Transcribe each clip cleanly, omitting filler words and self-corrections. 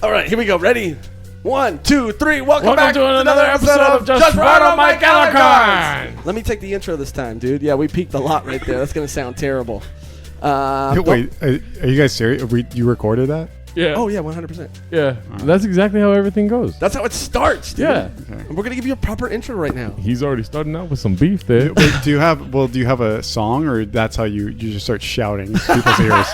All right, here we go. Ready? 1, 2, 3. Welcome back to another episode of Joshrardo, Michalarcons. Let me take the intro this time, dude. Yeah, we peaked a lot right there. That's going to sound terrible. Wait, are you guys serious? You recorded that? Yeah. Oh, yeah, 100%. Yeah. That's exactly how everything goes. That's how it starts, dude. Yeah. Okay. And we're going to give you a proper intro right now. He's already starting out with some beef there. Wait, do you have a song, or that's how you just start shouting in people's ears?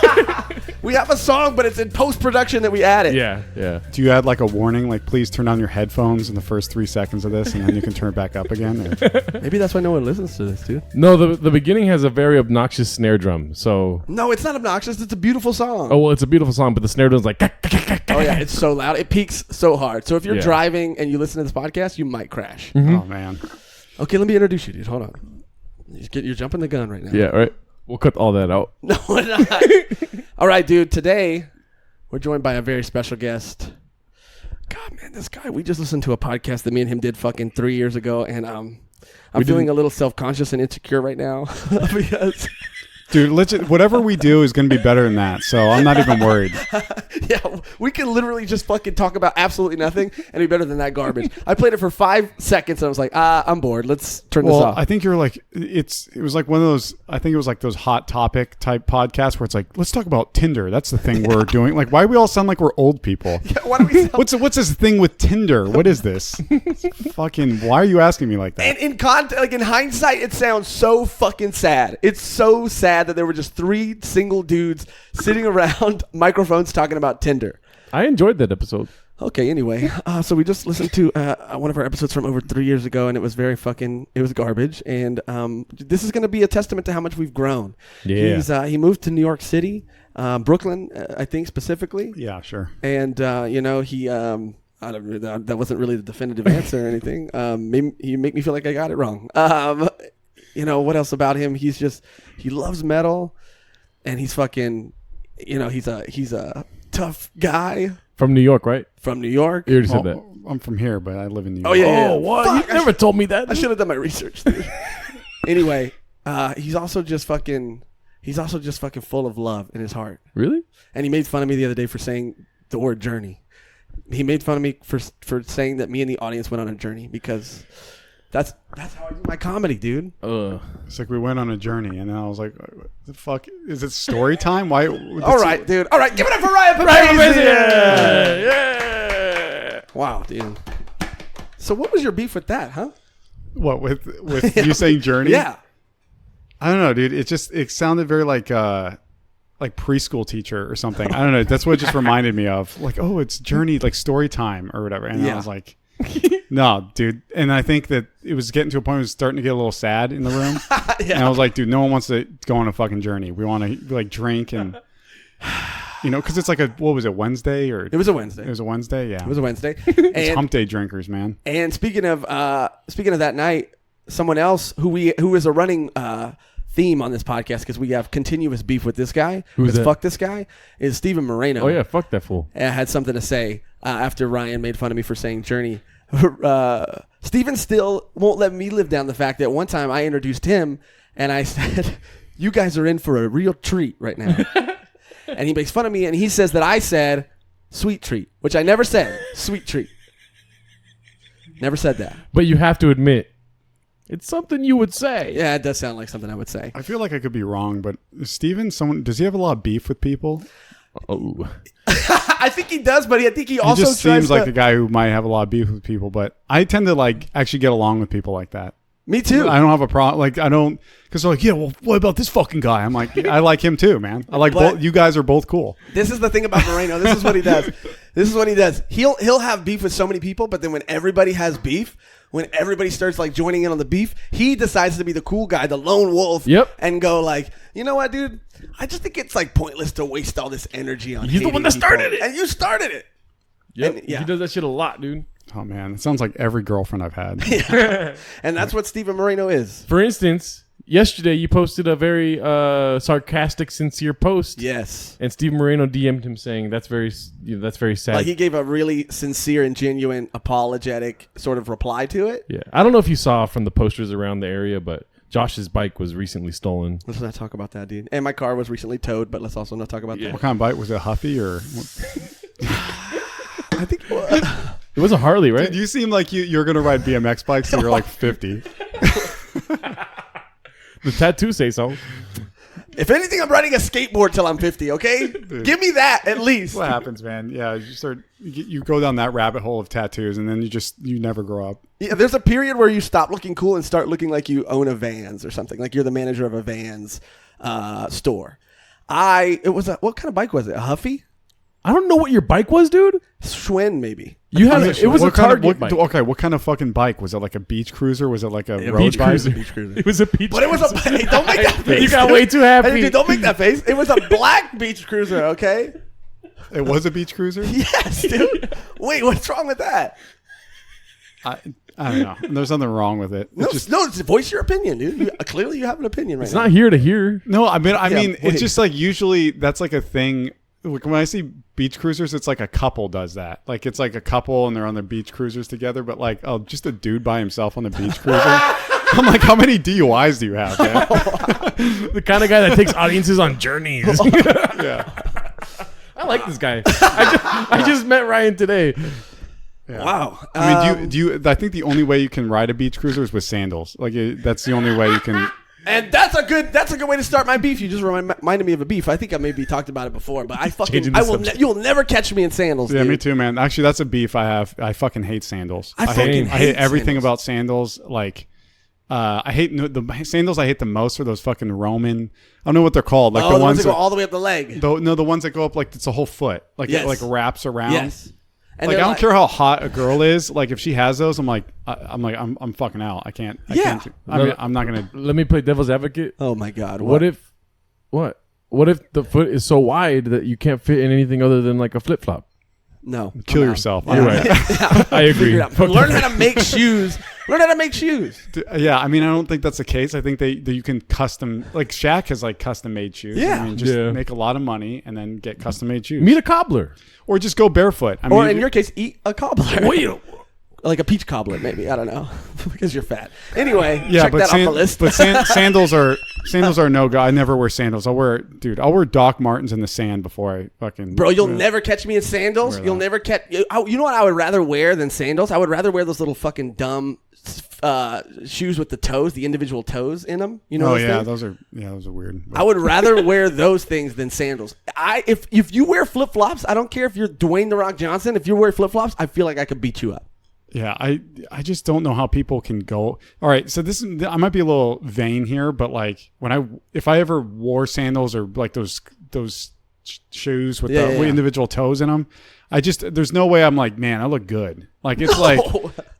We have a song, but it's in post-production that we added. Yeah. Do you add like a warning, like please turn on your headphones in the first 3 seconds of this, and then you can turn it back up again? Or? Maybe that's why no one listens to this, dude. No, the beginning has a very obnoxious snare drum. So. No, it's not obnoxious. It's a beautiful song. Oh, well, it's a beautiful song, but the snare drum's like. Oh, yeah, it's so loud. It peaks so hard. So if you're driving and you listen to this podcast, you might crash. Mm-hmm. Oh, man. Okay, let me introduce you, dude. Hold on. You're jumping the gun right now. Yeah, all right. We'll cut all that out. No, we're not. All right, dude. Today, we're joined by a very special guest. God, man, this guy. We just listened to a podcast that me and him did fucking 3 years ago, and I'm feeling a little self-conscious and insecure right now because... Dude, whatever we do is going to be better than that, so I'm not even worried. Yeah, we can literally just fucking talk about absolutely nothing and be better than that garbage. I played it for 5 seconds and I was like, I'm bored. Let's turn this off. I think you're like, it was like one of those, I think it was like those hot topic type podcasts where it's like, let's talk about Tinder. That's the thing we're doing. Like, why do we all sound like we're old people? Yeah, why do we What's this thing with Tinder? What is this? Fucking, why are you asking me like that? And in hindsight, it sounds so fucking sad. It's so sad that there were just 3 single dudes sitting around microphones talking about Tinder. I enjoyed that episode. Okay, anyway, so we just listened to one of our episodes from over 3 years ago, and it was it was garbage. And this is going to be a testament to how much we've grown. Yeah. He moved to New York City, Brooklyn, I think specifically. Yeah, sure. And he. That wasn't really the definitive answer or anything. You make me feel like I got it wrong. What else about him? He loves metal, and he's fucking, he's a tough guy. From New York, right? From New York. You already said that. I'm from here, but I live in New York. Oh, yeah. Oh, what? Fuck, You never told me that. I should have done my research, dude. Anyway, he's also just fucking full of love in his heart. Really? And he made fun of me the other day for saying the word journey. He made fun of me for saying that me and the audience went on a journey because that's how I do my comedy, dude. It's like we went on a journey, and then I was like, what the fuck? Is it story time? Why? All right, dude. All right, give it up for Ryan Papazian. Yeah. Wow, dude. So what was your beef with that, huh? What, with you saying journey? Yeah. I don't know, dude. It sounded very like preschool teacher or something. I don't know. That's what it just reminded me of. Like, oh, it's journey, like story time or whatever. And I was like, no, dude. And I think that it was getting to a point where it was starting to get a little sad in the room. Yeah. And I was like, dude, no one wants to go on a fucking journey. We want to like drink and, because it's like what was it, Wednesday? It was a Wednesday. It was a Wednesday, yeah. It was a Wednesday. It's hump day drinkers, man. And speaking of that night, someone else who is a running theme on this podcast, because we have continuous beef with this guy. Who's that? Fuck this guy is Steven Moreno. Oh yeah, fuck that fool. I had something to say after Ryan made fun of me for saying journey. Steven still won't let me live down the fact that one time I introduced him and I said, you guys are in for a real treat right now. And he makes fun of me and he says that I said sweet treat, which I never said. Sweet treat. Never said that. But you have to admit, it's something you would say. Yeah, it does sound like something I would say. I feel like I could be wrong, but Steven, does he have a lot of beef with people? Oh. I think he does, but I think he also just seems like a guy who might have a lot of beef with people, but I tend to like actually get along with people like that. Me too. I don't have a problem. Like, I don't, because they're like, yeah, well, what about this fucking guy? I'm like, I like him too, man. I like both. You guys are both cool. This is the thing about Moreno. This is what he does. He'll have beef with so many people, but then when everybody has beef, when everybody starts like joining in on the beef, he decides to be the cool guy, the lone wolf, and go like, you know what, dude? I just think it's like pointless to waste all this energy on. He's the one that started it, and you started it. Yep. And, he does that shit a lot, dude. Oh man, it sounds like every girlfriend I've had. Yeah. And that's what Steven Moreno is. For instance, yesterday you posted a very sarcastic, sincere post. Yes. And Steven Moreno DM'd him saying that's very sad. Like he gave a really sincere and genuine, apologetic sort of reply to it. Yeah. I don't know if you saw from the posters around the area, but Josh's bike was recently stolen. Let's not talk about that, dude. And my car was recently towed, but let's also not talk about that. What kind of bike was it? Huffy or? I think It was a Harley, right? Dude, you seem like you're gonna ride BMX bikes till you're like 50. The tattoos say so. if anything, I'm riding a skateboard till I'm 50. Okay, give me that at least. What happens, man? Yeah, you go down that rabbit hole of tattoos, and then you never grow up. Yeah, there's a period where you stop looking cool and start looking like you own a Vans or something. Like you're the manager of a Vans store. What kind of bike was it? A Huffy? I don't know what your bike was, dude. Schwinn, maybe. It was a Target bike. Okay, what kind of fucking bike was it? Like a beach cruiser? Was it like a road beach bike? cruiser. Beach cruiser. It was a beach. But it was a. Hey, don't make that face. You got way too happy. Hey, dude, don't make that face. It was a black beach cruiser. Okay. It was a beach cruiser. Yes, dude. Wait, what's wrong with that? I don't know. There's nothing wrong with it. No, voice your opinion, dude. Clearly, you have an opinion right It's now. not here to hear. No, I mean, wait. it's just like usually that's like a thing. Like when I see beach cruisers, it's like a couple does that. Like it's like a couple and they're on their beach cruisers together. But like, oh, just a dude by himself on the beach cruiser. I'm like, how many DUIs do you have, man? The kind of guy that takes audiences on journeys. Yeah. I like this guy. I just met Ryan today. Yeah. Wow. I mean, do you? I think the only way you can ride a beach cruiser is with sandals. Like that's the only way you can. And that's a good way to start my beef. You just reminded me of a beef. I think I maybe talked about it before, but you'll never catch me in sandals. Yeah, dude. me too, man. Actually, that's a beef I have. I fucking hate sandals. I hate everything sandals. about sandals. Like, I hate the sandals I hate the most are those fucking Roman. I don't know what they're called. Like the ones that go all the way up the leg. The ones that go up like it's a whole foot. Like Yes. it like wraps around. Yes. And Like I they're don't care how hot a girl is. Like if she has those, I'm fucking out. I can't. Yeah. I'm not gonna. Let me play devil's advocate. Oh my God. What if the foot is so wide that you can't fit in anything other than like a flip flop? No. Kill I'm out. yourself. You're right. I agree. Figure it out. Learn how to make shoes. Learn how to make shoes. Yeah, I mean, I don't think that's the case. I think that you can custom, like Shaq has like custom made shoes. Yeah. I mean, just make a lot of money and then get custom made shoes. Meet a cobbler. Or just go barefoot. I Or mean, in your case, eat a cobbler. Wait. Like a peach cobbler, maybe. I don't know. Because you're fat. Anyway, yeah, check but that off the list. but sandals are no go. I never wear sandals. I'll wear Doc Martens in the sand before I fucking. Bro, you'll never catch me in sandals. Wear You'll that. never catch. You know what I would rather wear than sandals? I would rather wear those little fucking dumb shoes with the toes, the individual toes in them. You know? Oh those yeah, things? those are weird. I would rather wear those things than sandals. If you wear flip flops, I don't care if you're Dwayne the Rock Johnson. If you wear flip flops, I feel like I could beat you up. Yeah, I just don't know how people can go. All right, so I might be a little vain here, but like if I ever wore sandals or like those shoes with the individual toes in them, there's no way I'm like, man, I look good. Like it's like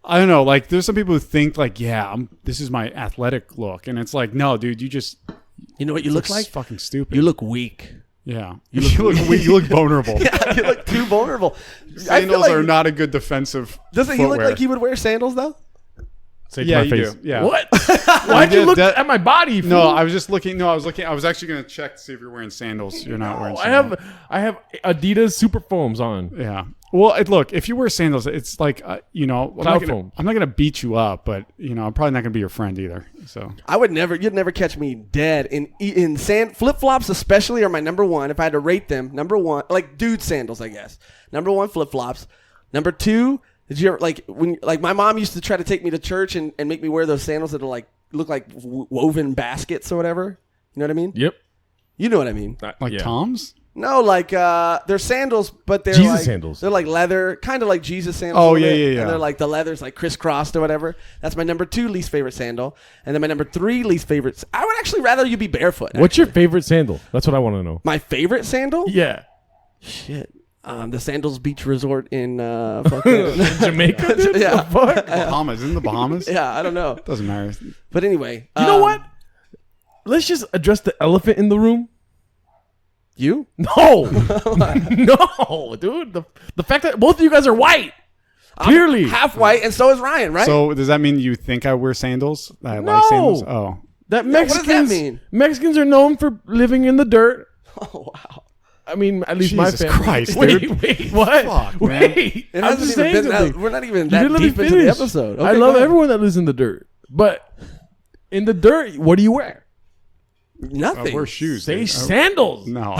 I don't know. Like there's some people who think like, yeah, this is my athletic look, and it's like, no, dude, You know what you look like? Fucking stupid. You look weak. Yeah, you look weak. You look vulnerable. Yeah, you look too vulnerable. Sandals are not a good defensive. Doesn't he look like he would wear sandals though? Say Yeah, to you my face. do. Yeah. What? Why'd you look that- at my body? Fool? No, I was just looking. No, I was actually going to check to see if you're wearing sandals. You're not wearing sandals. I have Adidas Super Foams on. Yeah. Well, look, if you wear sandals, it's like, Cloud foam. I'm not gonna beat you up, but I'm probably not gonna be your friend either. So You'd never catch me dead in sand flip flops, especially are my number one. If I had to rate them, number one, like dude sandals, I guess. Number one, flip flops. Number two, did you ever my mom used to try to take me to church and make me wear those sandals that are like look like woven baskets or whatever. You know what I mean? Yep. You know what I mean? like Tom's. No, like they're sandals, but they're Jesus like, sandals. They're like leather, kind of like Jesus sandals. Oh, a little yeah, bit, yeah, yeah. And they're like the leather's like crisscrossed or whatever. That's my number 2 least favorite sandal, and then my number 3 least favorite. I would actually rather you be barefoot. What's your favorite sandal? That's what I want to know. My favorite sandal? Yeah. Shit. The Sandals Beach Resort in fucking Jamaica? Dude? Yeah. The fuck? Bahamas, in the Bahamas. Yeah, I don't know. Doesn't matter. But anyway, You know what? Let's just address the elephant in the room. You? No. No, dude. The fact that both of you guys are white. Clearly. I'm half white, and so is Ryan, right? So does that mean you think I wear sandals? I No. like sandals. Oh, That what does Mexicans, that mean? Mexicans are known for living in the dirt. Oh wow. I mean, at least my Jesus family. Christ, wait, dude. Wait, what? Fuck, man. Wait, It I'm hasn't just even saying been that, something. we're not even You that didn't let me deep into the finish. episode. I Okay, love go ahead. everyone that lives in the dirt, but in the dirt, what do you wear? Nothing. I wear shoes. Say dude. sandals. No.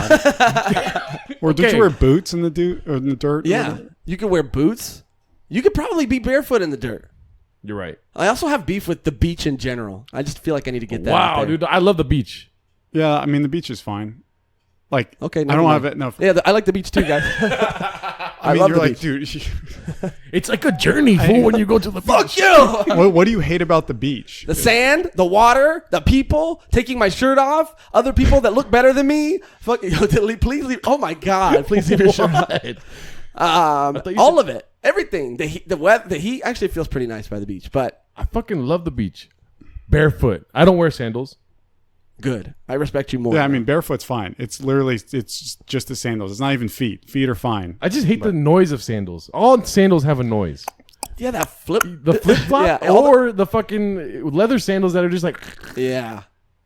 Or did Okay. you wear boots in the dirt? Yeah. You could wear boots. You could probably be barefoot in the dirt. You're right. I also have beef with the beach in general. I just feel like I need to get that. Wow, out there. dude, I love the beach. Yeah, I mean the beach is fine. Like, Okay, I never don't mind. have it. No, Yeah, I like the beach too, guys. I mean, love you're the like, beach. dude. It's like a journey, fool, when you go to the beach. Fuck you! What do you hate about the beach? The sand, the water, the people, taking my shirt off, other people that look better than me. Fuck, please leave. Oh my God, please leave your shirt off. What? All of it, everything. The heat, the weather, the heat actually feels pretty nice by the beach, but I fucking love the beach. Barefoot. I don't wear sandals. good. I respect you more. Yeah, I mean barefoot's fine. It's literally it's just the sandals. It's not even feet. Feet are fine. I just hate the noise of sandals. All sandals have a noise. yeah, that flip, The flip flop yeah, all or the fucking leather sandals that are just like. yeah.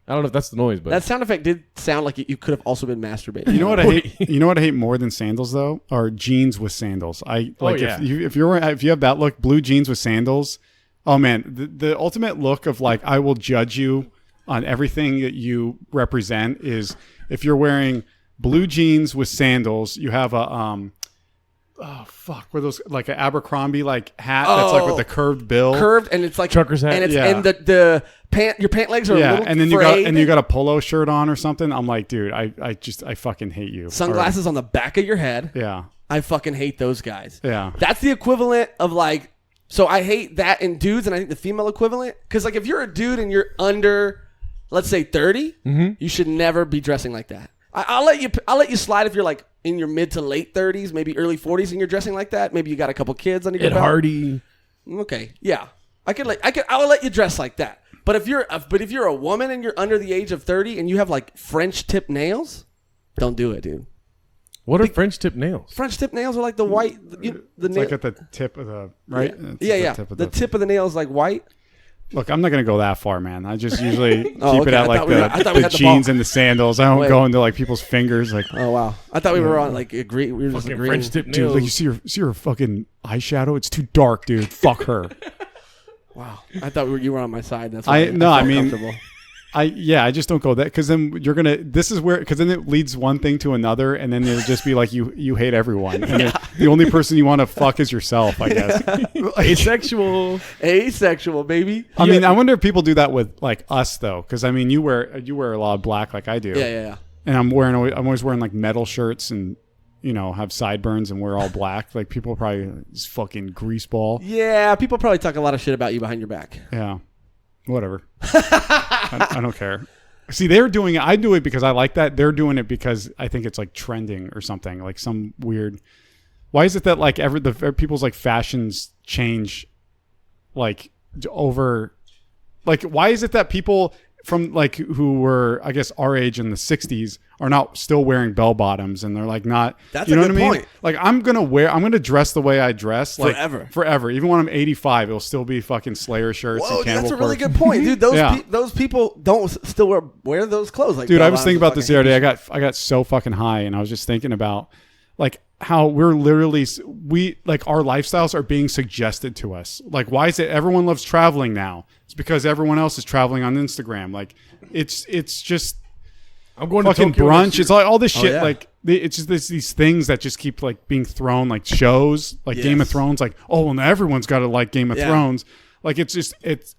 I don't know if that's the noise, but That sound effect did sound like you could have also been masturbating. You know what I hate? You know what I hate more than sandals though? Are jeans with sandals. I like yeah. if you have that look, blue jeans with sandals. Oh man, the ultimate look of like I will judge you on everything that you represent is if you're wearing blue jeans with sandals. You have a oh fuck, were those like an Abercrombie like hat that's like with the curved bill, curved, and it's like Trucker's hat. and it's Yeah. and the pant, your pant legs are a yeah, little and then frayed. you got a polo shirt on or something. I'm like, dude, I fucking hate you. Sunglasses on the back of your head. Or, yeah, I fucking hate those guys. yeah. That's the equivalent of like. So I hate that in dudes, and I think the female equivalent, because like if you're a dude and you're under, let's say 30, you should never be dressing like that. I'll let you slide if you're like in your mid to late 30s, maybe early 40s, and you're dressing like that. Maybe you got a couple kids under your Ed belt. Hardy. Okay, yeah, I will let you dress like that. But if you're a woman and you're under the age of 30 and you have like French tip nails, don't do it, dude. What are French tip nails? French tip nails are like the white, the It's nail. like at the tip of the right. It's Yeah. the tip of The tip of the nail is like white. Look, I'm not gonna go that far, man. I just usually keep Oh, it okay. at I like thought we were- I thought we the had the jeans ball. and the sandals. I don't Wait. go into like people's fingers. Like, Oh wow, I thought we were on like agree. We were just Fucking agreeing. French tip dude, nails. like you see her fucking eyeshadow. It's too dark, dude. Fuck her. Wow, I thought you were on my side. That's I why no, I felt mean, comfortable. I just don't go that because then you're gonna. This is where because then it leads one thing to another, and then it'll just be like you hate everyone, and then the only person you want to fuck is yourself. I guess. Asexual. Asexual, baby. I mean, I wonder if people do that with like us though, because I mean, you wear a lot of black like I do. Yeah. And I'm always wearing like metal shirts and have sideburns and wear all black. Like people probably just fucking greaseball. Yeah, people probably talk a lot of shit about you behind your back. Yeah, whatever. I don't care. See, they're doing it. I do it because I like that. They're doing it because I think it's like trending or something. Like some weird. Why is it that like people's like fashions change, like over, like why is it that people from like who were I guess our age in the 60s are not still wearing bell bottoms and they're like not. That's you a know good what I mean? point. Like I'm gonna dress the way I dress like, forever. Even when I'm 85, it'll still be fucking Slayer shirts. Whoa, and dude, that's Cannibal a really Corpse. good point, dude. Those Yeah. those people don't still wear those clothes. Like, Dude, bell I was thinking bottoms about this the and other day. fucking I got so fucking high, and I was just thinking about like how we're literally like our lifestyles are being suggested to us. Like, why is it everyone loves traveling now? It's because everyone else is traveling on Instagram. Like, it's just I'm going to fucking Tokyo next brunch. year. It's like all this shit. yeah. Like, it's just these things that just keep like being thrown, like shows, like Game of Yes. Thrones. Like, oh, well, now everyone's got to like Game of Yeah. Thrones. Like it's.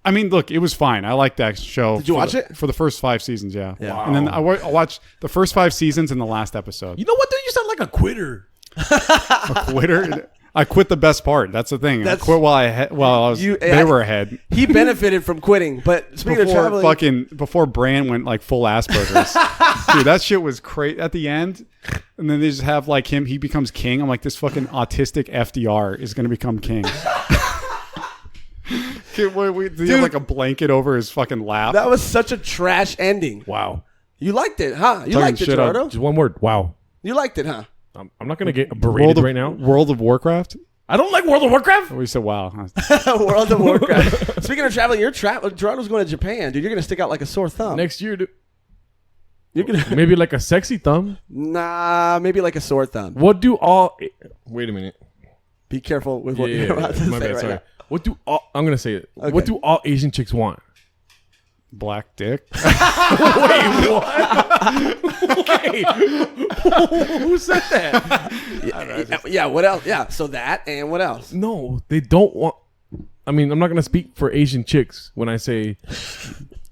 I mean, look, it was fine. I liked that show. Did you watch it? For the first 5 seasons? Yeah. Yeah. And then I watched the first 5 seasons and the last episode. You know what, dude? You sound like a quitter. A quitter. I quit the best part. That's the thing. I quit while I was. They were ahead. He benefited from quitting, but speaking of traveling, Before Bran went like full Asperger's, dude, that shit was crazy at the end. And then they just have like him. He becomes king. I'm like, this fucking autistic FDR is going to become king. Did he have like a blanket over his fucking lap? that was such a trash ending. Wow. You liked it, huh? You Talking liked it, shit up. Gerardo? Just one word. Wow. You liked it, huh? I'm not going to get berated right now. World of Warcraft. I don't like World of Warcraft. We said, wow. World of Warcraft. Speaking of traveling, Gerardo's going to Japan, dude. You're going to stick out like a sore thumb. Next year, dude. You're gonna Maybe like a sexy thumb. maybe like a sore thumb. What do all... Wait a minute. Be careful with what you're about to My say bad, right sorry. now. What do all... I'm going to say it. Okay. What do all Asian chicks want? Black dick. Wait, what? Wait, who said that? Yeah, what else? Yeah, so that and what else? No, they don't want. I mean, I'm not gonna speak for Asian chicks when I say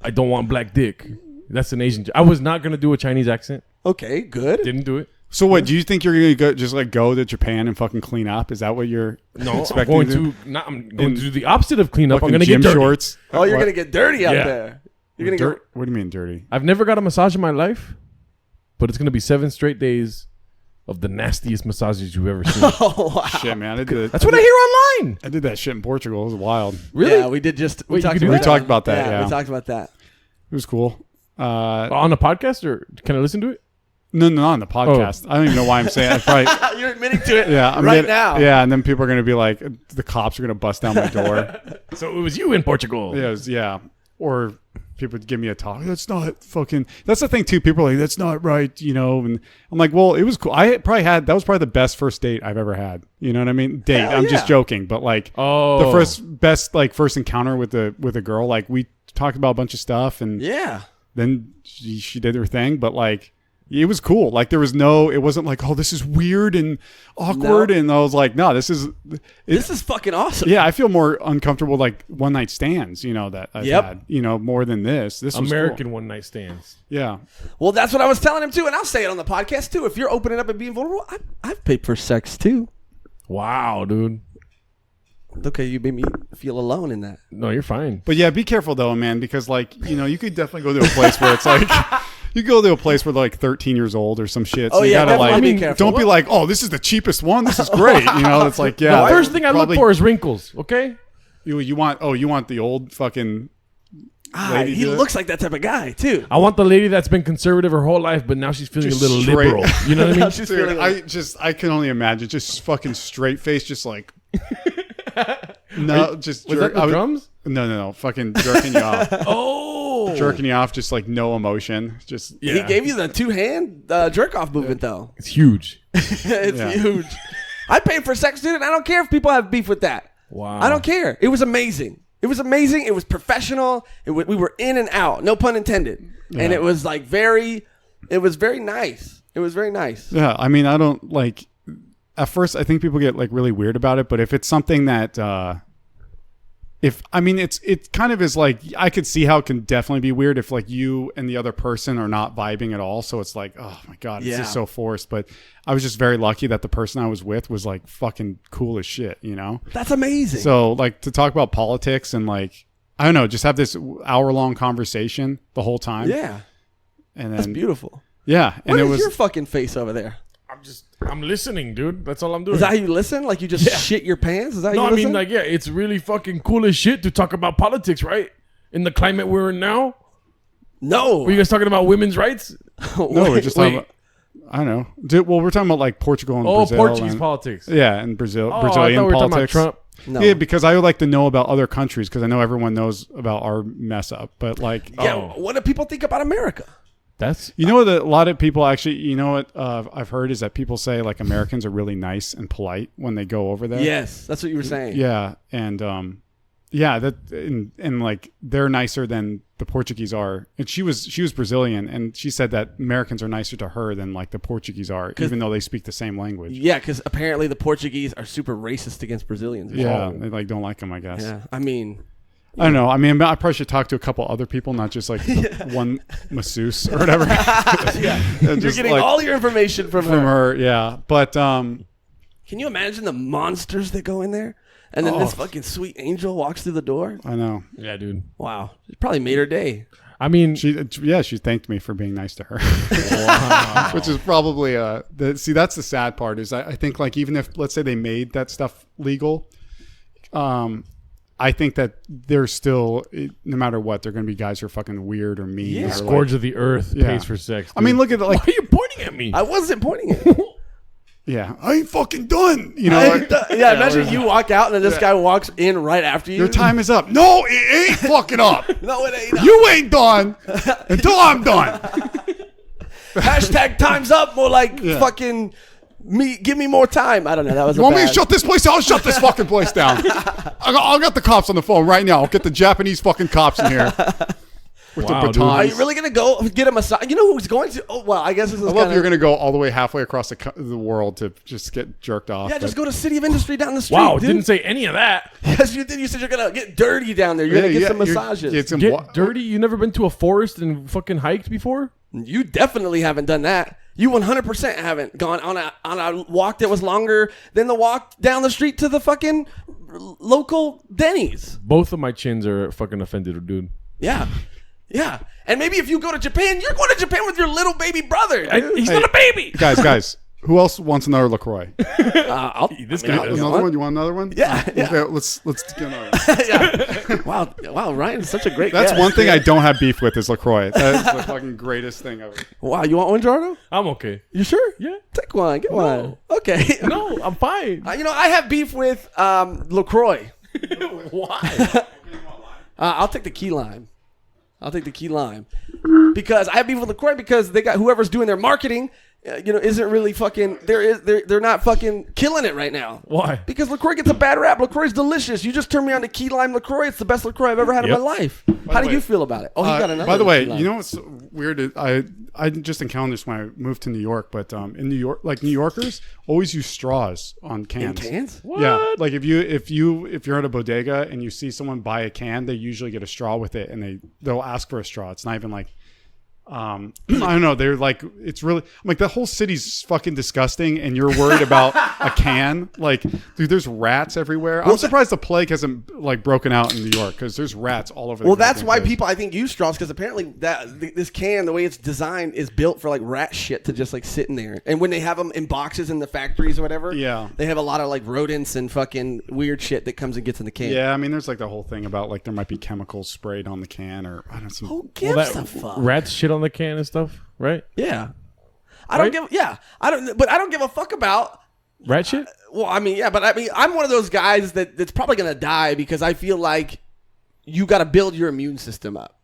I don't want black dick. That's an Asian. I was not gonna do a Chinese accent. Okay, good. Didn't do it. So what? Do you think you're gonna go to Japan and fucking clean up? Is that what you're expecting? I'm going to do the opposite of clean up. I'm Fucking gonna gym get dirty. shorts. Oh, you're What? gonna get dirty out Yeah. there. You're gonna Dirt? What do you mean dirty? I've never got a massage in my life, but it's gonna be 7 straight days of the nastiest massages you've ever seen. Oh wow. Shit, man. That's what I hear online. I did that shit in Portugal. It was wild. Really? Yeah, we did just. Wait, you talked could do about that? We talked about that, yeah. we talked about that. It was cool. On the podcast, or can I listen to it? No, not on the podcast. I don't even know why I'm saying it. Probably, You're admitting to it. yeah, now. Yeah, and then people are gonna be like, the cops are gonna bust down my door. So it was you in Portugal. Yeah. Or people would give me a talk. That's not fucking. That's the thing too. People are like, that's not right, And I'm like, well, it was cool. That was probably the best first date I've ever had. You know what I mean? Date. Hell I'm yeah. just joking, but like, Oh, the first encounter with a girl. Like we talked about a bunch of stuff, and Yeah. then she did her thing, but like. It was cool. Like it wasn't like, oh, this is weird and awkward. No. And I was like, no, this is fucking awesome. yeah, I feel more uncomfortable like one night stands, that I've Yep. had, more than this. This was American cool. one night stands. Yeah. Well, that's what I was telling him too, and I'll say it on the podcast too. If you're opening up and being vulnerable, I've paid for sex too. Wow, dude. Okay, you made me feel alone in that. No, you're fine. But yeah, be careful though, man, because like, you could definitely go to a place where it's like you go to a place where they're like 13 years old or some shit. So Oh, you yeah, gotta definitely like be careful. don't be like, oh, this is the cheapest one. This is great. It's like, yeah. The first thing I look probably- for is wrinkles. Okay. you want the old fucking lady He do it? looks like that type of guy too. I want the lady that's been conservative her whole life, but now she's feeling Just a little straight. liberal. You know what I mean? She's Dude, feeling like, I can only imagine just fucking straight face, just like no, just Was that the drums? No, fucking jerking you off, Oh, jerking you off, just like no emotion, just he gave you the 2-hand jerk off movement though. It's huge. It's Yeah. huge. I paid for sex, dude, and I don't care if people have beef with that. Wow. I don't care. It was amazing. It was amazing. It was professional. We were in and out, no pun intended. And it was like it was very nice. It was very nice. yeah. I mean, I don't like. At first, I think people get like really weird about it, but if it's something that, it kind of is like I could see how it can definitely be weird if like you and the other person are not vibing at all. So it's like, oh my god, it's just so forced. But I was just very lucky that the person I was with was like fucking cool as shit, That's amazing. So like to talk about politics and like I don't know, just have this hour-long conversation the whole time. yeah, and then that's beautiful. yeah, and What it is was your fucking face over there? I'm listening, dude. That's all I'm doing. Is that how you listen? Like you just shit your pants? Is that how No, you I listen? mean, like, yeah, it's really fucking cool as shit to talk about politics, right? In the climate we're in now. no. Were you guys talking about women's rights? no, we're just talking about, I don't know. Well, we're talking about like Portugal and Brazil. Portuguese and, politics. Yeah, and Brazilian I thought we were talking about politics. Trump. No. Yeah, because I would like to know about other countries because I know everyone knows about our mess up. But like, Yeah, what do people think about America? That's you know what? A lot of people actually, what I've heard is that people say like Americans are really nice and polite when they go over there. Yes, that's what you were saying. Yeah, and and like they're nicer than the Portuguese are. And she was Brazilian, and she said that Americans are nicer to her than like the Portuguese are, even though they speak the same language. Yeah, because apparently the Portuguese are super racist against Brazilians. Yeah, they like don't like them, I guess. Yeah, I mean, I don't know. I mean, I probably should talk to a couple other people, not just like one masseuse or whatever. yeah, you're getting all your information from her. Yeah, but Can you imagine the monsters that go in there? And then this fucking sweet angel walks through the door? I know. yeah, dude. Wow. It probably made her day. I mean, She thanked me for being nice to her. Wow. Which is probably that's the sad part is I think like even if let's say they made that stuff legal, I think that there's still no matter what they're going to be guys who are fucking weird or mean. Yeah. Or scourge of the earth Yeah. pays for sex. I mean, dude. look at Why are you pointing at me? I wasn't pointing it. yeah, I ain't fucking done. Like, Yeah, imagine you walk out and then this guy walks in right after you. your time is up. No, it ain't fucking up. No, it ain't. You ain't done until I'm done. Hashtag time's up. More like fucking me. Give me more time. I don't know. That was You want me to shut this place down? I'll shut this fucking place down. I got the cops on the phone right now. I'll get the Japanese fucking cops in here. with Wow, the dude. batons. Are you really gonna go get a massage? You know who's going to? Oh well, I guess this is. I love you're going to go all the way halfway across the world to just get jerked off. Yeah, but- just go to City of Industry down the street. Wow, dude. didn't say any of that. Yes, you did. You said you're gonna get dirty down there. You're gonna get some massages. Get some Get dirty? You never been to a forest and fucking hiked before? You definitely haven't done that. You 100% haven't gone on a walk that was longer than the walk down the street to the fucking local Denny's. Both of my chins are fucking offended, dude. Yeah. Yeah. And maybe if you go to Japan, you're going to Japan with your little baby brother. Dude. He's not a baby. guys. Who else wants another LaCroix? This guy does. Another one? You want another one? Yeah, yeah. Okay, let's get another one. Yeah. Wow, Ryan's such a great That's guest. one thing I don't have beef with is LaCroix. That's the fucking greatest thing ever. Wow, you want one, Gerardo? I'm okay. You sure? Yeah. Take one. Get one. Okay. No, I'm fine. I have beef with LaCroix. Why? I'll take the key lime. Because I have beef with LaCroix because they got whoever's doing their marketing, isn't really fucking. They're not fucking killing it right now. Why? Because LaCroix gets a bad rap. LaCroix's delicious. You just turned me on to key lime LaCroix. It's the best LaCroix I've ever had in my life. How do way, you feel about it? Oh, he got another. By the way, key lime. you know what's weird? I just encountered this when I moved to New York, but in New York, like New Yorkers always use straws on in cans. cans? What? Yeah, like if you're at a bodega and you see someone buy a can, they usually get a straw with it, and they'll ask for a straw. It's not even like I don't know. They're like, it's really I'm like the whole city's fucking disgusting, and you're worried about a can. Like, dude, there's rats everywhere. I'm surprised the plague hasn't like broken out in New York because there's rats all over. Well, that's why people I think use straws because apparently this can, the way it's designed, is built for like rat shit to just like sit in there. And when they have them in boxes in the factories or whatever, Yeah. they have a lot of like rodents and fucking weird shit that comes and gets in the can. Yeah, I mean, there's like the whole thing about like there might be chemicals sprayed on the can or I don't know. Some, Who gives a fuck? Rats shit on the can and stuff, right? Yeah, I don't give. Yeah, I don't. But I don't give a fuck about. Rat shit? Well, I mean, yeah, but I mean, I'm one of those guys that's probably gonna die because I feel like you got to build your immune system up.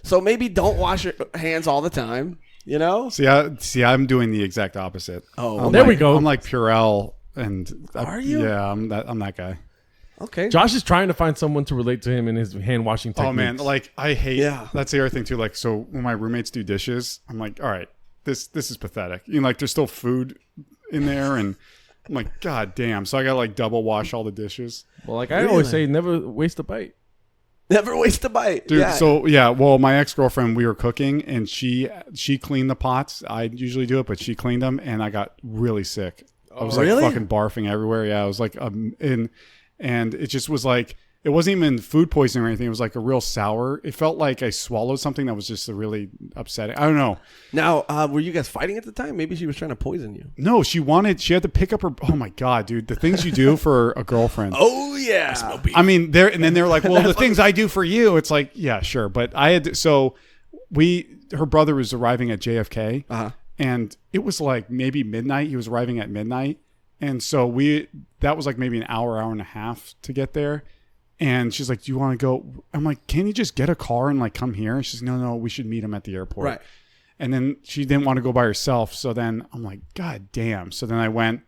So maybe don't wash your hands all the time. See, I'm doing the exact opposite. Oh, I'm there like- we go. I'm like Purell, and Are you? Yeah, I'm that guy. Okay. Josh is trying to find someone to relate to him in his hand washing techniques. Oh man, like I hate. Yeah. That's the other thing too. Like, so when my roommates do dishes, I'm like, all right, this is pathetic. Like there's still food in there, and I'm like, god damn. So I gotta like double wash all the dishes, Well, like I always say, never waste a bite. Never waste a bite, dude. Yeah. So yeah, well, my ex-girlfriend, we were cooking, and she cleaned the pots. I usually do it, but she cleaned them, and I got really sick. I was like really? fucking barfing everywhere. Yeah, I was like and it just was like, it wasn't even food poisoning or anything. It was like a real sour. It felt like I swallowed something that was just a really upsetting. I don't know. Now, were you guys fighting at the time? Maybe she was trying to poison you. No, she had to pick up her. Oh my God, dude. The things you do for a girlfriend. Oh yeah. I mean, then they're like, well, the things I do for you. It's like, yeah, sure. But her brother was arriving at JFK and it was like maybe midnight. He was arriving at midnight. And so that was like maybe an hour and a half to get there. And she's like, do you want to go? I'm like, can you just get a car and like come here? And she's like, no, we should meet him at the airport. Right. And then she didn't want to go by herself. So then I'm like, God damn. So then I went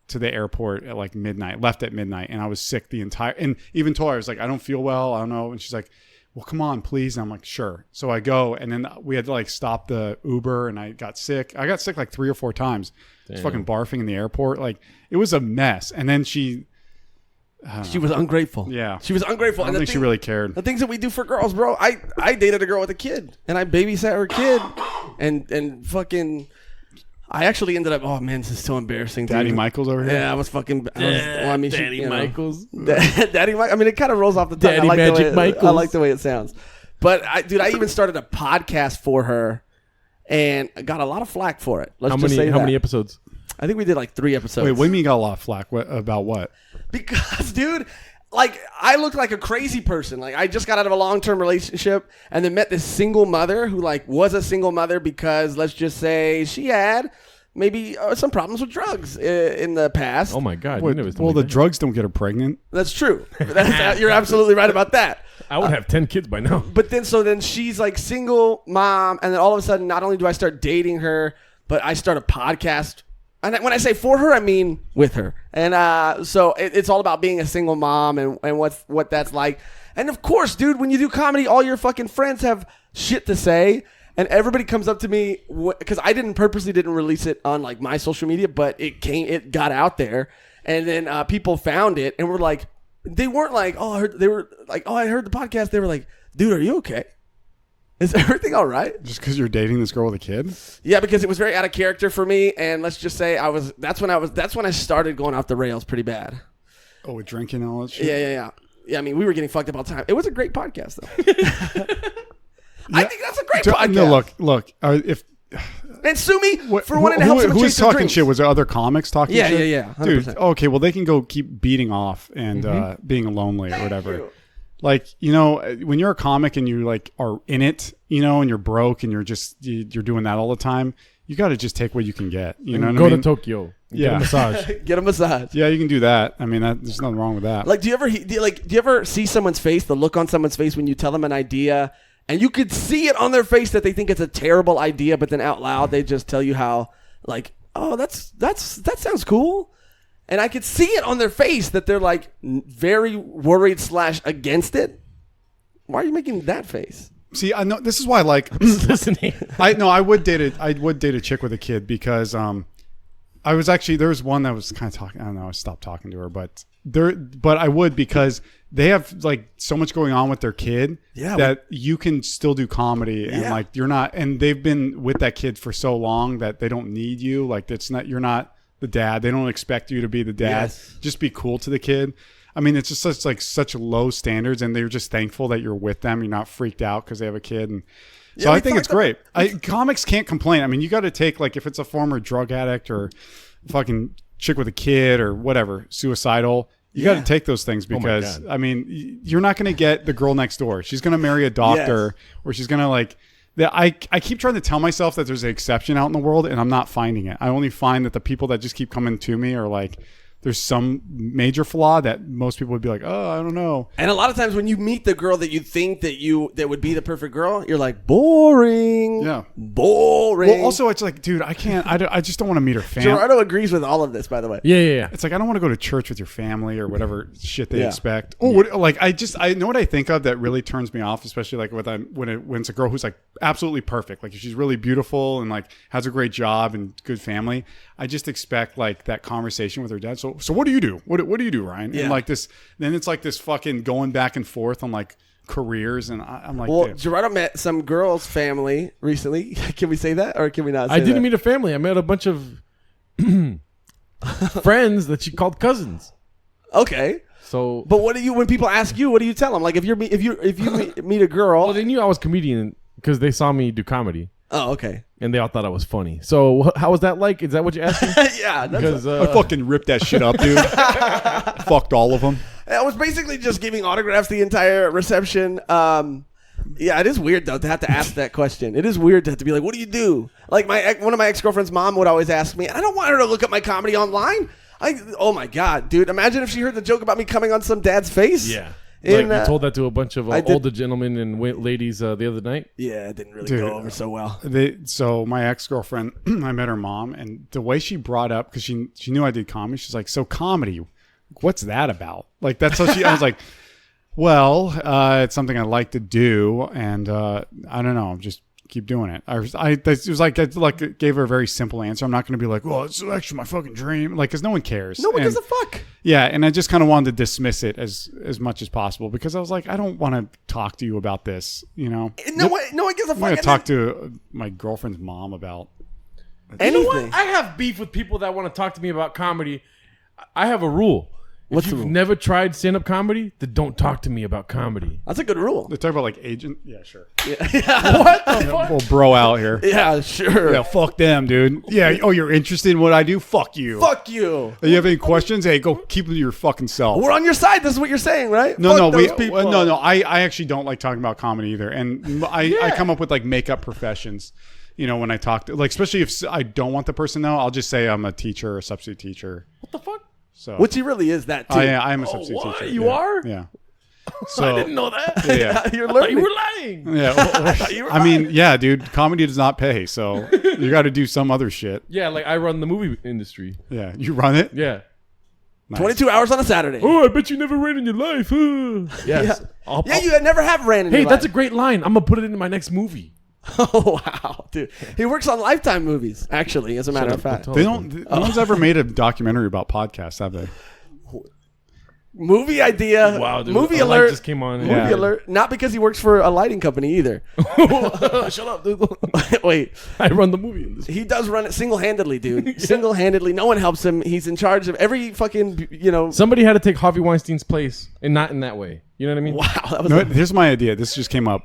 to the airport at like midnight, left at midnight. And I was sick and even told her, I was like, I don't feel well. I don't know. And she's like, well, come on, please. And I'm like, sure. So I go, and then we had to like stop the Uber, and I got sick. I got sick like 3 or 4 times. I was fucking barfing in the airport. Like, it was a mess. And then she was ungrateful. Yeah. She was ungrateful. I don't think she really cared. The things that we do for girls, bro. I dated a girl with a kid, and I babysat her kid, and fucking. I actually ended up. Oh man, this is so embarrassing. Dude. Daddy Michael's over here. Yeah, I was fucking. Daddy Michaels. Daddy Mike. I mean, it kind of rolls off the tongue. Daddy Magic Michaels. I like the way it sounds. But I even started a podcast for her, and I got a lot of flack for it. How many episodes? I think we did like 3 episodes. Wait, what do you mean you got a lot of flack? About what? Because, dude, like, I look like a crazy person. Like, I just got out of a long-term relationship and then met this single mother who, like, was a single mother because, let's just say, she had maybe some problems with drugs in the past. Oh, my God. Wait, the drugs don't get her pregnant. That's true. You're absolutely right about that. I would have 10 kids by now. But then she's, like, single mom, and then all of a sudden, not only do I start dating her, but I start a podcast. And when I say for her, I mean with her. And so it's all about being a single mom and what that's like. And of course, dude, when you do comedy, all your fucking friends have shit to say. And everybody comes up to me because I purposely didn't release it on like my social media, but it got out there, and then people found it and were like, they weren't like, oh, I heard the podcast. They were like, dude, are you okay? Is everything all right? Just because you're dating this girl with a kid? Yeah, because it was very out of character for me, and let's just say that's when I started going off the rails pretty bad. Oh, with drinking and all that shit? Yeah. I mean, we were getting fucked up all the time. It was a great podcast though. I think that's a great podcast. No, look. If and sue me for wanting to help someone who was chase their talking dreams. shit? Was there other comics talking shit? Yeah. 100%. Dude, okay, well, they can go keep beating off and being lonely or whatever. Like, when you're a comic and you like are in it, and you're broke and you're doing that all the time, you got to just take what you can get. You know what I mean? Go to Tokyo. Get a massage. Get a massage. Yeah, you can do that. I mean, there's nothing wrong with that. Like, do you ever see someone's face, the look on someone's face when you tell them an idea, and you could see it on their face that they think it's a terrible idea, but then out loud they just tell you how, like, oh, that sounds cool. And I could see it on their face that they're like very worried / against it. Why are you making that face? See, I know this is why I like listening. I would date a chick with a kid because I was actually, there was one that was kind of talking. I don't know. I stopped talking to her, but I would because they have like so much going on with their kid that you can still do comedy and like you're not, and they've been with that kid for so long that they don't need you. Like you're not the dad. They don't expect you to be the dad. Yes. Just be cool to the kid. I mean, it's just such low standards, and they're just thankful that you're with them. You're not freaked out because they have a kid, and so I think it's great. Comics can't complain. I mean, you got to take like if it's a former drug addict or fucking chick with a kid or whatever, suicidal. You got to take those things because I mean, you're not going to get the girl next door. She's going to marry a doctor, or she's going to like. I keep trying to tell myself that there's an exception out in the world, and I'm not finding it. I only find that the people that just keep coming to me are like. There's some major flaw that most people would be like, oh, I don't know. And a lot of times when you meet the girl that you think that would be the perfect girl, you're like, boring. Yeah. Boring. Well, also, it's like, dude, I can't, I just don't want to meet her family. Gerardo agrees with all of this, by the way. Yeah. It's like, I don't want to go to church with your family or whatever shit they expect. Oh, I know what I think of that really turns me off, especially like when it's a girl who's like absolutely perfect. Like if she's really beautiful and like has a great job and good family. I just expect like that conversation with her dad. So what do you do? What do you do, Ryan? Yeah. And like this, then it's like this fucking going back and forth on like careers. And I'm like, well, dude. Gerardo met some girl's family recently. Can we say that or can we not say I didn't that? meet a family. I met a bunch of friends that she called cousins. Okay. So, but what do you, when people ask you, what do you tell them? Like if you meet a girl. well, they knew I was a comedian because they saw me do comedy. Oh, okay. And they all thought I was funny. So how was that like? Is that what you're asking? Yeah. Because I fucking ripped that shit up, dude. Fucked all of them. I was basically just giving autographs the entire reception. Yeah, it is weird though to have to ask that question. It is weird to have to be like, "What do you do?" Like one of my ex-girlfriend's mom would always ask me. I don't want her to look up my comedy online. Oh my god, dude! Imagine if she heard the joke about me coming on some dad's face. yeah. Like you told that to a bunch of older gentlemen and ladies the other night. Yeah, it didn't really go over so well. So my ex-girlfriend, I met her mom, and the way she brought up, because she knew I did comedy, she's like, "So comedy, what's that about?" Like that's how I was like, "Well, it's something I like to do, and I don't know, just keep doing it." It was like I gave her a very simple answer. I'm not going to be like, "Well, it's actually my fucking dream," like because no one cares. No one gives a fuck. Yeah, and I just kind of wanted to dismiss it as much as possible because I was like, I don't want to talk to you about this, you know. No one gives a fuck. I'm going to talk to my girlfriend's mom about anything. You know what? I have beef with people that want to talk to me about comedy. I have a rule. What's if the you've rule? never tried stand-up comedy, then don't talk to me about comedy. That's a good rule. They talk about like agent. Yeah, sure. What the fuck? Well, bro out here. Yeah, sure. Yeah, fuck them, dude. Yeah. Oh, you're interested in what I do? Fuck you. Fuck you. You have any questions? Hey, go keep them to your fucking self. We're on your side. This is what you're saying, right? No, Fuck those people. I actually don't like talking about comedy either, and I come up with like makeup professions. You know, when I talk to, like, especially if I don't want the person to know, I'll just say I'm a teacher or a substitute teacher. What the fuck? So Which he really is that too. I am a substitute what? teacher. You are? Yeah. So I didn't know that. Yeah. You're I thought learning. you were lying. Yeah. I mean, yeah, dude, comedy does not pay, so you got to do some other shit. Yeah, like I run the movie industry. Yeah. You run it? Yeah. Nice. 22 hours on a Saturday. Oh, I bet you never ran in your life. Yes. Yeah, you never have ran in Hey, your that's a life. great line. I'm gonna put it in my next movie. Oh, wow, dude. He works on Lifetime movies, actually, as a matter of fact. They don't. No one's ever made a documentary about podcasts, have they? Movie idea. Wow, dude. Movie A light alert. just came on. Movie Yeah. alert. Not because he works for a lighting company either. Shut up, dude. Wait. I run the movie industry. He does run it single-handedly, dude. Single-handedly. No one helps him. He's in charge of every fucking, Somebody had to take Harvey Weinstein's place, and not in that way. You know what I mean? Wow. That was No, here's my idea. This just came up.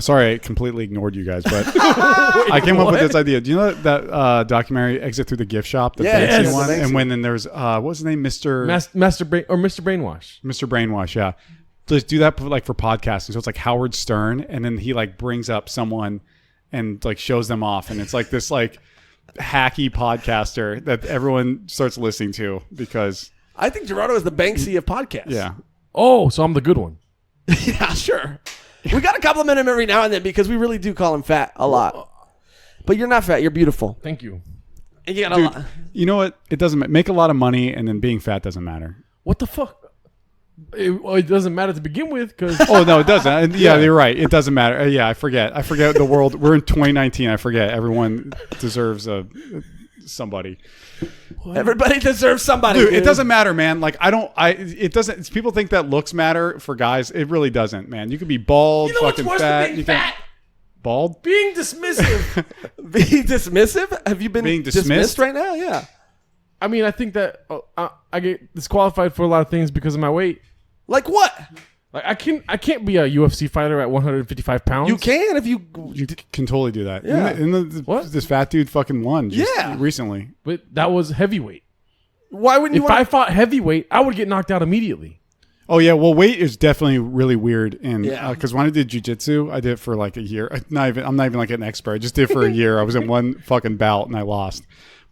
Sorry, I completely ignored you guys, but I came up with this idea. Do you know that documentary "Exit Through the Gift Shop"? The Yeah, Banksy yes, one. the Banksy. And when then there's what was his name, Mr. Master Brainwash. Mr. Brainwash, yeah. Just do that like for podcasting. So it's like Howard Stern, and then he like brings up someone and like shows them off, and it's like this like hacky podcaster that everyone starts listening to because I think Gerardo is the Banksy of podcasts. yeah. Oh, so I'm the good one. Yeah, sure. We got to compliment him every now and then because we really do call him fat a lot. But you're not fat. You're beautiful. Thank you. And you got a Dude, lot. you know what? It doesn't make a lot of money, and then being fat doesn't matter. What the fuck? It doesn't matter to begin with because Oh no, it doesn't. And yeah, you're right. It doesn't matter. Yeah, I forget the world. We're in 2019. I forget. Everyone deserves somebody. Everybody deserves somebody. Dude, it doesn't matter, man. Like it doesn't. People think that looks matter for guys. It really doesn't, man. You could be bald, you know what's fucking worse fat. than being fat? Bald. Being dismissive. Being dismissive? Have you been Being dismissed dismissed right now? Yeah. I mean, I think that I get disqualified for a lot of things because of my weight. Like what? Like I can't be a UFC fighter at 155 pounds. You can if you. You can totally do that. Yeah. What? This fat dude fucking won. Just Yeah. Recently. But that was heavyweight. Why wouldn't you If I fought heavyweight, I would get knocked out immediately. Oh yeah, well, weight is definitely really weird, and Yeah. because when I did jujitsu, I did it for like a year. I'm not even like an expert. I just did it for a year. I was in one fucking bout and I lost.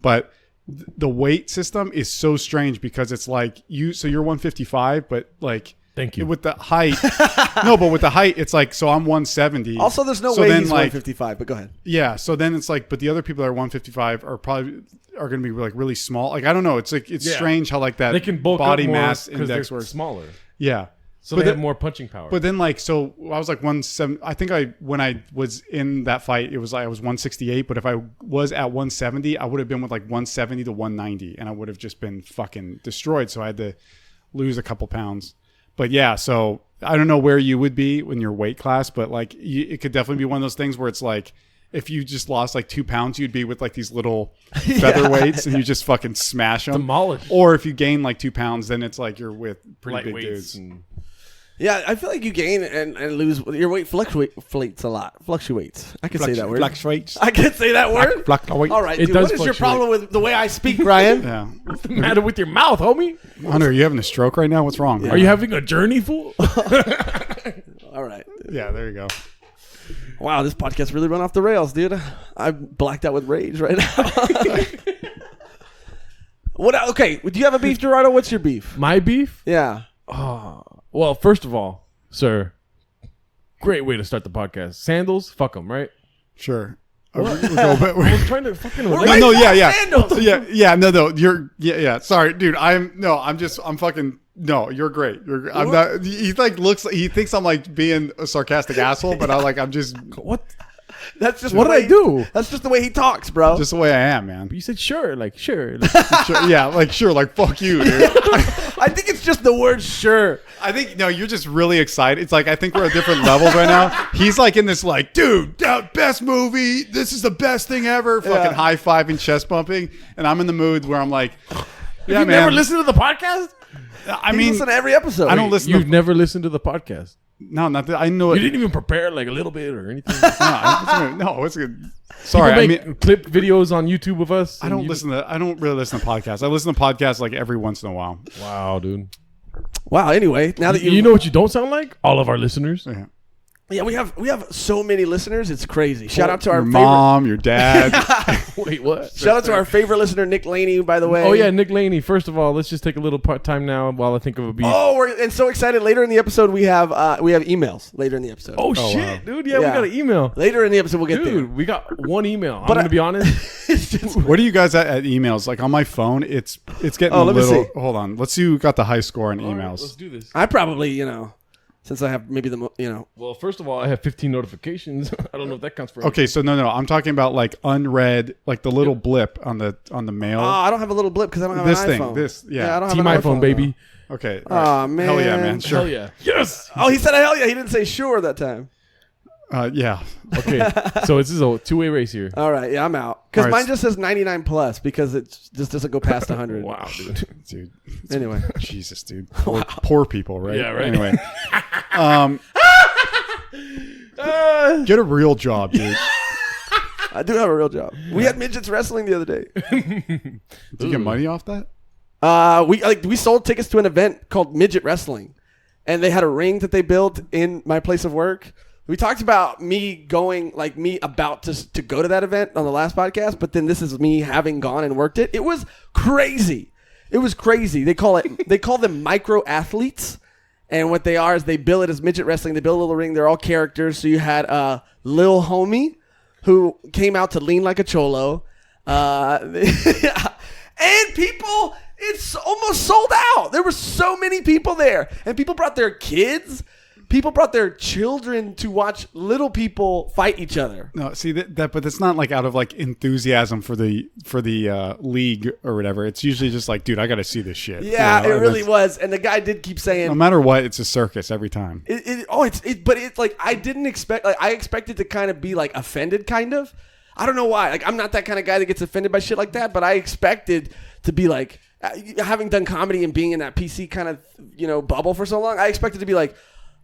But the weight system is so strange because it's like you're 155, but like Thank you. with the height. No, but with the height, it's like so I'm 170. Also, there's no So way then, he's like, 155, but go ahead. Yeah, so then it's like, but the other people that are 155 are going to be like really small. Like I don't know. It's like it's Yeah. strange how like that They can bulk body up more mass because index they're works. smaller, Yeah. so But they the- have more punching power. But then, like, so I was like 170. I think when I was in that fight, it was like I was 168. But if I was at 170, I would have been with like 170 to 190, and I would have just been fucking destroyed. So I had to lose a couple pounds. But yeah, so I don't know where you would be in your weight class, but like it could definitely be one of those things where it's like if you just lost like 2 pounds, you'd be with like these little featherweights and you just fucking smash them. Demolish. Or if you gain like 2 pounds, then it's like you're with pretty big Lightweights dudes. and Yeah, I feel like you gain and lose. Your weight fluctuates a lot. Fluctuates. I can say that word. Fluctuates. I can say that word. Fluctuate. All right, It dude. does What is your fluctuate. problem with the way I speak, Ryan? Yeah. what's the matter with your mouth, homie? Hunter, are you having a stroke right now? What's wrong? Are you having a journey, fool? All right. Yeah, there you go. Wow, this podcast really run off the rails, dude. I'm blacked out with rage right now. What? Okay, do you have a beef, Gerardo? What's your beef? My beef? Yeah. Well, first of all, sir, great way to start the podcast. Sandals, fuck them, right? Sure. I'm trying to fucking relate. No, yeah. Sandals. Yeah, no. Yeah. Sorry, dude. I'm fucking. No, you're great. I'm not. He like he thinks I'm like being a sarcastic asshole, but I'm just What? That's just What the did way- I do? That's just the way he talks, bro. the way I am, man. You said sure, like sure. Sure, yeah, like sure, like fuck you, dude. I think it's just the word "sure." I think no, you're just really excited. It's like I think we're at different levels right now. He's like in this like, dude, best movie. This is the best thing ever. Fucking high fiving, chest bumping, and I'm in the mood where I'm like, yeah, you man. never listened to the podcast? I He mean, listen to every episode. I don't listen. You've never listened to the podcast. No, not that I know You it. didn't even prepare like a little bit or anything. No, it's good. Sorry, People I make mean, clip videos on YouTube of us. I and don't you- listen to. I don't really listen to podcasts. I listen to podcasts like every once in a while. Wow, dude. Wow. Anyway, now that You know what you don't sound like? All of our listeners. Yeah. Yeah, we have so many listeners. It's crazy. Shout out to our your mom, your dad. Wait, what? Shout out to our favorite listener, Nick Laney, by the way. Oh, yeah, Nick Laney. First of all, let's just take a little time now while I think of a beat. Oh, we're so excited. Later in the episode, we have emails. Later in the episode. Oh, shit, dude. Yeah, we got an email. Later in the episode, we'll get there. Dude, we got one email. I'm going to be honest. It's just, What are you guys at emails? Like on my phone, it's getting a let me little. see. Hold on. Let's see who got the high score on All right, emails. let's do this. I probably, since I have maybe Well, first of all, I have 15 notifications. I don't know if that counts for Okay, so no. I'm talking about like unread, like the little blip on the mail. Oh, I don't have a little blip because I don't have This an thing, iPhone. this, yeah. I don't have Team an iPhone, baby. Okay. Aw, all right. man. Hell yeah, man. Sure. Hell yeah. Yes. Oh, he said hell yeah. He didn't say sure that time. Yeah. Okay, so this is a two-way race here. All right, yeah, I'm out because All right, mine just says 99 plus because it just doesn't go past 100. Wow, dude. Dude. Anyway, Jesus, dude. Poor people, right? Yeah, right. Anyway. Get a real job, dude. I do have a real job. We had midgets wrestling the other day. Did you get money off that? We sold tickets to an event called Midget Wrestling, and they had a ring that they built in my place of work. We talked about me about to go to that event on the last podcast, but then this is me having gone and worked it. It was crazy. They call them micro athletes, and what they are is they bill it as midget wrestling. They build a little ring. They're all characters. So you had Lil Homie, who came out to lean like a cholo, and people. It's almost sold out. There were so many people there, and people brought their kids. People brought their children to watch little people fight each other. No, see that, but it's not like out of like enthusiasm for the league or whatever. It's usually just like, dude, I got to see this shit. Yeah, You know, it really was. And the guy did keep saying, No matter what, it's a circus every time. but it's like I didn't expect. Like I expected to kind of be like offended, kind of. I don't know why. Like I'm not that kind of guy that gets offended by shit like that. But I expected to be like, having done comedy and being in that PC kind of bubble for so long, I expected to be like,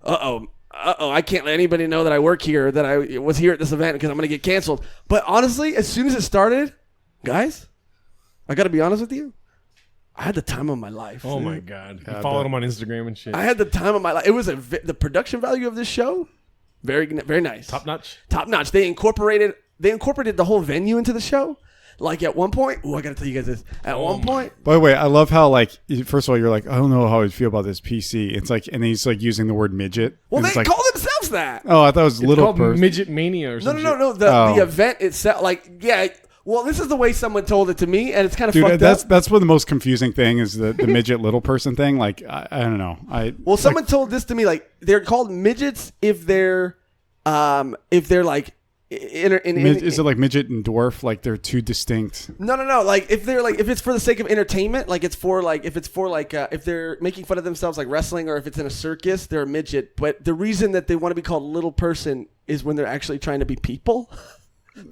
I can't let anybody know that I work here, that I was here at this event because I'm going to get canceled. But honestly, as soon as it started, guys, I got to be honest with you. I had the time of my life. Oh, my God. You followed him on Instagram and shit. I had the time of my life. It was the production value of this show, very, very nice. Top notch? Top notch. They incorporated the whole venue into the show. Like at one point, I got to tell you guys this. At one point. By the way, I love how like first of all you're like, I don't know how I feel about this PC. It's like, and then he's like using the word midget. Well, and they it's like, call themselves that. Oh, I thought it was It's little called person. Midget Mania or something. No. The event itself, well, this is the way someone told it to me, and it's kind of fucked up. That's what the most confusing thing is, the midget little person thing. Like I don't know. Someone told this to me, like they're called midgets if they're like. Is it like midget and dwarf? Like they're two distinct. No. Like if it's for the sake of entertainment, like if they're making fun of themselves, like wrestling, or if it's in a circus, they're a midget. But the reason that they want to be called little person is when they're actually trying to be people.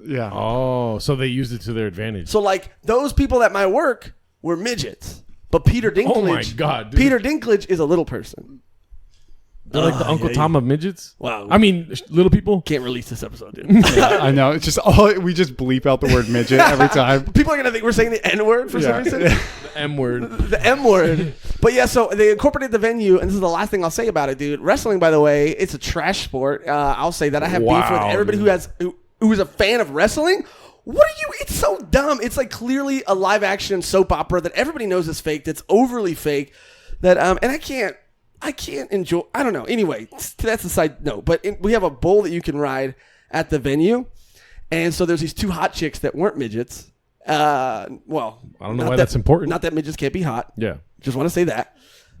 Yeah. Oh, so they used it to their advantage. So like those people at my work were midgets, but Peter Dinklage. Oh my God, dude. Peter Dinklage is a little person. They're like the Uncle Tom of midgets? Wow. I mean, little people? Can't release this episode, dude. Yeah, I know. It's just we just bleep out the word midget every time. People are gonna think we're saying the N word for some reason. The M word. The M word. But yeah, so they incorporated the venue, and this is the last thing I'll say about it, dude. Wrestling, by the way, it's a trash sport. I'll say that. I have beef with everybody who is a fan of wrestling. What are you? It's so dumb. It's like clearly a live action soap opera that everybody knows is fake. That's overly fake. That and I can't enjoy. I don't know. Anyway, that's a side note. But we have a bull that you can ride at the venue, and so there's these two hot chicks that weren't midgets. Well, I don't know why that's important. Not that midgets can't be hot. Yeah. Just want to say that.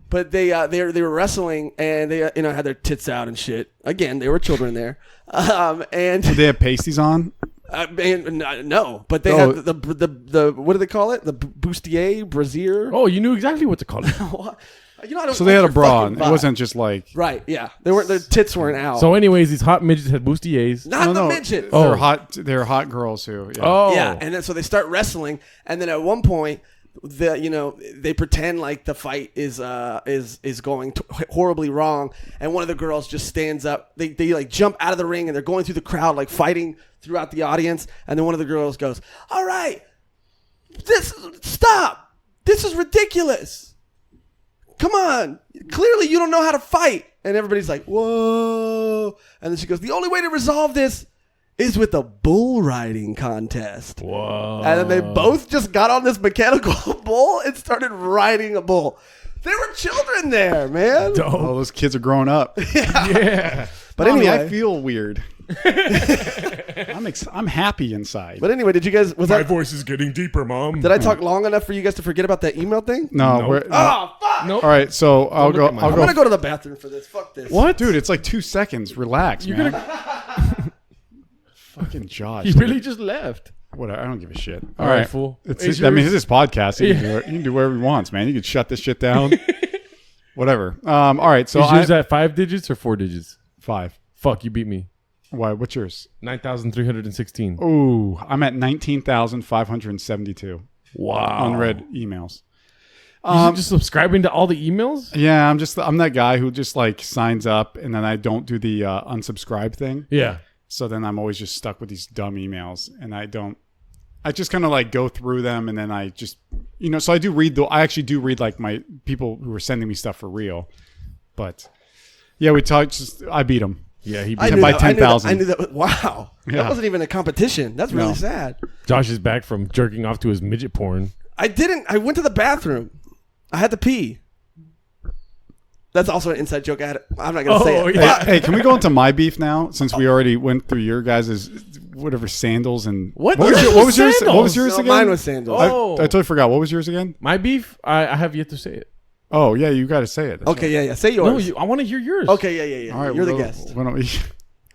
But they were wrestling, and they had their tits out and shit. Again, they were children there. And Did they have pasties on? No, but they had the what do they call it? The bustier, brassiere. Oh, you knew exactly what to call it. I don't So they had a like your bra fucking on. It vibe. wasn't just like Right, yeah. Their tits weren't out. So anyways, these hot midgets had bustiers. Not the midget. They're hot girls who. Yeah. Oh. Yeah, and then so they start wrestling, and then at one point, they pretend like the fight is going horribly wrong, and one of the girls just stands up. They like jump out of the ring, and they're going through the crowd like fighting throughout the audience, and then one of the girls goes, "All right, stop! This is ridiculous." come on, clearly you don't know how to fight. And everybody's like, whoa. And then she goes, the only way to resolve this is with a bull riding contest. Whoa. And then they both just got on this mechanical bull and started riding a bull. There were children there, man. Dope. Oh, those kids are growing up. Yeah. But Mommy, anyway, I feel weird. I'm happy inside. but anyway, did you guys? My voice is getting deeper, Mom. Did I talk long enough for you guys to forget about that email thing? No, Nope. we're, Oh fuck! Nope. all right. So I'll look go. at my- I'll I'm go. gonna go to the bathroom for this. Fuck this. What, dude? It's like 2 seconds. Relax, You're man. gonna. Fucking Josh. He really just left. Whatever. I don't give a shit. All right, fool. It's Is I mean, yours- it's his podcast. He can do whatever he wants, man. You can shut this shit down. Whatever. All right. So Is yours at 5 digits or 4 digits? 5. Fuck, you beat me. Why? What's yours? 9,316. Ooh, I'm at 19,572 Wow. unread emails. You just subscribing to all the emails? Yeah, I'm that guy who just like signs up and then I don't do the unsubscribe thing. Yeah. So then I'm always just stuck with these dumb emails, and I just kind of like go through them, and then I just, so I actually do read like my people who are sending me stuff for real, but yeah, I beat them. Yeah, he I beat knew by that- I knew that- 10,000. I knew that. Wow, Yeah. that wasn't even a competition. That's really No. sad. Josh is back from jerking off to his midget porn. I went to the bathroom. I had to pee. That's also an inside joke. I'm not gonna say it. yeah. Hey, can we go into my beef now? Since we already went through your guys' whatever sandals and What? What was yours? Sandals? What was yours No, again? mine was sandals. Oh. I totally forgot. What was yours again? My beef? I have yet to say it. Oh yeah, you got to say it. That's Okay, yeah. Say No, yours. I want to hear yours. Okay, yeah. All right, You're the well, guest. why don't we-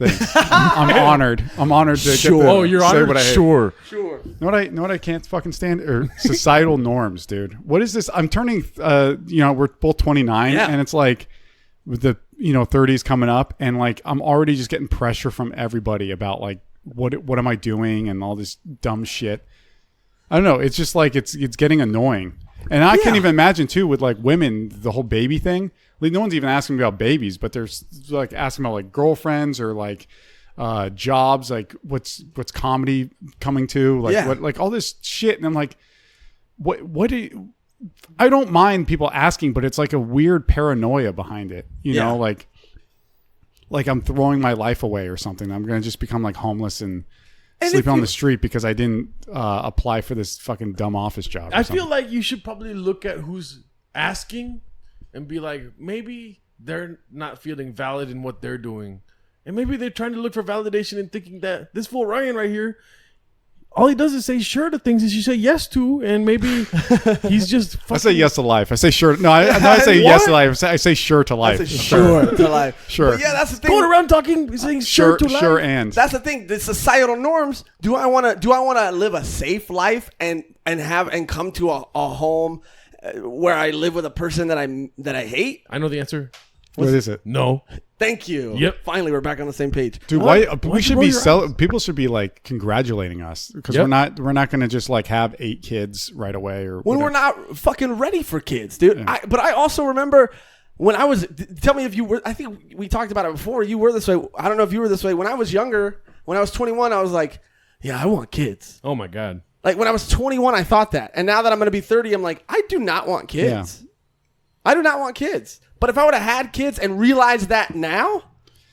Thanks. I'm honored. I'm honored to Sure. get to Oh, you're say honored? what I hate. Sure. Sure. Know what I can't fucking stand? Or societal norms, dude. What is this? I'm turning, we're both 29, Yeah. and it's like with the 30s coming up, and like I'm already just getting pressure from everybody about like what am I doing and all this dumb shit. I don't know. It's just like it's getting annoying, and I can't even imagine too with like women, the whole baby thing. Like no one's even asking me about babies, but they're like asking about like girlfriends or like jobs, like what's comedy coming to, like what, like all this shit, and I'm like, what do you, I don't mind people asking, but it's like a weird paranoia behind it, you know, like I'm throwing my life away or something. I'm gonna just become like homeless and sleeping on the street because I didn't apply for this fucking dumb office job. I feel like you should probably look at who's asking and be like, maybe they're not feeling valid in what they're doing. And maybe they're trying to look for validation and thinking that this fool Ryan right here, all he does is say sure to things that you say yes to, and maybe he's just fucking... I say yes to life. I say sure. No, I say yes to life. I say sure to life. Sure to life. Sure. But yeah, that's the thing. going around talking, saying sure to life. Sure, and That's the thing. The societal norms. Do I want to live a safe life and come to a home where I live with a person that I hate? I know the answer. what is it? No. Thank you. Yep. Finally, we're back on the same page. Dude, Why- why we why'd should you be roll your people should be like congratulating us because Yep. we're not going to just like have 8 kids right away or When whatever. we're not fucking ready for kids, dude. But I also remember when I was. Tell me if you were. I think we talked about it before. You were this way. I don't know if you were this way. When I was younger, when I was 21, I was like, yeah, I want kids. Oh my God. Like when I was 21, I thought that. And now that I'm going to be 30, I'm like, I do not want kids. I do not want kids. But if I would have had kids and realized that now,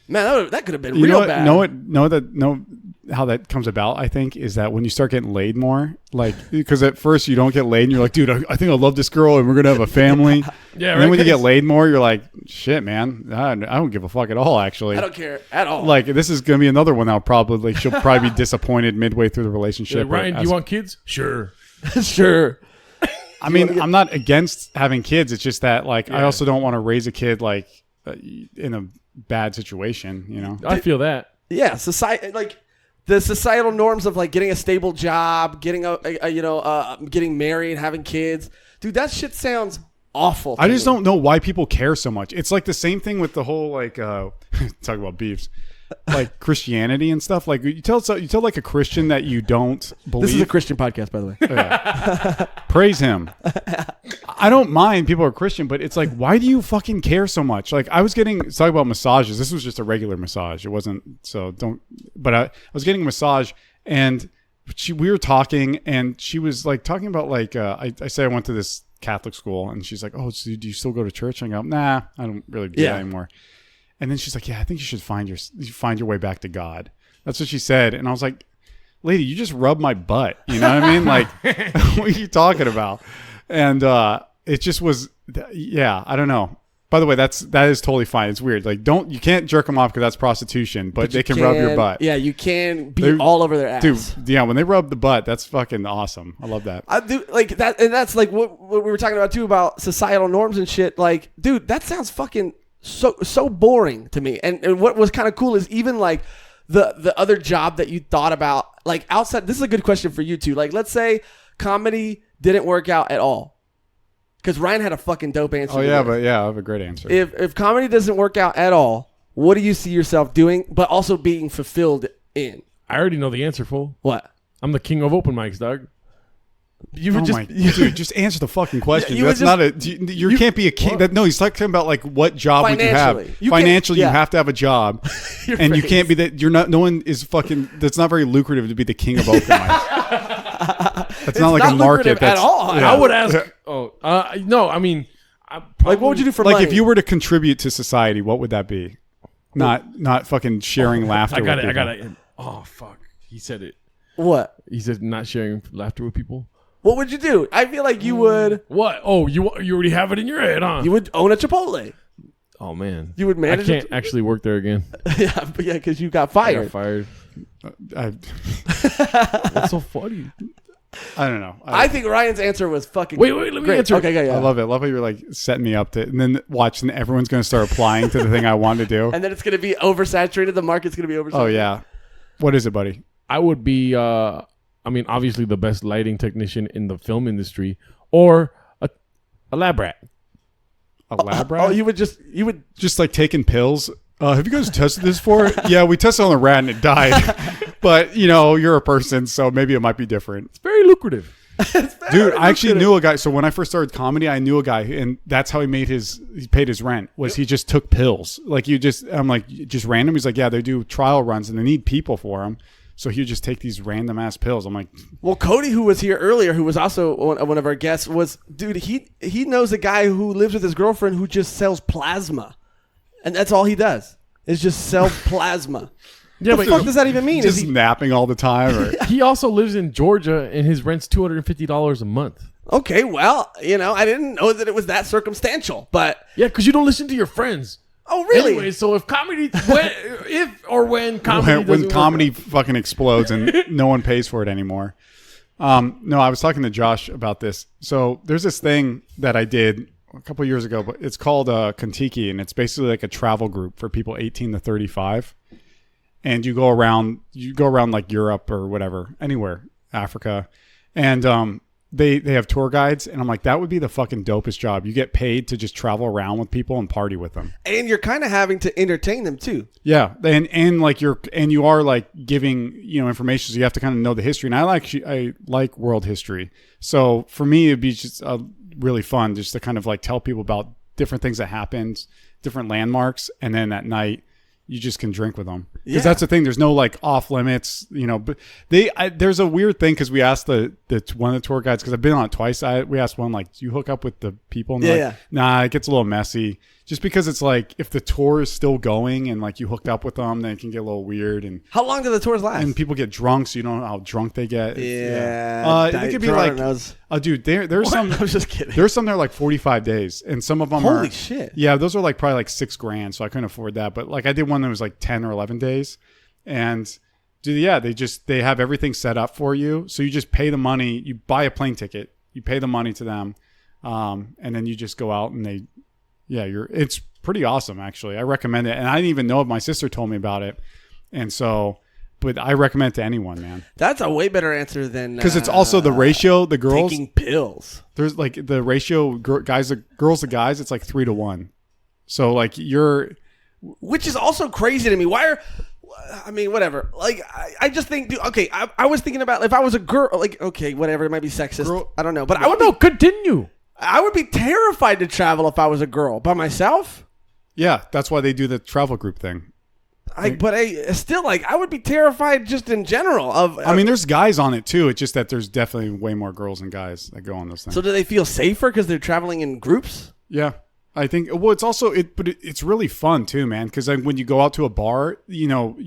man, that could have been real bad. Know how that comes about, I think, is that when you start getting laid more, like, because at first you don't get laid and you're like, dude, I think I love this girl and we're going to have a family. Yeah, and then when you get laid more, you're like, shit, man, I don't give a fuck at all, actually. I don't care at all. Like, this is going to be another one she'll probably be disappointed midway through the relationship. Ryan, do you want kids? Sure. Sure. I mean, I'm not against having kids. It's just that, like, I also don't want to raise a kid, like, in a bad situation, you know? I feel that. Yeah, society, like the societal norms of like getting a stable job, getting getting married, having kids. Dude, that shit sounds awful. I just don't know why people care so much. It's like the same thing with the whole, like, talk about beefs, like Christianity and stuff. Like, you tell like a Christian that you don't believe. This is a Christian podcast, by the way. Praise him. I don't mind people are Christian, but it's like, why do you fucking care so much? Like, I was talking about massages. This was just a regular massage. It wasn't, but I was getting a massage and we were talking and she was like talking about like, I say I went to this Catholic school, and she's like, "Oh, so do you still go to church?" And I go, "Nah, I don't really do that anymore." And then she's like, "Yeah, I think you should find your way back to God." That's what she said, and I was like, "Lady, you just rubbed my butt." You know what I mean? Like, what are you talking about? And it just was, I don't know. By the way, that is totally fine. It's weird. Like, you can't jerk them off because that's prostitution, but they can rub your butt. Yeah, you can be all over their ass. Dude, yeah, when they rub the butt, that's fucking awesome. I love that. I do like that, and that's like what we were talking about too, about societal norms and shit. Like, dude, that sounds fucking so boring to me. And what was kind of cool is even like the other job that you thought about, like outside. This is a good question for you too. Like, let's say comedy didn't work out at all. Because Ryan had a fucking dope answer. Oh, yeah, but I have a great answer. If comedy doesn't work out at all, what do you see yourself doing, but also being fulfilled in? I already know the answer, fool. What? I'm the king of open mics, dog. You would dude, just answer the fucking question. That's not a. You can't be a king. No, he's talking about like what job would you have? Financially, you have to have a job, and you can't be that. You're not. No one is fucking. That's not very lucrative to be the king of open mics. That's not like a market at all. Yeah. I would ask. No. I mean, like, what would you do for like money? if you were to contribute to society? What would that be? Not fucking sharing laughter. I got it. Oh fuck! He said it. What? He said not sharing laughter with people. What would you do? I feel like you would. What? Oh, you already have it in your head, huh? You would own a Chipotle. Oh man, you would manage. I can't actually work there again. Yeah, because you got fired. I got fired. What's so funny? I don't know. Oh. I think Ryan's answer was fucking. Wait, let me great. answer. Okay, yeah. I love it. I love how you're like setting me up to, and then watching everyone's going to start applying to the thing I want to do, and then it's going to be oversaturated. The market's going to be oversaturated. Oh yeah. What is it, buddy? I would be. I mean, obviously the best lighting technician in the film industry, or a lab rat. A lab rat? Oh, you would just like taking pills. Have you guys tested this for it? Yeah, we tested on the rat and it died. But you're a person, so maybe it might be different. It's very lucrative. Dude, I actually knew a guy. So when I first started comedy, I knew a guy, and that's how he paid his rent. Was he just took pills? Like I'm like, just random. He's like, yeah, they do trial runs and they need people for them. So he would just take these random ass pills. I'm like, well, Cody, who was here earlier, who was also one of our guests, dude, he knows a guy who lives with his girlfriend who just sells plasma, and that's all he does is just sell plasma. Yeah, what the fuck does that even mean? Just napping all the time? Or? He also lives in Georgia, and his rent's $250 a month. Okay, well, I didn't know that it was that circumstantial, but yeah, because you don't listen to your friends. Oh, really? Anyway, so if comedy, when comedy fucking explodes and no one pays for it anymore. No, I was talking to Josh about this. So there's this thing that I did a couple of years ago, but it's called Kontiki, and it's basically like a travel group for people 18 to 35. And you go around like Europe or whatever, anywhere, Africa, and they have tour guides, and I'm like, that would be the fucking dopest job. You get paid to just travel around with people and party with them, and you're kind of having to entertain them too. Yeah, and like you are like giving information, so you have to kind of know the history. And I like world history, so for me it'd be just really fun just to kind of like tell people about different things that happened, different landmarks, and then at night you just can drink with them. Because that's the thing. There's no like off limits, but there's a weird thing because we asked the one of the tour guides, because I've been on it twice. We asked one, like, do you hook up with the people? And they're like, nah, it gets a little messy. Just because it's like, if the tour is still going and like you hooked up with them, then it can get a little weird. And how long do the tours last? And people get drunk, so you don't know how drunk they get. It could be like, dude, there's some. I was just kidding. There's some that are like 45 days, and some of them holy shit. Yeah, those are like probably like $6,000, so I couldn't afford that. But like I did one that was like 10 or 11 days, and they have everything set up for you. So you just pay the money, you buy a plane ticket, you pay the money to them, and then you just go out and it's pretty awesome, actually. I recommend it. And I didn't even know it. My sister told me about it. And so, but I recommend it to anyone, man. That's a way better answer than... Because it's also the ratio, the girls... Taking pills. There's like the ratio, girls to guys, it's like 3 to 1. So like which is also crazy to me. Whatever. Like, I just think, dude, okay, I was thinking about if I was a girl, like, okay, whatever, it might be sexist. I don't know. But I would continue. I would be terrified to travel if I was a girl by myself. Yeah, that's why they do the travel group thing. Still, like, I would be terrified just in general of. I mean, there's guys on it too. It's just that there's definitely way more girls than guys that go on those things. So do they feel safer because they're traveling in groups? Yeah. I think, well, it's also it's really fun too, man. Because when you go out to a bar, you know,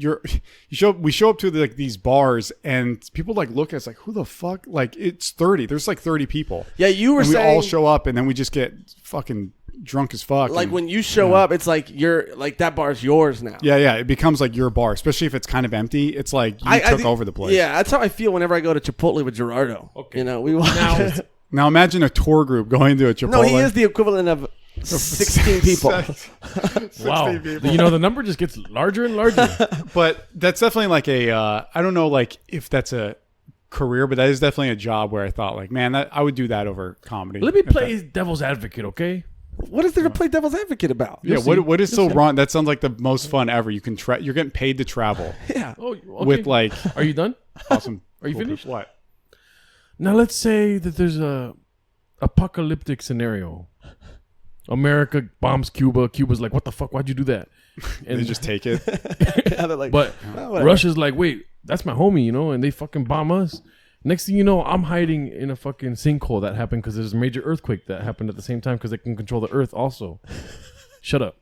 we show up to like these bars and people like look at us like, who the fuck? Like it's 30. There's like 30 people. Yeah, you were and saying we all show up and then we just get fucking drunk as fuck. Like and, when you show up, it's like you're like that bar's yours now. Yeah. It becomes like your bar, especially if it's kind of empty. It's like you took over the place. Yeah, that's how I feel whenever I go to Chipotle with Gerardo. Okay, you know, we walk now imagine a tour group going to a Chipotle. No, he is the equivalent of 16 people. 16 wow. People. You know, the number just gets larger and larger. But that's definitely like I don't know like if that's a career, but that is definitely a job where I thought like, man, I would do that over comedy. Let me play devil's advocate, okay? What is there to play devil's advocate about? Yeah, what is so wrong? That sounds like the most fun ever. You can you're getting paid to travel. Yeah. Oh, okay. With like Are you done? Awesome. Are you finished? What? Now let's say that there's a apocalyptic scenario. America bombs Cuba. Cuba's like, what the fuck? Why'd you do that? And they just take it. Yeah, like, but Russia's like, wait, that's my homie, you know, and they fucking bomb us. Next thing you know, I'm hiding in a fucking sinkhole that happened because there's a major earthquake that happened at the same time because they can control the earth also. Shut up.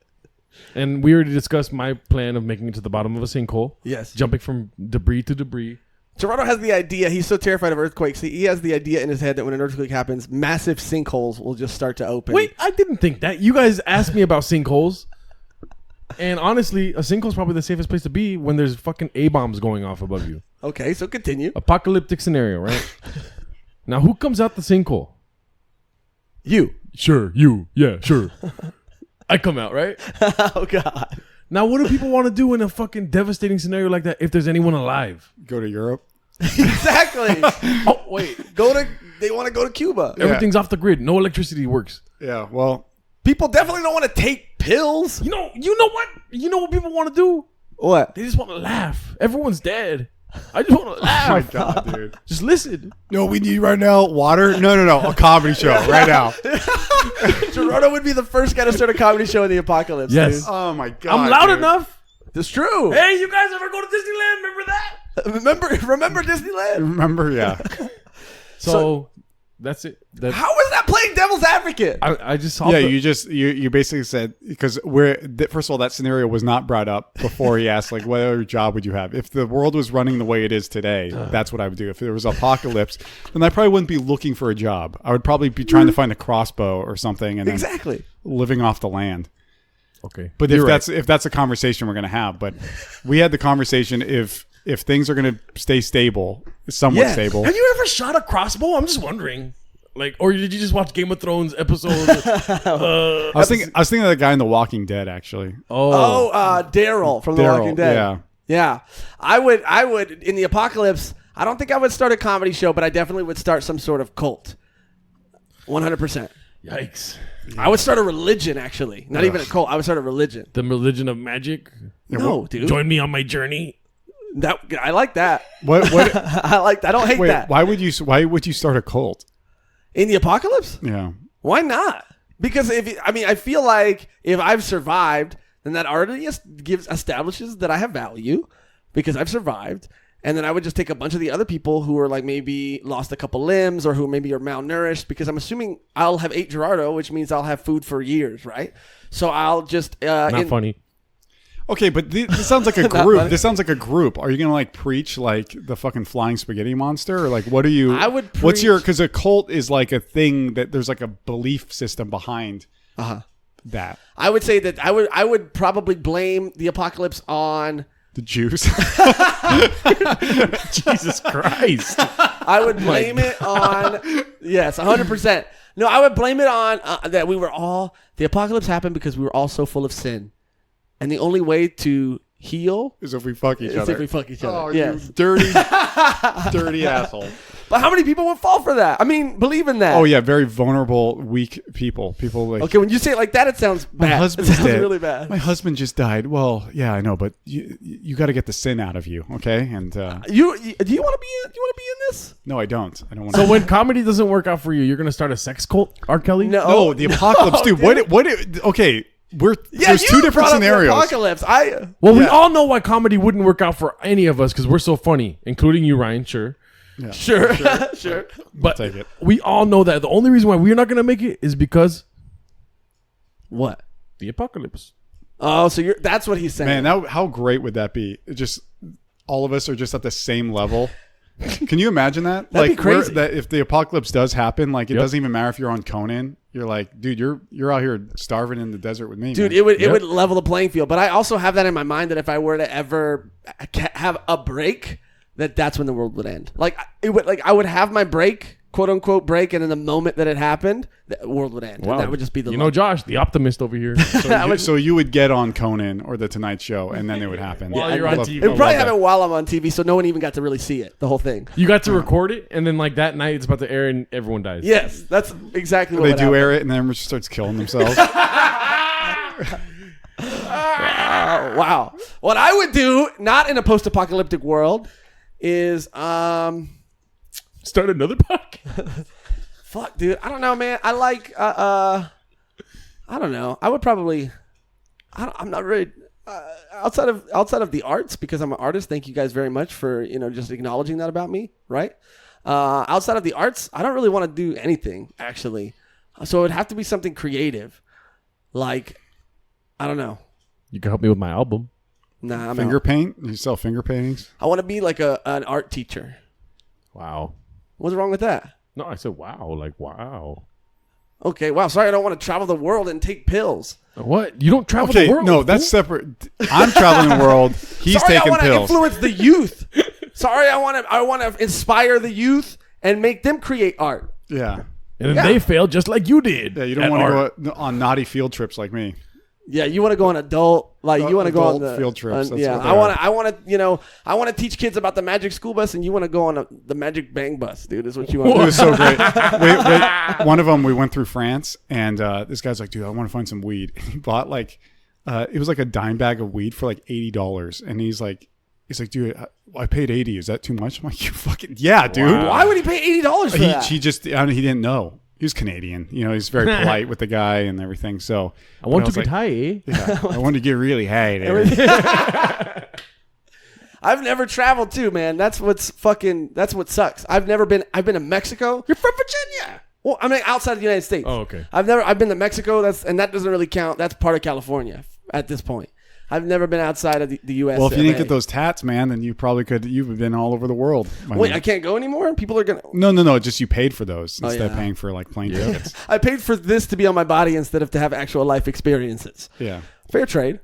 And we already discussed my plan of making it to the bottom of a sinkhole. Yes. Jumping from debris to debris. Gerardo has the idea. He's so terrified of earthquakes. He has the idea in his head that when an earthquake happens, massive sinkholes will just start to open. Wait, I didn't think that. You guys asked me about sinkholes. And honestly, a sinkhole is probably the safest place to be when there's fucking A-bombs going off above you. Okay, so continue. Apocalyptic scenario, right? Now, who comes out the sinkhole? You. Sure, you. Yeah, sure. I come out, right? Oh, God. Now, what do people want to do in a fucking devastating scenario like that if there's anyone alive? Go to Europe. Exactly. Oh, wait. They want to go to Cuba. Everything's off the grid. No electricity works. Yeah, well. People definitely don't want to take pills. You know what? You know what people want to do? What? They just want to laugh. Everyone's dead. I just want to laugh. Oh, my God, dude. Just listen. No, we need right now water. No. A comedy show right now. Gerardo would be the first guy to start a comedy show in the apocalypse. Yes. Dude. Oh, my God. I'm loud dude. enough. It's true. Hey, you guys ever go to Disneyland? Remember that? Remember Disneyland? Remember, yeah. So that's it. How is that playing devil's advocate? I just saw. Yeah, you basically said because first of all that scenario was not brought up before he asked like what other job would you have if the world was running the way it is today. That's what I would do if there was apocalypse. Then I probably wouldn't be looking for a job. I would probably be trying to find a crossbow or something and then living off the land. Okay, but if that's a conversation we're gonna have, but we had the conversation if things are gonna stay stable, somewhat stable. Have you ever shot a crossbow? I'm just wondering. Like, or did you just watch Game of Thrones episodes? I was thinking of the guy in The Walking Dead, actually. Daryl from The Walking Dead. Yeah. I would in the apocalypse. I don't think I would start a comedy show, but I definitely would start some sort of cult. 100%. Yikes. I would start a religion, actually. Not even a cult. I would start a religion. The religion of magic? No, dude. Join me on my journey. I like that. What? I like that. I don't hate that. Why would you start a cult? In the apocalypse? Yeah. Why not? Because I feel like if I've survived, then that already establishes that I have value because I've survived. And then I would just take a bunch of the other people who are like maybe lost a couple limbs or who maybe are malnourished because I'm assuming I'll have ate Gerardo, which means I'll have food for years, right? So I'll just... Not funny. Okay, but this sounds like a group. This sounds like a group. Are you going to like preach like the fucking flying spaghetti monster? Or like what are you... I would preach... What's your... Because a cult is like a thing that there's like a belief system behind that. I would say that I would probably blame the apocalypse on... The Jews. Jesus Christ. I would blame it on... Yes, 100%. No, I would blame it on that we were all... The apocalypse happened because we were all so full of sin. And the only way to heal... is if we fuck each other. If we fuck each other. Oh, yes. you dirty, dirty asshole. But how many people would fall for that? I mean, believe in that. Oh, yeah. Very vulnerable, weak people. People like... Okay, when you say it like that, it sounds bad. My husband's it sounds dead. really bad. My husband just died. Well, yeah, I know, but you got to get the sin out of you, okay? And do you want to be in this? No, I don't. I don't want. So when comedy doesn't work out for you, you're gonna start a sex cult, R. Kelly? No, the apocalypse, dude. What? Okay. there's you two different brought up the scenarios. Apocalypse. We all know why comedy wouldn't work out for any of us because we're so funny, including you, Ryan. Sure. Yeah. Sure. Sure. But take it. we all know that the only reason why we're not going to make it is because What? the apocalypse. Oh, so that's what he's saying. Man, how great would that be? It just all of us are just at the same level. Can you imagine that? That'd be crazy. That if the apocalypse does happen, like it Yep. doesn't even matter if you're on Conan. You're like, dude, you're out here starving in the desert with me, Dude, man. it would level the playing field. But I also have that in my mind that if I were to ever have a break, that's when the world would end. Like I would have my break, quote unquote break, and in the moment that it happened, the world would end. Wow. And that would just be the You know, Josh, the optimist over here. So you would get on Conan or the Tonight Show, and then it would happen. While you're on love- TV. It would probably love happen while I'm on TV, so no one even got to really see it, the whole thing. You got to record it, and then like that night it's about to air, and everyone dies. Yes, that's exactly what They would do happen. air it, and then everyone just starts killing themselves. Wow. What I would do, not in a post-apocalyptic world, is Start another podcast. fuck, dude. I don't know, man. I like I don't know. I would probably. I'm not really outside of the arts because I'm an artist. Thank you guys very much for just acknowledging that about me. Right. Outside of the arts, I don't really want to do anything actually. So it would have to be something creative, like I don't know. You can help me with my album. Nah, I'm Finger out. paint? You sell finger paintings? I want to be like an art teacher. Wow. What's wrong with that? No, I said wow. Like wow. Okay, wow. Sorry, I don't want to travel the world and take pills. What? You don't travel Okay, the world? no, that's separate. I'm traveling the world. He's Sorry, I taking want to pills. influence the youth. Sorry, I want to inspire the youth and make them create art. Yeah. And then Yeah. they failed just like you did. Yeah, you don't at want art. to go on naughty field trips like me. Yeah, you want to go on adult, like you want to go on Adult the field trips, that's yeah, what they I want to teach kids about the magic school bus, and you want to go on the magic bang bus, dude. Is what you want. It to was so great. Wait, one of them, we went through France, and this guy's like, dude, I want to find some weed. And he bought it was like a dime bag of weed for like $80. And he's like, dude, I paid $80. Is that too much? I'm like, you fucking, yeah, dude. Wow. Why would he pay $80 for that? He just, he didn't know. He was Canadian. He's very polite with the guy and everything. So I want to was get like, high, eh? Yeah, I wanted to get really high there. I've never traveled too, man. That's what sucks. I've been to Mexico. You're from Virginia. Well, I mean, outside of the United States. Oh, okay. I've been to Mexico. And that doesn't really count. That's part of California at this point. I've never been outside of the U.S. Well, if you didn't get those tats, man, then you probably could. You've been all over the world. Wait, I can't go anymore? People are going to... No. Just you paid for those instead of yeah. paying for like plane tickets. I paid for this to be on my body instead of to have actual life experiences. Yeah. Fair trade.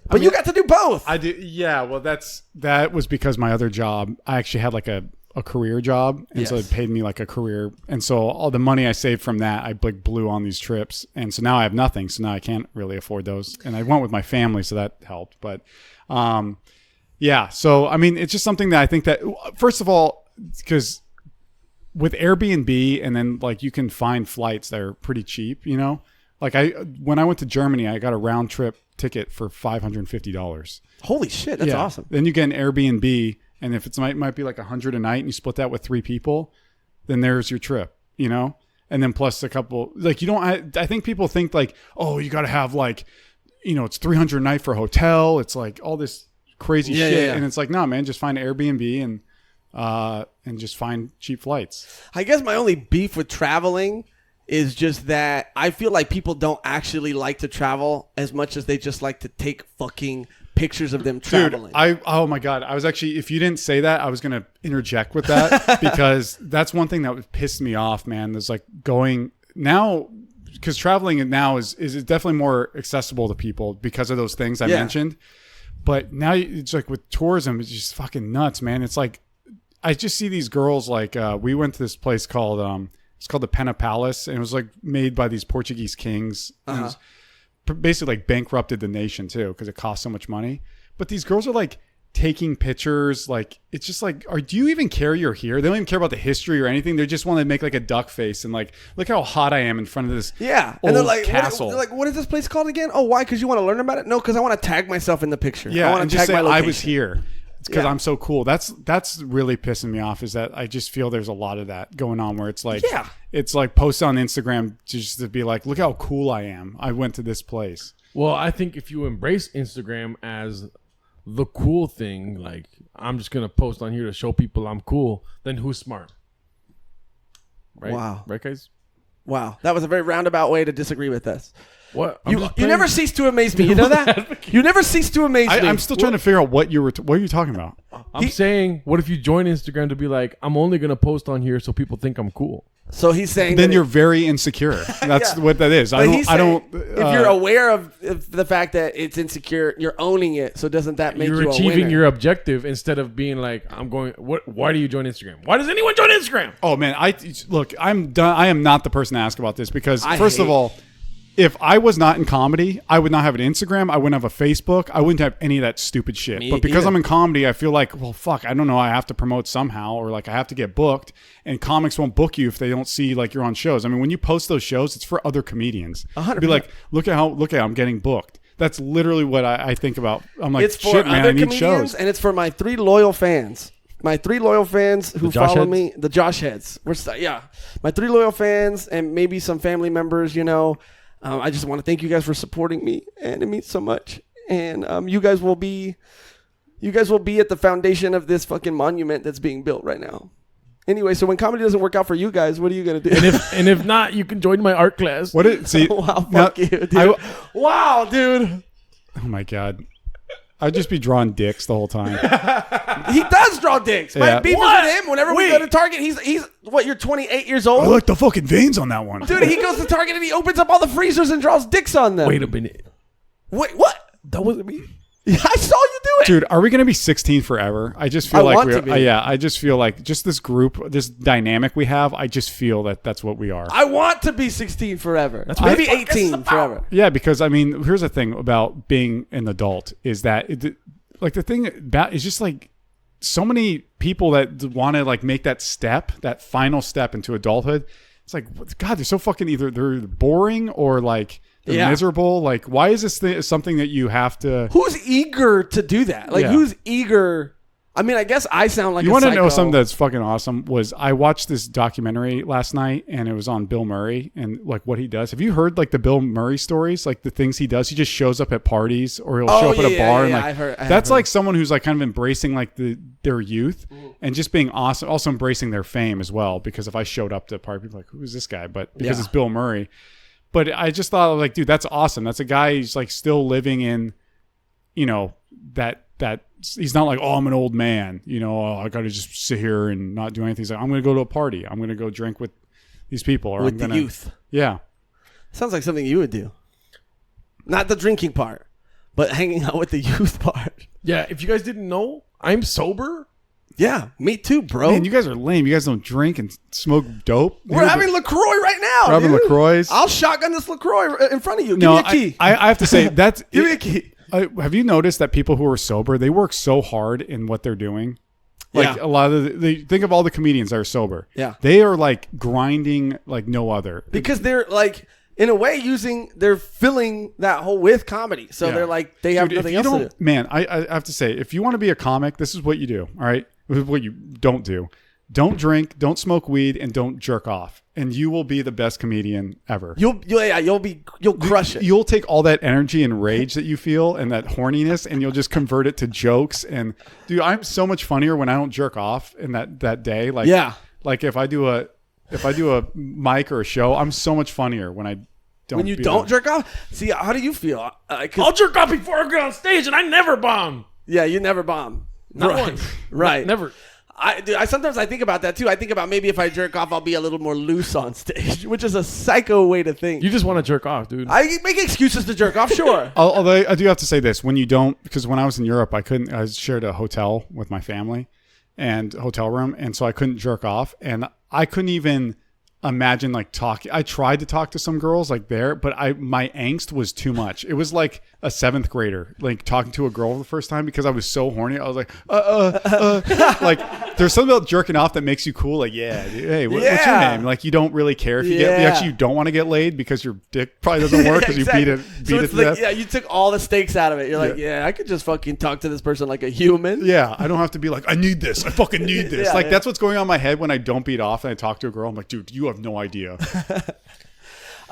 But you got to do both. I did. Yeah. Well, that was because my other job, I actually had like a career job, and so Yes. it paid me like a career, and so all the money I saved from that, I like blew on these trips, and so now I have nothing. So now I can't really afford those, and I went with my family, so that helped. But, yeah. So I mean, it's just something that I think that first of all, because with Airbnb, and then like you can find flights that are pretty cheap, Like when I went to Germany, I got a round trip ticket for $550. Holy shit, that's awesome. Then you get an Airbnb, and if it might be like $100 a night, and you split that with 3 people, then there's your trip, And then plus a couple, like you don't. I think people think like, oh, you got to have like, it's $300 a night for a hotel. It's like all this crazy shit, yeah. and it's like, no, man, just find an Airbnb and just find cheap flights. I guess my only beef with traveling is just that I feel like people don't actually like to travel as much as they just like to take fucking pictures of them traveling. Dude, oh my God. I was actually, if you didn't say that, I was going to interject with that because that's one thing that pissed me off, man. There's like going now, because traveling now is definitely more accessible to people because of those things I mentioned. But now it's like with tourism, it's just fucking nuts, man. It's like, I just see these girls like, we went to this place called, it's called the Pena Palace, and it was like made by these Portuguese kings. And it was basically like bankrupted the nation too because it cost so much money. But these girls are like taking pictures. Like it's just like, do you even care you're here? They don't even care about the history or anything. They just want to make like a duck face and like, look how hot I am in front of this yeah, old and they're like, castle. what is this place called again? Oh, why? Because you want to learn about it? No, because I want to tag myself in the picture. Yeah, I want and to just tag say my I location. was here. It's because Yeah. I'm so cool. That's really pissing me off. Is that I just feel there's a lot of that going on where it's like, Yeah. it's like post on Instagram just to be like, look how cool I am. I went to this place. Well, I think if you embrace Instagram as the cool thing, like I'm just gonna post on here to show people I'm cool, then who's smart? Right? Wow. Right, guys? Wow. That was a very roundabout way to disagree with us. What? You never cease to amaze me. You know that? You never cease to amaze me. I'm still trying to figure out what are you talking about? I'm saying, what if you join Instagram to be like, I'm only gonna post on here so people think I'm cool? So he's saying Then you're very insecure. That's what that is. I don't. If you're aware of the fact that it's insecure, you're owning it. So doesn't that make You're you achieving a winner? your objective instead of being like, I'm going. What? Why do you join Instagram? Why does anyone join Instagram? Oh man, I'm done. I am not the person to ask about this because first of hate- all, if I was not in comedy, I would not have an Instagram. I wouldn't have a Facebook. I wouldn't have any of that stupid shit. Me But because either. I'm in comedy, I feel like, well, fuck, I don't know. I have to promote somehow, or like I have to get booked. And comics won't book you if they don't see like you're on shows. I mean, when you post those shows, it's for other comedians. 100%. Be like, look at I'm getting booked. That's literally what I think about. I'm like, It's for shit, man, other I need comedians, shows. and it's for my 3 loyal fans. My 3 loyal fans who Josh follow heads? me, the Josh heads. My 3 loyal fans and maybe some family members. You know, I just want to thank you guys for supporting me, and it means so much. And you guys will be at the foundation of this fucking monument that's being built right now. Anyway, so when comedy doesn't work out for you guys, what are you gonna do? And if not, you can join my art class. What it see? Wow, now- fuck you, dude. Wow, dude. Oh my god. I'd just be drawing dicks the whole time. He does draw dicks. My Yeah. beef is What? with him. Whenever we Wait. go to Target, he's what? You're 28 years old, I like the fucking veins on that one. dude. He goes to Target and he opens up all the freezers and draws dicks on them. Wait a minute. Wait, what? That wasn't me. I saw you do it. Dude, are we going to be 16 forever? I just feel I like want to be. I just feel like just this group, this dynamic we have, I just feel that that's what we are. I want to be 16 forever. That's what Maybe the fuck this is 18 about. forever. Yeah, because I mean, here's the thing about being an adult is that like the thing about is just like so many people that want to like make that step, that final step into adulthood. It's like, God, they're so fucking either they're boring or like they're Yeah. miserable. Like, why is this something that you have to? Who's eager to do that? Like, Yeah. who's eager? I mean, I guess I sound like You a want to know psycho. something that's fucking awesome? Was I watched this documentary last night and it was on Bill Murray and like what he does. Have you heard like the Bill Murray stories? Like the things he does. He just shows up at parties or he'll show up at a bar and like I've heard, that's like someone who's like kind of embracing like their youth and just being awesome. Also embracing their fame as well. Because if I showed up to a party, people are like, who's this guy? But because Yeah. it's Bill Murray. But I just thought like, dude, that's awesome. That's a guy who's like still living in, you know, that he's not like, oh, I'm an old man, you know, I got to just sit here and not do anything. He's like, I'm going to go to a party. I'm going to go drink with these people. Or with I'm the gonna, youth. Yeah. Sounds like something you would do. Not the drinking part, but hanging out with the youth part. Yeah, if you guys didn't know, I'm sober. Yeah, me too, bro. Man, you guys are lame. You guys don't drink and smoke dope. We're having LaCroix right now. We're having dude. LaCroix. I'll shotgun this LaCroix in front of you. Give No, me a key. I have to say that's Give me a key. Have you noticed that people who are sober, they work so hard in what they're doing? Like Yeah. a lot of they think of all the comedians that are sober. Yeah. They are like grinding like no other. Because they're like, in a way, they're filling that hole with comedy. So Yeah. they're like, they have Dude, nothing if you else to don't, do. man, I have to say, if you want to be a comic, this is what you do. All right, this is what you don't do. Don't drink, don't smoke weed, and don't jerk off, and you will be the best comedian ever. You'll crush it. You'll take all that energy and rage that you feel and that horniness, and you'll just convert it to jokes. And dude, I'm so much funnier when I don't jerk off in that day. Like, Yeah. like if I do a mic or a show, I'm so much funnier when I don't. When you be don't the- jerk off, see, how do you feel? 'Cause- I'll jerk off before I get on stage, and I never bomb. yeah, you never bomb. Not right. once. Right. Never. I sometimes I think about that too. I think about maybe if I jerk off, I'll be a little more loose on stage, which is a psycho way to think. You just want to jerk off, dude. I make excuses to jerk off, sure. Although I do have to say this, when you don't, because when I was in Europe, I shared a hotel with my family and hotel room. And so I couldn't jerk off and I couldn't even imagine like talking. I tried to talk to some girls like there, but my angst was too much. It was like a 7th grader, like talking to a girl for the first time because I was so horny. I was like, like there's something about jerking off that makes you cool. Like, yeah, dude, hey, what's your Yeah. name? Like you don't really care if you Yeah. you actually don't want to get laid because your dick probably doesn't work because Exactly. you beat So it it's to like, death. yeah, you took all the stakes out of it. You're like, yeah, I could just fucking talk to this person like a human. Yeah, I don't have to be like, I need this. I fucking need this. Yeah, like, yeah. that's what's going on in my head when I don't beat off and I talk to a girl. I'm like, dude, you have no idea.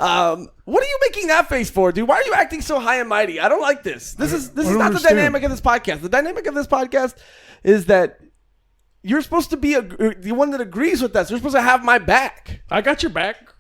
What are you making that face for, dude? Why are you acting so high and mighty? I don't like this. This is not the understand. dynamic of this podcast. The dynamic of this podcast is that you're supposed to be the one that agrees with us. You're supposed to have my back. I got your back.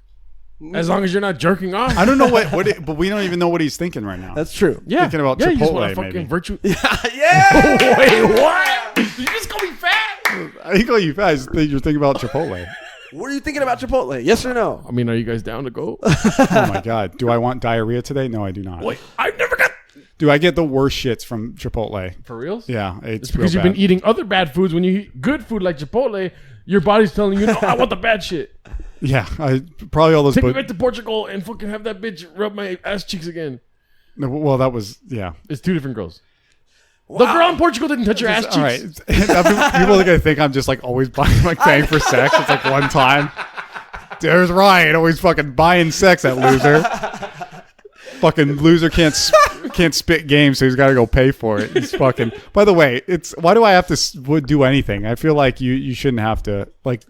As long as you're not jerking off. I don't know but we don't even know what he's thinking right now. That's true. Yeah. Thinking about you just Chipotle, wanna fucking maybe. virtue. Yeah. Wait, what? Did you just call me fat? I call you fast. You're thinking about Chipotle. What are you thinking about Chipotle? Yes or no? I mean, are you guys down to go? Oh my God. Do I want diarrhea today? No, I do not. Wait, I've never got. Do I get the worst shits from Chipotle? For reals? Yeah, It's because you've been eating other bad foods. When you eat good food like Chipotle, your body's telling you, no, I want the bad shit. Yeah, probably all those. Take me back to Portugal and fucking have that bitch rub my ass cheeks again. No, well, that was It's two different girls. The girl in Portugal didn't touch your ass cheeks. All right, people are gonna think I'm just like always paying for sex. It's like one time. There's Ryan always fucking buying sex. That loser. Fucking loser can't spit game, so he's got to go pay for it. He's fucking. By the way, why do I have to do anything? I feel like you shouldn't have to. Like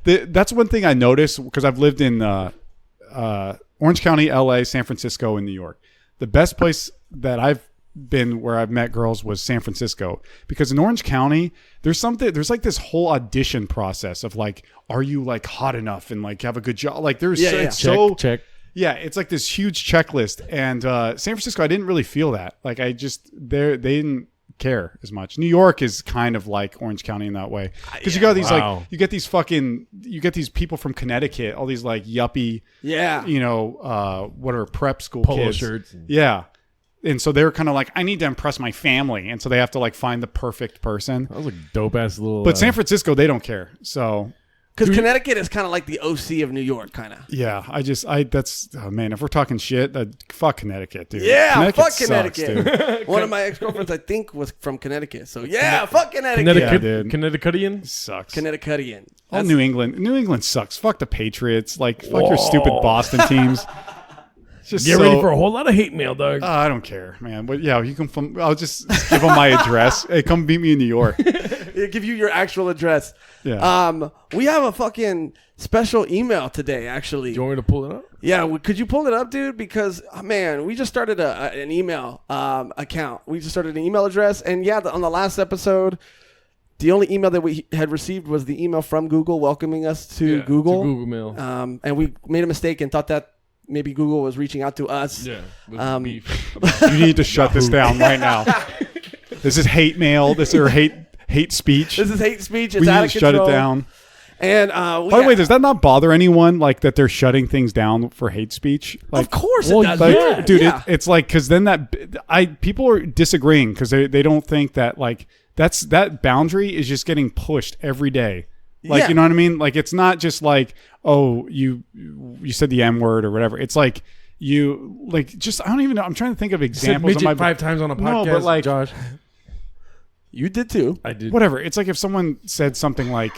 that's one thing I noticed because I've lived in Orange County, LA, San Francisco, and New York. The best place that I've been where I've met girls was San Francisco, because in Orange County there's like this whole audition process of like, are you like hot enough and like have a good job? Like it's check. Yeah, it's like this huge checklist. And San Francisco, I didn't really feel that. Like they didn't care as much. New York is kind of like Orange County in that way. Because you got these you get these people from Connecticut, all these like yuppie, whatever prep school Polo kids. shirts. Yeah. And so they're kind of like, I need to impress my family. And so they have to like find the perfect person. That was like dope ass little. But San Francisco, they don't care. So. Because Connecticut is kind of like the OC of New York, kind of. Yeah, man, if we're talking shit, fuck Connecticut, dude. Yeah, fuck Connecticut. Connecticut. Dude. One of my ex-girlfriends, I think, was from Connecticut. So, yeah, fuck Connecticut. Connecticutian? Sucks. Connecticutian. All New England sucks. Fuck the Patriots. Like, fuck your stupid Boston teams. Get ready for a whole lot of hate mail, dog. I don't care, man. But yeah, I'll just give them my address. Hey, come beat me in New York. Give you your actual address. Yeah. We have a fucking special email today, actually. Do you want me to pull it up? Yeah, could you pull it up, dude? Because, man, we just started an email account. We just started an email address. And, yeah, on the last episode, the only email that we had received was the email from Google welcoming us to Google. To Google Mail. And we made a mistake and thought that maybe Google was reaching out to us. Yeah. Beef. You need to shut this down right now. This is hate mail. This is hate speech. This is hate speech. It's we out need of to control. shut it down. And by the way, does that not bother anyone? Like that they're shutting things down for hate speech? Like, of course it does. Like, dude, yeah. it's like because then people are disagreeing because they don't think that like that boundary is just getting pushed every day. Like, you know what I mean? Like, it's not just like, oh, you said the M word or whatever. It's like you like just I don't even know. I'm trying to think of examples. You said 5 times on a podcast, no, but like, Josh. You did too. I did. Whatever. It's like if someone said something like,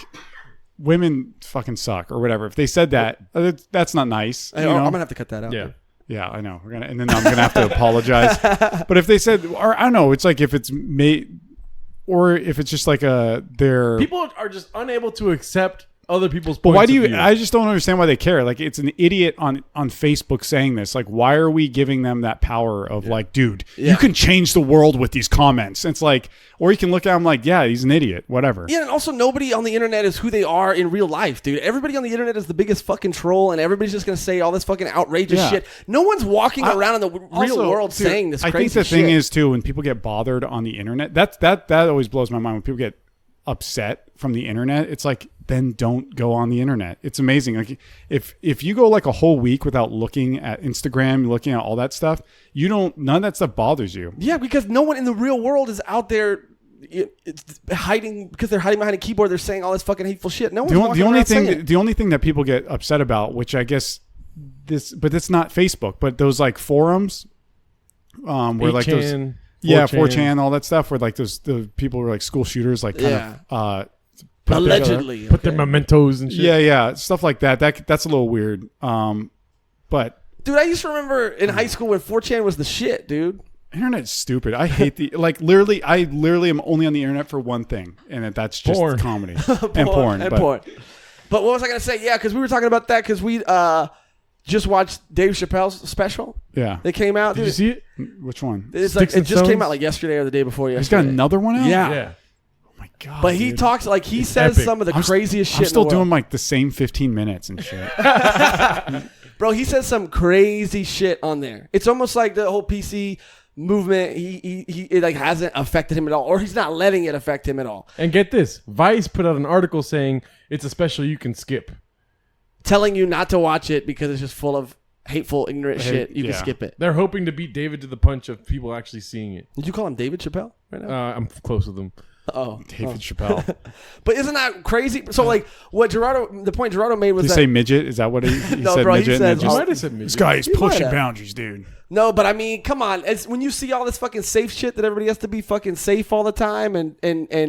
women fucking suck or whatever. If they said that, that's not nice. I'm going to have to cut that out. Yeah. Yeah, I know. And then I'm going to have to apologize. But if they said, or I don't know, it's like if it's made, or if it's just like they're... People are just unable to accept other people's But points why do of view. I just don't understand why they care. Like, it's an idiot on Facebook saying this. Like, why are we giving them that power of like, dude, you can change the world with these comments. And it's like, or you can look at him like, yeah, he's an idiot, whatever. Yeah, and also nobody on the internet is who they are in real life, dude. Everybody on the internet is the biggest fucking troll, and everybody's just going to say all this fucking outrageous shit. No one's walking around in the real world saying this crazy shit. I think the thing is, too, when people get bothered on the internet, that always blows my mind when people get upset from the internet. It's like, then don't go on the internet. It's amazing. Like if you go like a whole week without looking at Instagram, looking at all that stuff, none of that stuff bothers you. Yeah, because no one in the real world is out there hiding because they're hiding behind a keyboard. They're saying all this fucking hateful shit. No one's walking around saying it. The only thing that people get upset about, which I guess but it's not Facebook, but those like forums, where like those 4chan, all that stuff, where like the people were like school shooters, like kind of allegedly put their mementos and shit. Yeah, stuff like that. That's a little weird. But dude, I used to remember in high school when 4chan was the shit, dude. Internet's stupid. I hate literally. I literally am only on the internet for one thing, and that's just comedy and porn. But what was I gonna say? Yeah, because we were talking about that because we just watched Dave Chappelle's special. Yeah. It came out. Did you see it? Which one? It's like it just came out like yesterday or the day before yesterday. He's got another one out? Yeah. Yeah. Oh my God. But he dude. talks like he says epic. some of the craziest shit. I'm still in the world. doing like the same 15 minutes and shit. Bro, he says some crazy shit on there. It's almost like the whole PC movement. It like hasn't affected him at all, or he's not letting it affect him at all. And get this, Vice put out an article saying it's a special you can skip. Telling you not to watch it because it's just full of hateful, ignorant shit. You can yeah. skip it. They're hoping to beat David to the punch of people actually seeing it. Did you call him David Chappelle right now? I'm close with him. David Chappelle. But isn't that crazy? So like what the point Gerardo made was Did he that say midget? Is that what he No, said? bro, he midget? said- And it You Oh, might have said midget. this guy is He pushing might have. boundaries, dude. no, but I mean, come on. It's when you see all this fucking safe shit that everybody has to be fucking safe all the time and Dude,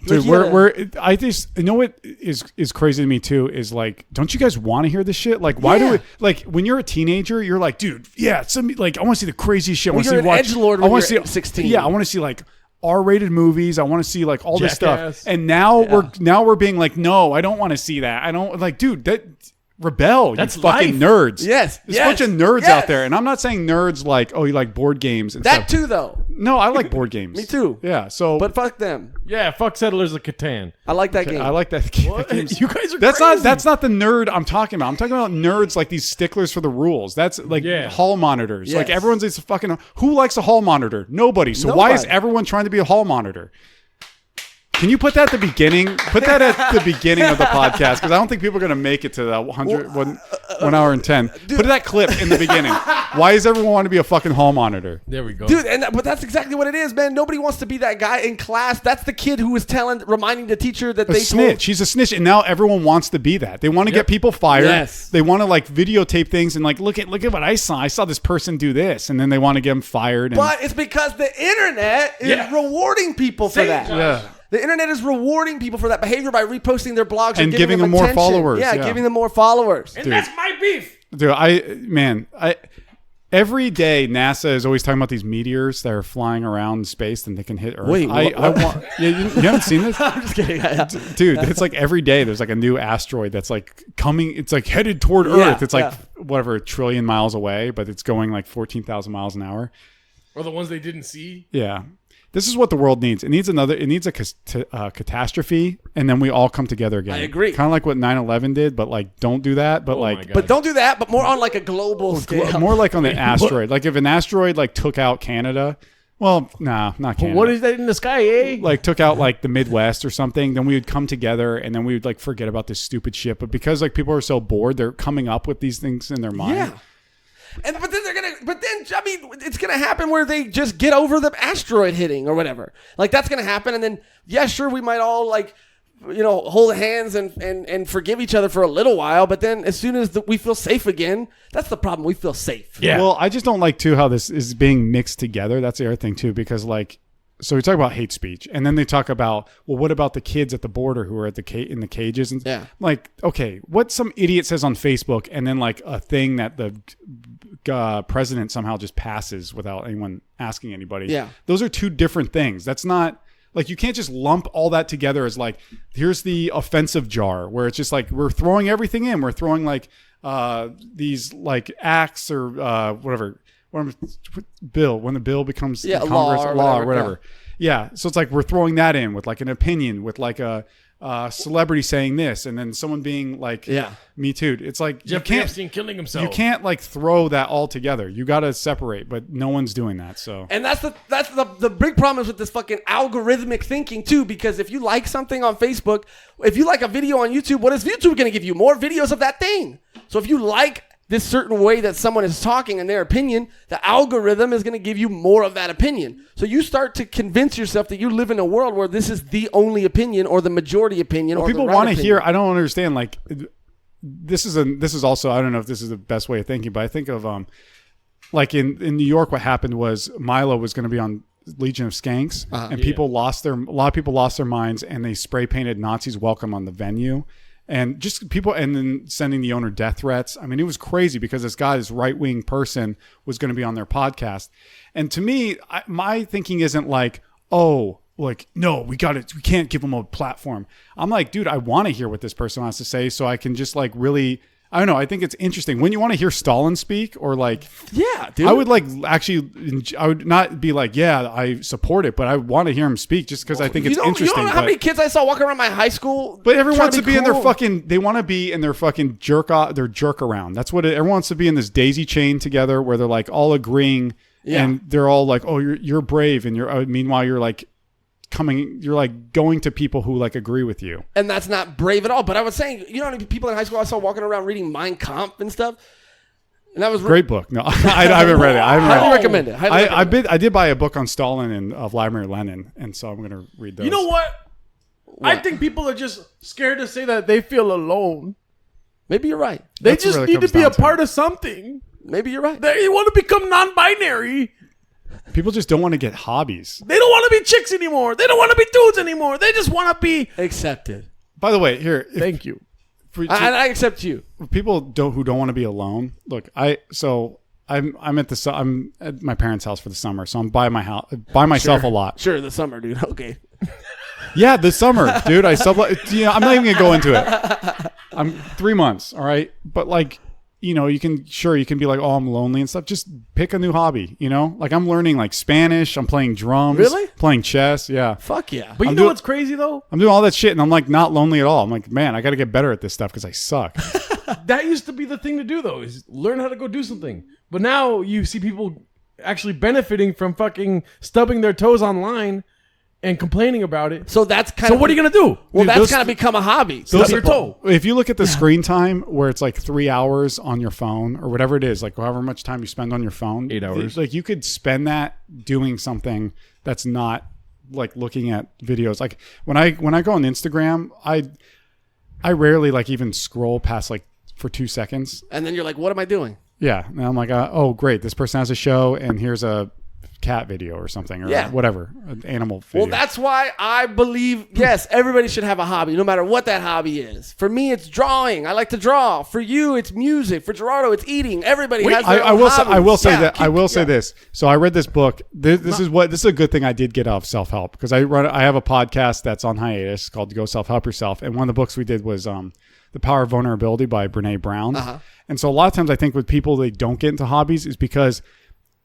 like, you gotta- I just, you know what is crazy to me too is like, don't you guys want to hear this shit? Like, why do Yeah. it? Like, when you're a teenager, you're like, dude, yeah, like, I want to see the craziest shit. I Well, want to you're see an watch. edgelord I when want to you're see 16. Yeah, I want to see like R-rated movies. I want to see like all this Jackass. stuff. And now we're being like, no, I don't want to see that. I don't like, dude, that. Rebel, That's you fucking life. nerds. Yes, There's yes, a bunch of nerds yes. out there. And I'm not saying nerds like, oh, you like board games and that stuff. too though. No, I like board games. Me too. Yeah, so But fuck them. Yeah, fuck Settlers of Catan. I like that game. I like that. What? games. You guys are That's crazy. not the nerd I'm talking about. I'm talking about nerds like these sticklers for the rules. That's like Yeah. hall monitors. Like Yes. everyone's it's fucking who likes a hall monitor? Nobody. So why is Nobody. everyone trying to be a hall monitor? Can you put that at the beginning? Put that at the beginning of the podcast because I don't think people are going to make it to the 1 hour and 10. Put that clip in the beginning. Why does everyone want to be a fucking hall monitor? There we go. Dude, but that's exactly what it is, man. Nobody wants to be that guy in class. That's the kid who was reminding the teacher that A they snitch. He's a snitch, and now everyone wants to be that. They want to get people fired. Yes. They want to like videotape things and like look at what I saw. I saw this person do this, and then they want to get them fired. And, But it's because the internet is Yeah. rewarding people for that. yeah. The internet is rewarding people for that behavior by reposting their blogs And or giving them more attention. followers, Yeah, yeah. giving them more followers. and that's my beef. Dude, every day NASA is always talking about these meteors that are flying around space and they can hit Earth. Wait, I what? want. Yeah, you haven't seen this, I'm just kidding. dude. It's like every day there's like a new asteroid that's like coming. It's like headed toward Yeah, Earth. It's like yeah. whatever, a trillion miles away, but it's going like 14,000 miles an hour. Or the ones they didn't see. Yeah. This is what the world needs. It needs a catastrophe, and then we all come together again. I agree. Kind of like what 9/11 did, but like don't do that. But Oh my like God. But don't do that, but more on like a global scale. more like on the asteroid. Like if an asteroid like took out Canada, well, nah, not Canada. What is that in the sky, eh? like took out like the Midwest or something, then we would come together and then we would like forget about this stupid shit. But because like people are so bored, they're coming up with these things in their mind. Yeah. But then I mean it's gonna happen where they just get over the asteroid hitting or whatever. Like that's gonna happen, and then yeah, sure, we might all like hold hands and forgive each other for a little while, but then as soon as we feel safe again, that's the problem. We feel safe. Yeah. Well, I just don't like too how this is being mixed together. That's the other thing too, because like, so we talk about hate speech, and then they talk about, well, what about the kids at the border who are at in the cages? And Yeah. like, okay, what some idiot says on Facebook, and then like a thing that the president somehow just passes without anyone asking anybody. Yeah. Those are two different things. That's not. Like, you can't just lump all that together as like, here's the offensive jar where it's just like, we're throwing everything in. We're throwing like these like acts or whatever. When the bill becomes Yeah, Congress, law or law or whatever, whatever. Yeah. So it's like, we're throwing that in with like an opinion, with like a celebrity saying this, and then someone being like, Yeah. Me Too. It's like, Jeffrey Epstein killing himself. you can't like throw that all together. You got to separate, but no one's doing that. So And that's the big problem is with this fucking algorithmic thinking too, because if you like something on Facebook, if you like a video on YouTube, what is YouTube going to give you? More videos of that thing. So if you like this certain way that someone is talking in their opinion, the algorithm is going to give you more of that opinion. So you start to convince yourself that you live in a world where this is the only opinion or the majority opinion. Or people the right want to opinion. hear. I don't understand. Like, this is also, I don't know if this is the best way of thinking, but I think of like in New York, what happened was Milo was going to be on Legion of Skanks, and a lot of people lost their minds, and they spray painted Nazis welcome on the venue. And just people, and then sending the owner death threats. I mean, it was crazy because this guy, this right-wing person, was going to be on their podcast. And to me, my thinking isn't like, oh, like, no, we can't give them a platform. I'm like, dude, I want to hear what this person wants to say, so I can just like really, I don't know. I think it's interesting when you want to hear Stalin speak, or like, Yeah, dude. I would like actually. I would not be like, yeah, I support it, but I want to hear him speak just because I think it's interesting. You don't know how many kids I saw walking around my high school? But everyone wants to be in their cool? fucking. They want to be in their fucking jerk off. Their jerk around. That's what everyone wants to be in this daisy chain together, where they're like all agreeing, and they're all like, oh, you're brave, and meanwhile you're like. You're like going to people who like agree with you, and that's not brave at all. But I was saying, you know how many people in high school I saw walking around reading Mein Kampf and stuff, and that was great book. No, I haven't read it. I haven't highly read it. recommend it. I did buy a book on Stalin and Vladimir Lenin, and so I'm gonna read those. You know what? I think people are just scared to say that they feel alone. Maybe you're right. They That's just what it need to comes be a down to. part of something. Maybe you're right. They want to become non-binary. People just don't want to get hobbies. They don't want to be chicks anymore. They don't want to be dudes anymore. They just want to be. Accepted. By the way, here, Thank you. I accept you. People who don't want to be alone. Look, I'm at my parents' house for the summer, so I'm by myself a lot. Sure, the summer, dude. Okay. Yeah, this summer, dude. I'm not even gonna go into it. I'm 3 months, all right. But like, you can be like, oh, I'm lonely and stuff. Just pick a new hobby, Like I'm learning like Spanish. I'm playing drums. Really? Playing chess. Yeah. Fuck yeah. But you know what's crazy though? I'm doing all that shit, and I'm like not lonely at all. I'm like, man, I got to get better at this stuff because I suck. That used to be the thing to do though, is learn how to go do something. But now you see people actually benefiting from fucking stubbing their toes online and complaining about it. So that's kind So of. what are you gonna do? Well, Dude, that's those- kind of become a hobby. Stub your toe. If you look at the screen time where it's like 3 hours on your phone or whatever it is, like however much time you spend on your phone, 8 hours. like you could spend that doing something that's not like looking at videos. Like when I go on Instagram, I rarely like even scroll past like for 2 seconds. And then you're like, what am I doing? Yeah. And I'm like, oh, great. This person has a show and here's a cat video or something or whatever, an animal video. Well, that's why I believe, yes, everybody should have a hobby, no matter what that hobby is. For me, it's drawing. I like to draw. For you, it's music. For Gerardo, it's eating. Everybody has their own hobbies. I will say this. So I read this book. This is a good thing I did get out of self-help because I have a podcast that's on hiatus called Go Self-Help Yourself. And one of the books we did was The Power of Vulnerability by Brene Brown. Uh-huh. And so a lot of times I think with people, they don't get into hobbies is because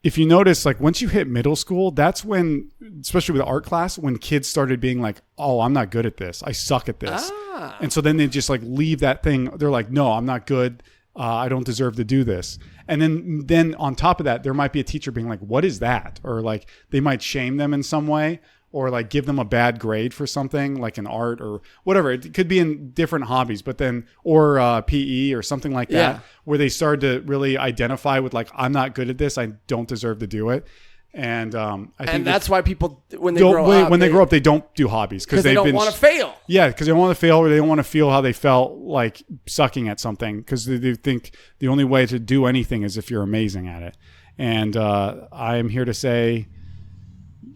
if you notice, like once you hit middle school, that's when, especially with art class, when kids started being like, oh, I'm not good at this. I suck at this. And so then they just like leave that thing. They're like, no, I'm not good. I don't deserve to do this. And then on top of that, there might be a teacher being like, what is that? Or like they might shame them in some way or like give them a bad grade for something like in art or whatever. It could be in different hobbies, but then, or PE or something like that, where they start to really identify with like, I'm not good at this. I don't deserve to do it. And I think that's why people, when they grow up, they don't do hobbies because they don't want to fail. Yeah, because they don't want to fail or they don't want to feel how they felt like sucking at something because they think the only way to do anything is if you're amazing at it. And I am here to say,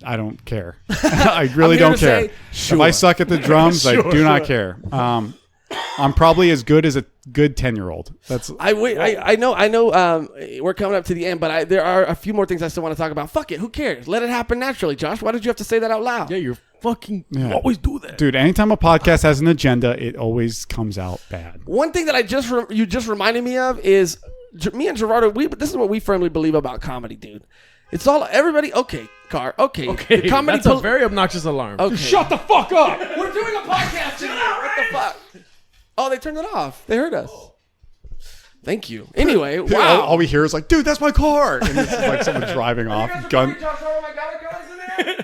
I don't care. I really don't care. If I suck at the drums, I do not care. I'm probably as good as a good 10-year-old. I know. We're coming up to the end, but there are a few more things I still want to talk about. Fuck it. Who cares? Let it happen naturally. Josh, why did you have to say that out loud? Yeah, you always do that. Dude, anytime a podcast has an agenda, it always comes out bad. One thing that you just reminded me of is me and Gerardo, this is what we firmly believe about comedy, dude. It's all everybody. Okay, Car. Okay. The comedy. That's a very obnoxious alarm. Okay. Shut the fuck up. We're doing a podcast. Shut up. What the fuck? Oh, they turned it off. They heard us. Thank you. Anyway, wow. All we hear is like, dude, that's my car. And it's like someone driving off.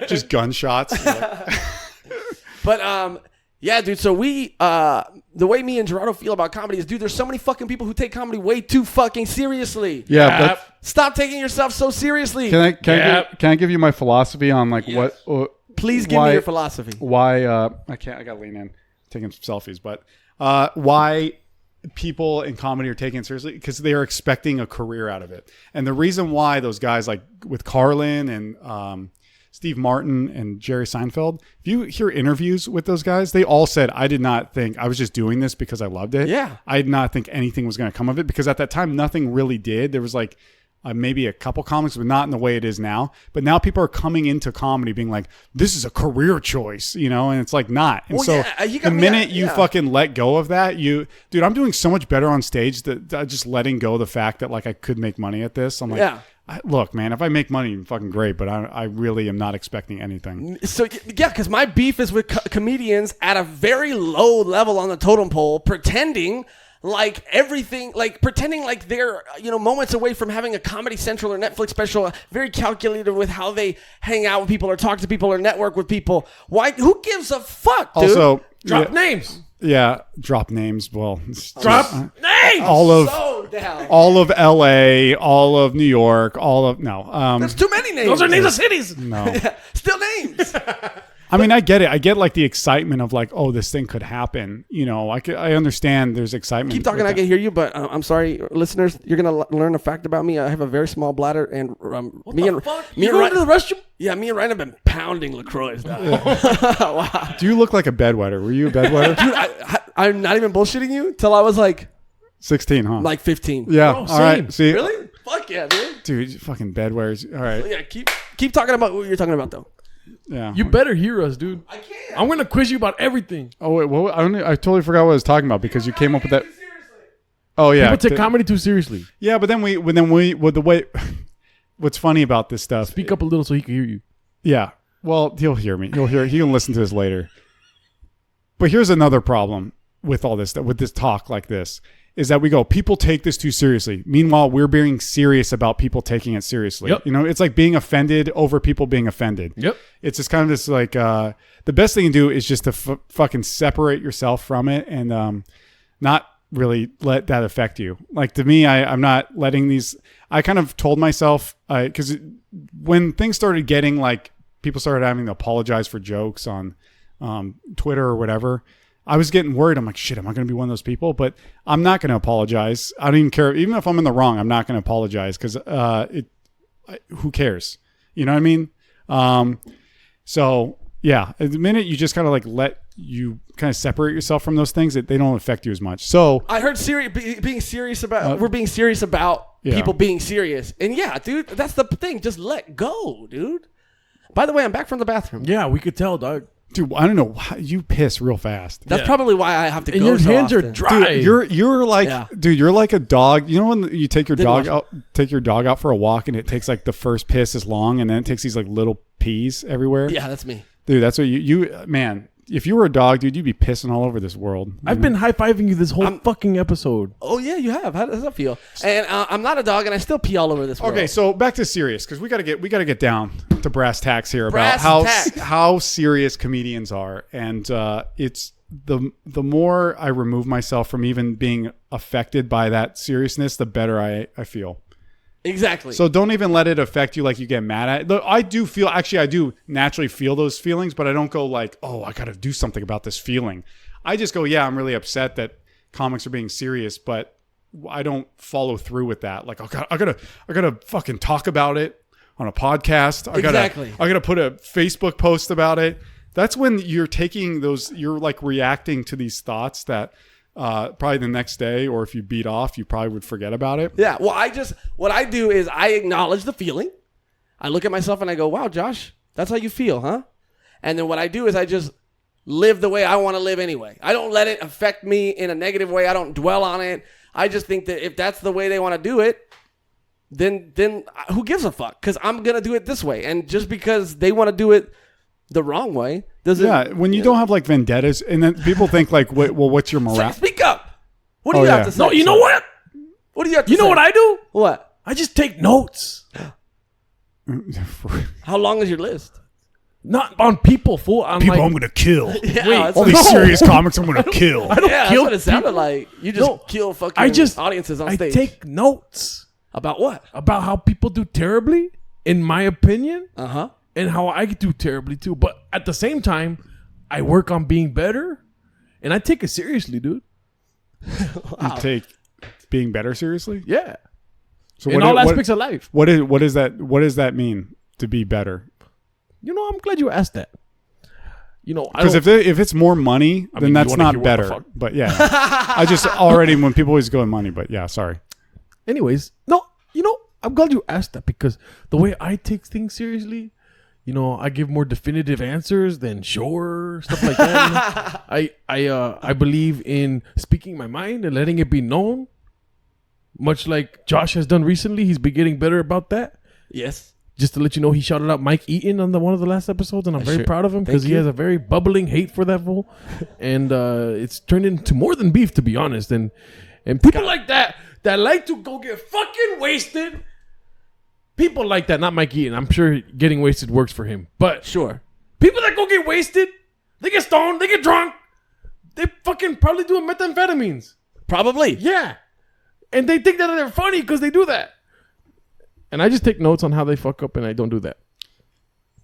Just gunshots. But yeah, dude. So the way me and Gerardo feel about comedy is, dude, there's so many fucking people who take comedy way too fucking seriously. Yeah, but stop taking yourself so seriously. Can I give you my philosophy on like what? Please give me your philosophy. Why? I can't. I got to lean in, taking some selfies. But why people in comedy are taking it seriously? Because they are expecting a career out of it. And the reason why those guys like with Carlin and Steve Martin and Jerry Seinfeld, if you hear interviews with those guys, they all said, I did not think, I was just doing this because I loved it. Yeah. I did not think anything was going to come of it because at that time, nothing really did. There was like maybe a couple comics, but not in the way it is now. But now people are coming into comedy being like, this is a career choice, you know, and it's like not. And so the minute you fucking let go of that, dude, I'm doing so much better on stage that just letting go of the fact that like I could make money at this. I'm like, look, man, if I make money, fucking great, but I really am not expecting anything. So yeah, because my beef is with comedians at a very low level on the totem pole, pretending like everything, like pretending like they're, you know, moments away from having a Comedy Central or Netflix special, very calculated with how they hang out with people or talk to people or network with people. Why? Who gives a fuck, dude? Also, drop names. Yeah, drop names. Well, drop names. All of LA, all of New York, There's too many names. Those are names of cities. No, still names. I mean, I get it. I get like the excitement of like, oh, this thing could happen. You know, I understand there's excitement. Keep talking. I can hear you, but I'm sorry, listeners. You're gonna learn a fact about me. I have a very small bladder, and me and Ryan to the restroom. Yeah, me and Ryan have been pounding LaCroix. Wow. Do you look like a bedwetter? Were you a bedwetter? Dude, I'm not even bullshitting you. Till I was like 16, huh? Like 15. Yeah. All right. See, really? Fuck yeah, dude. Dude, fucking bedwetters. All right. Yeah. Keep talking about what you're talking about, though. Yeah. You better hear us, dude. I can't. I'm gonna quiz you about everything. Oh wait, what? I totally forgot what I was talking about because you came up with that. Oh yeah. People take comedy too seriously. Yeah, but then we with the way. What's funny about this stuff? Speak up a little so he can hear you. Yeah. Well, he'll hear me. He'll hear. He can listen to this later. But here's another problem with all this. With this talk like this. Is that we go, people take this too seriously. Meanwhile, we're being serious about people taking it seriously. Yep. You know, it's like being offended over people being offended. Yep. It's just kind of this like, the best thing to do is just to fucking separate yourself from it and not really let that affect you. Like to me, I'm not letting these, I kind of told myself, because when things started getting like, people started having to apologize for jokes on Twitter or whatever, I was getting worried. I'm like, shit, am I going to be one of those people? But I'm not going to apologize. I don't even care. Even if I'm in the wrong, I'm not going to apologize because who cares? You know what I mean? So, yeah, the minute you just kind of like let you kind of separate yourself from those things, they don't affect you as much. So I heard being serious about we're being serious about people being serious. And yeah, dude, that's the thing. Just let go, dude. By the way, I'm back from the bathroom. Yeah, we could tell, dog. Dude, I don't know. You piss real fast. That's probably why I have to and go. Your so hands often. are dry. Dude, you're like, dude, you're like a dog. You know when you take your dog out for a walk and it takes like the first piss is long and then it takes these like little pees everywhere. Yeah, that's me. Dude, that's what you man. If you were a dog, dude, you'd be pissing all over this world. I've been high-fiving you this whole fucking episode. Oh, yeah, you have. How does that feel? And I'm not a dog, and I still pee all over this world. Okay, so back to serious, because we gotta get down to brass tacks here about how serious comedians are, and it's the more I remove myself from even being affected by that seriousness, the better I feel. Exactly. So don't even let it affect you like you get mad at it. I do naturally feel those feelings, but I don't go like, oh, I got to do something about this feeling. I just go, yeah, I'm really upset that comics are being serious, but I don't follow through with that. Like, I gotta fucking talk about it on a podcast. I gotta put a Facebook post about it. That's when you're you're like reacting to these thoughts that probably the next day, or if you beat off, you probably would forget about it. Yeah. Well, what I do is I acknowledge the feeling. I look at myself and I go, wow, Josh, that's how you feel, huh? And then what I do is I just live the way I want to live anyway. I don't let it affect me in a negative way. I don't dwell on it. I just think that if that's the way they want to do it, then who gives a fuck? Because I'm going to do it this way. And just because they want to do it the wrong way doesn't... Yeah, when you don't have like vendettas, and then people think like, well, what's your morale? Speak up. What do you have to say? No, you know what? What do you have to say? You know what I do? What? I just take notes. How long is your list? Not on people, fool. I'm going to kill. Yeah, all these serious comics I'm going to kill. I don't kill that's what it sounded people. like. You just kill fucking audiences on stage. I take notes. About what? About how people do terribly, in my opinion. Uh-huh. And how I do terribly too. But at the same time, I work on being better. And I take it seriously, dude. Wow. You take being better seriously? Yeah. So in all aspects of life. What does that mean to be better? You know, I'm glad you asked that. You know, because if it's more money, then that's not better. But yeah, I just already when people always go in money. But yeah, sorry. Anyways, no, you know, I'm glad you asked that, because the way I take things seriously, you know, I give more definitive answers than sure, stuff like that. I believe in speaking my mind and letting it be known, much like Josh has done recently. He's been getting better about that. Yes. Just to let you know, he shouted out Mike Eaton on one of the last episodes, and I'm very proud of him because he has a very bubbling hate for that fool, and it's turned into more than beef, to be honest. And people like that like to go get fucking wasted. People like that, not Mike Eaton. I'm sure getting wasted works for him, but Sure. people that go get wasted, they get stoned, they get drunk, they fucking probably doing methamphetamines. Probably. Yeah, and they think that they're funny because they do that. And I just take notes on how they fuck up, and I don't do that.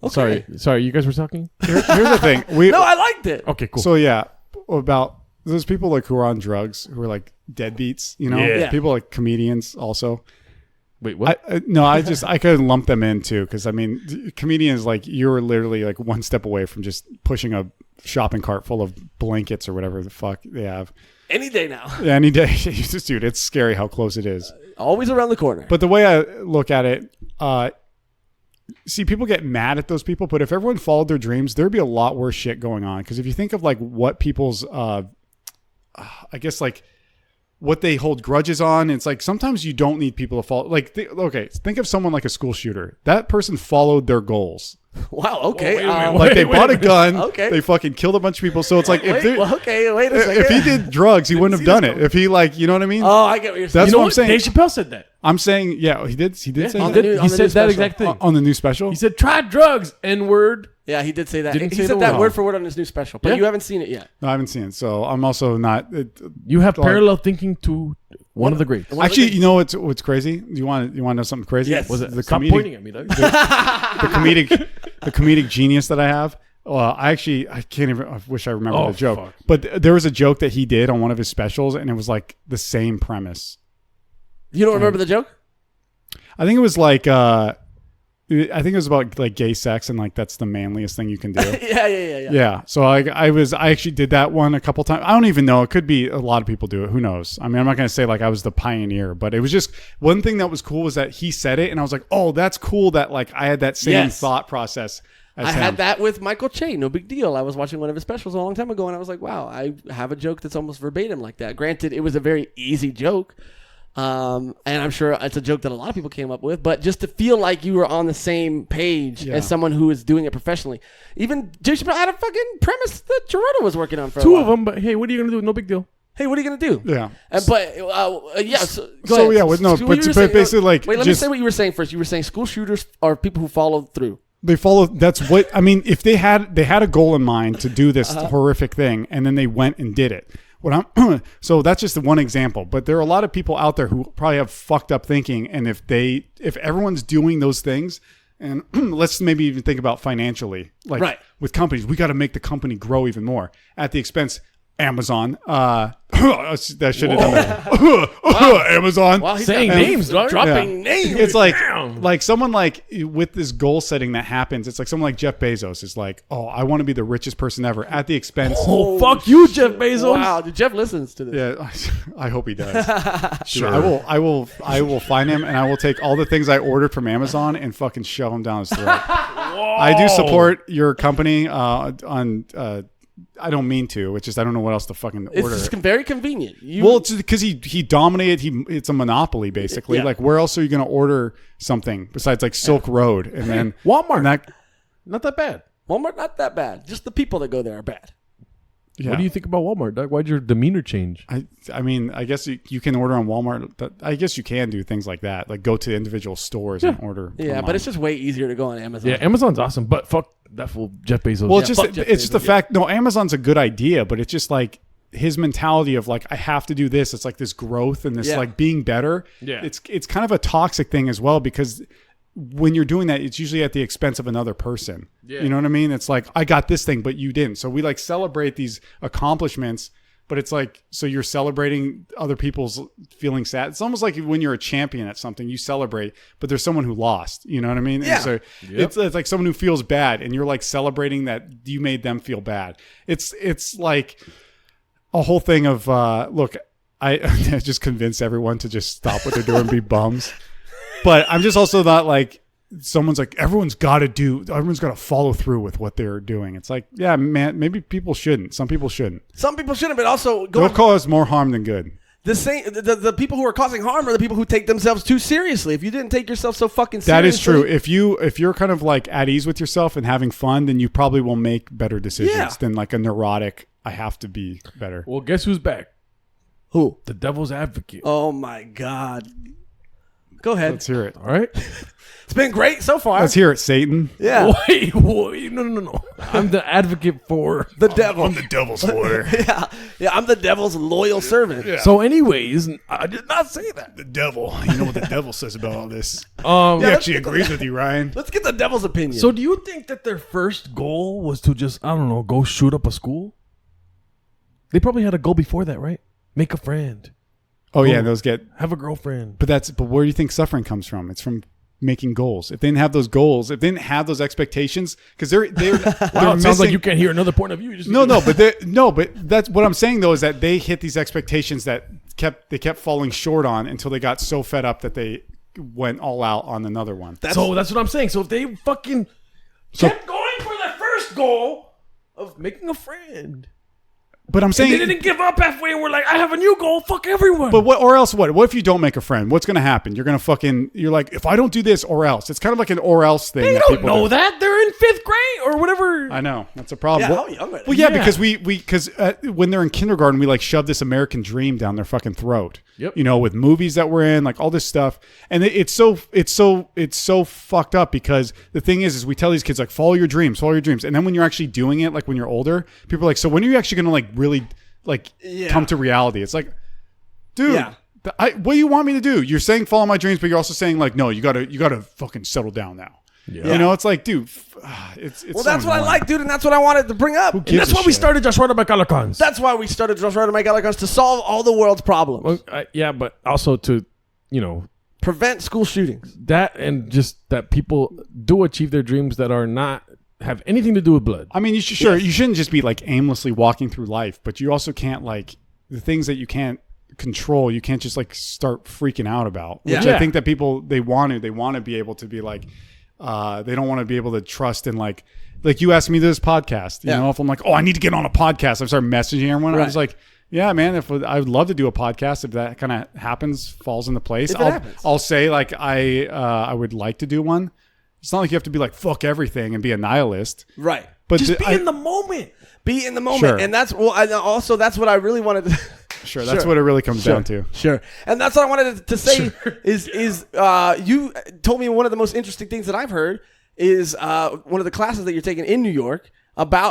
Okay. Sorry, you guys were talking? Here's the thing. No, I liked it. Okay, cool. So yeah, about those people like who are on drugs who are like deadbeats, you know, Yeah. people like comedians also. Wait, what? I could lump them in too, because I mean, comedians, like, you're literally like one step away from just pushing a shopping cart full of blankets or whatever the fuck they have. Any day now. Yeah, any day. Dude, it's scary how close it is. Always around the corner. But the way I look at it, see, people get mad at those people, but if everyone followed their dreams, there'd be a lot worse shit going on. Because if you think of like what people's, I guess like what they hold grudges on, it's like sometimes you don't need people to follow. Like, think of someone like a school shooter. That person followed their goals. Wow. Okay. Wait a minute, Like they bought a gun. Okay. They fucking killed a bunch of people. So it's like wait a second. if he did drugs, he wouldn't have done it. If he, like, you know what I mean? Oh, I get what you're saying. That's you know what I'm saying. Dave Chappelle said that. I'm saying, yeah, he did. He did say on that the new- He said that special. exact thing. on the new special. He said, try drugs, N-word. Yeah, he did say that. Didn't He say said the that word. word for word on his new special, but Yeah. you haven't seen it yet. No, I haven't seen it, so I'm also not. You have Like- parallel thinking to one of the greats. One of Actually, the- you know what's crazy? You want to know something crazy? Yes. Was it? the Stop pointing at me, Doug. the comedic genius that I have? Well, I can't even. I wish I remember Oh, the joke. fuck. But there was a joke that he did on one of his specials, and it was like the same premise. You don't remember the joke? I think it was like. I think it was about like gay sex, and like that's the manliest thing you can do. Yeah. Yeah. So I actually did that one a couple times. I don't even know. It could be a lot of people do it. Who knows? I mean, I'm not going to say like I was the pioneer, but it was just one thing that was cool was that he said it, and I was like, oh, that's cool that like I had that same Yes. thought process. As I him. had that with Michael Che. No big deal. I was watching one of his specials a long time ago, and I was like, wow, I have a joke that's almost verbatim like that. Granted, it was a very easy joke. And I'm sure it's a joke that a lot of people came up with, but just to feel like you were on the same page as someone who is doing it professionally. Even Joshrardo had a fucking premise that Gerardo was working on for a Two while. of them, but hey, what are you going to do? No big deal. Hey, what are you going to do? Yeah. But yeah. So, go So, ahead. yeah, with no, So but- you were but saying- basically, like, wait, let me just- say what you were saying first. You were saying school shooters are people who follow through. They follow. That's what I mean. If they had a goal in mind to do this horrific thing, and then they went and did it. So that's just one example. But there are a lot of people out there who probably have fucked up thinking, and if everyone's doing those things, and let's maybe even think about financially, like Right. with companies, we got to make the company grow even more at the expense. Amazon. That should have done that. Amazon. Wow, he's Saying got- names, dog. dropping names. It's like Damn. someone like with this goal setting that happens. It's like someone like Jeff Bezos is like, oh, I want to be the richest person ever at the expense. Oh, fuck you, Jeff Bezos. Wow, Jeff listens to this. Yeah, I hope he does. Sure. I will find him and I will take all the things I ordered from Amazon and fucking shove them down his throat. I do support your company on. I don't mean to. It's just I don't know what else to fucking It's order. just very convenient. Well, it's because he dominated. It's a monopoly basically. Yeah. Like, where else are you going to order something besides like Silk Road and then Walmart. and that, Not that bad. Walmart, not that bad. Just the people that go there are bad. yeah. What do you think about Walmart, Doug? Why'd your demeanor change? I mean, I guess you can order on Walmart. But I guess you can do things like that, like go to individual stores and order. Yeah, online. but it's just way easier to go on Amazon. Yeah, Amazon's awesome, but fuck that fool Jeff Bezos. well, it's fuck just Jeff it's just the Bezos, fact. No, Amazon's a good idea, but it's just like his mentality of like I have to do this. It's like this growth and this Yeah. like being better. Yeah. it's kind of a toxic thing as well because when you're doing that, it's usually at the expense of another person. Yeah. You know what I mean? It's like I got this thing, but you didn't. So we like celebrate these accomplishments. But it's like, so you're celebrating other people's feeling sad. It's almost like when you're a champion at something, you celebrate, but there's someone who lost. You know what I mean? Yeah. And so it's like someone who feels bad and you're like celebrating that you made them feel bad. It's like a whole thing of, look, I just convince everyone to just stop what they're doing and be bums. But I'm just also not like someone's like everyone's got to follow through with what they're doing. It's like, yeah, man, maybe people shouldn't. Some people shouldn't. But also They'll cause more harm than good. The people who are causing harm are the people who take themselves too seriously. If you didn't take yourself so fucking seriously, that is true. If you're kind of like at ease with yourself and having fun, then you probably will make better decisions than like a neurotic. I have to be better. Well, guess who's back? Who? The devil's advocate. Oh my God. Go ahead. Let's hear it. All right. It's been great so far. Let's hear it, Satan. Yeah. Wait, no. I'm the advocate for The devil. I'm the devil's lawyer. Yeah, I'm the devil's loyal servant. Yeah. So, anyways, I did not say that. The devil. You know what the devil says about all this. He Yeah, actually agrees with you, Ryan. Let's get the devil's opinion. So, do you think that their first goal was to just, I don't know, go shoot up a school? They probably had a goal before that, right? Make a friend. Oh yeah, those get. Have a girlfriend. But where do you think suffering comes from? It's from making goals. If they didn't have those goals, if they didn't have those expectations, because they're Wow, it sounds like you can't hear another point of view. But that's what I'm saying though, is that they hit these expectations that they kept falling short on until they got so fed up that they went all out on another one. That's what I'm saying. So if they fucking kept going for their first goal of making a friend. But I'm saying they didn't give up halfway and we're like, I have a new goal, fuck everyone. But what if you don't make a friend? What's going to happen? You're like, if I don't do this or else. It's kind of like an or else thing. They don't know that. They're in 5th grade or whatever. I know. That's a problem. Yeah, how young are they? Well, yeah, because because when they're in kindergarten, we like shove this American dream down their fucking throat. Yep. You know, with movies that we're in, like all this stuff. And it's so fucked up because the thing is we tell these kids like, follow your dreams. And then when you're actually doing it, like when you're older, people are like, so when are you actually going to like really like come to reality? It's like, dude, what do you want me to do? You're saying follow my dreams, but you're also saying like, no, you gotta fucking settle down now. Yeah. You know, it's like, dude, it's well, that's what I like, dude, and that's what I wanted to bring up. And that's why we started Joshrardo Michalarcons. That's why we started Joshrardo Michalarcons, to solve all the world's problems. Well, yeah, but also to, prevent school shootings. That and just that people do achieve their dreams that are not have anything to do with blood. I mean, you shouldn't just be like aimlessly walking through life, but you also can't like the things that you can't control. You can't just like start freaking out about. Which I think that people they want to be able to be like. They don't want to be able to trust in like you asked me this podcast. You know, if I'm like, oh, I need to get on a podcast, I start messaging everyone. Right. I was like, yeah, man, I would love to do a podcast if that kind of happens, falls into place. I'll say like I would like to do one. It's not like you have to be like fuck everything and be a nihilist, right? But just be in the moment. Be in the moment, sure. And that's that's what I really wanted to. Sure, that's what it really comes down to. Sure, and that's what I wanted to say is you told me one of the most interesting things that I've heard is one of the classes that you're taking in New York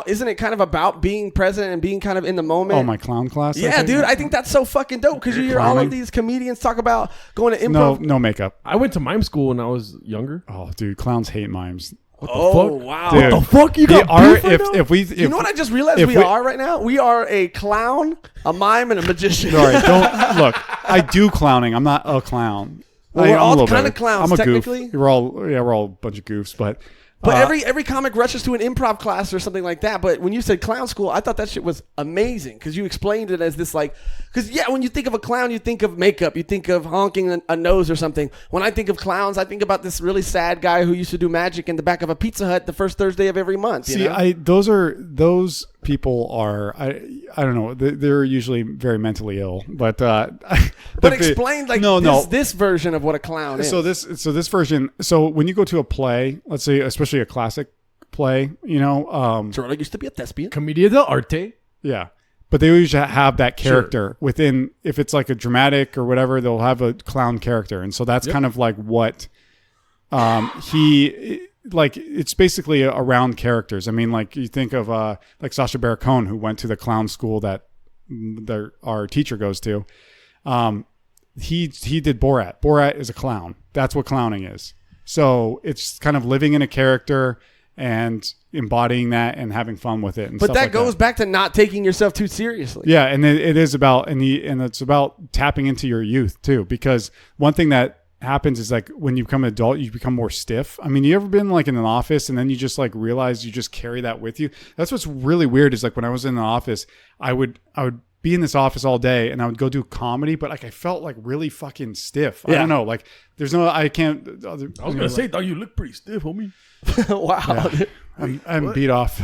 isn't it kind of about being present and being kind of in the moment? Oh, my clown class? Yeah, dude, I think that's so fucking dope because you hear all of these comedians talk about going to improv. No makeup. I went to mime school when I was younger. Oh, dude, clowns hate mimes. What the fuck? Wow. Dude, what the fuck? You got you know what I just realized we are right now? We are a clown, a mime, and a magician. Sorry, don't look. I do clowning. I'm not a clown. Well, we're all kind of clowns, I'm a technically. Goof. We're all a bunch of goofs, but every comic rushes to an improv class or something like that. But when you said clown school, I thought that shit was amazing because you explained it as this like, because when you think of a clown, you think of makeup, you think of honking a nose or something. When I think of clowns, I think about this really sad guy who used to do magic in the back of a Pizza Hut the first Thursday of every month. See, those people are I don't know, they're usually very mentally ill, but explain like this version of what a clown is. So this version. So when you go to a play, let's say especially a classic play, Gerardo used to be a thespian. Commedia dell'arte. Yeah. But they usually have that character within, if it's like a dramatic or whatever, they'll have a clown character. And so that's kind of like what it's basically around characters. I mean, like you think of like Sacha Baron Cohen, who went to the clown school that our teacher goes to. He did Borat. Borat is a clown. That's what clowning is. So it's kind of living in a character and embodying that and having fun with it. And but that goes back to not taking yourself too seriously. Yeah, and it is about and it's about tapping into your youth too. Because one thing that happens is like when you become an adult, you become more stiff. I mean, you ever been like in an office and then you just like realize you just carry that with you? That's what's really weird is like when I was in the office, I would be in this office all day and I would go do comedy, but like I felt like really fucking stiff. I Yeah. don't know. Like there's no, I can't. I was gonna say, dog, you look pretty stiff, homie. Wow. I'm beat off.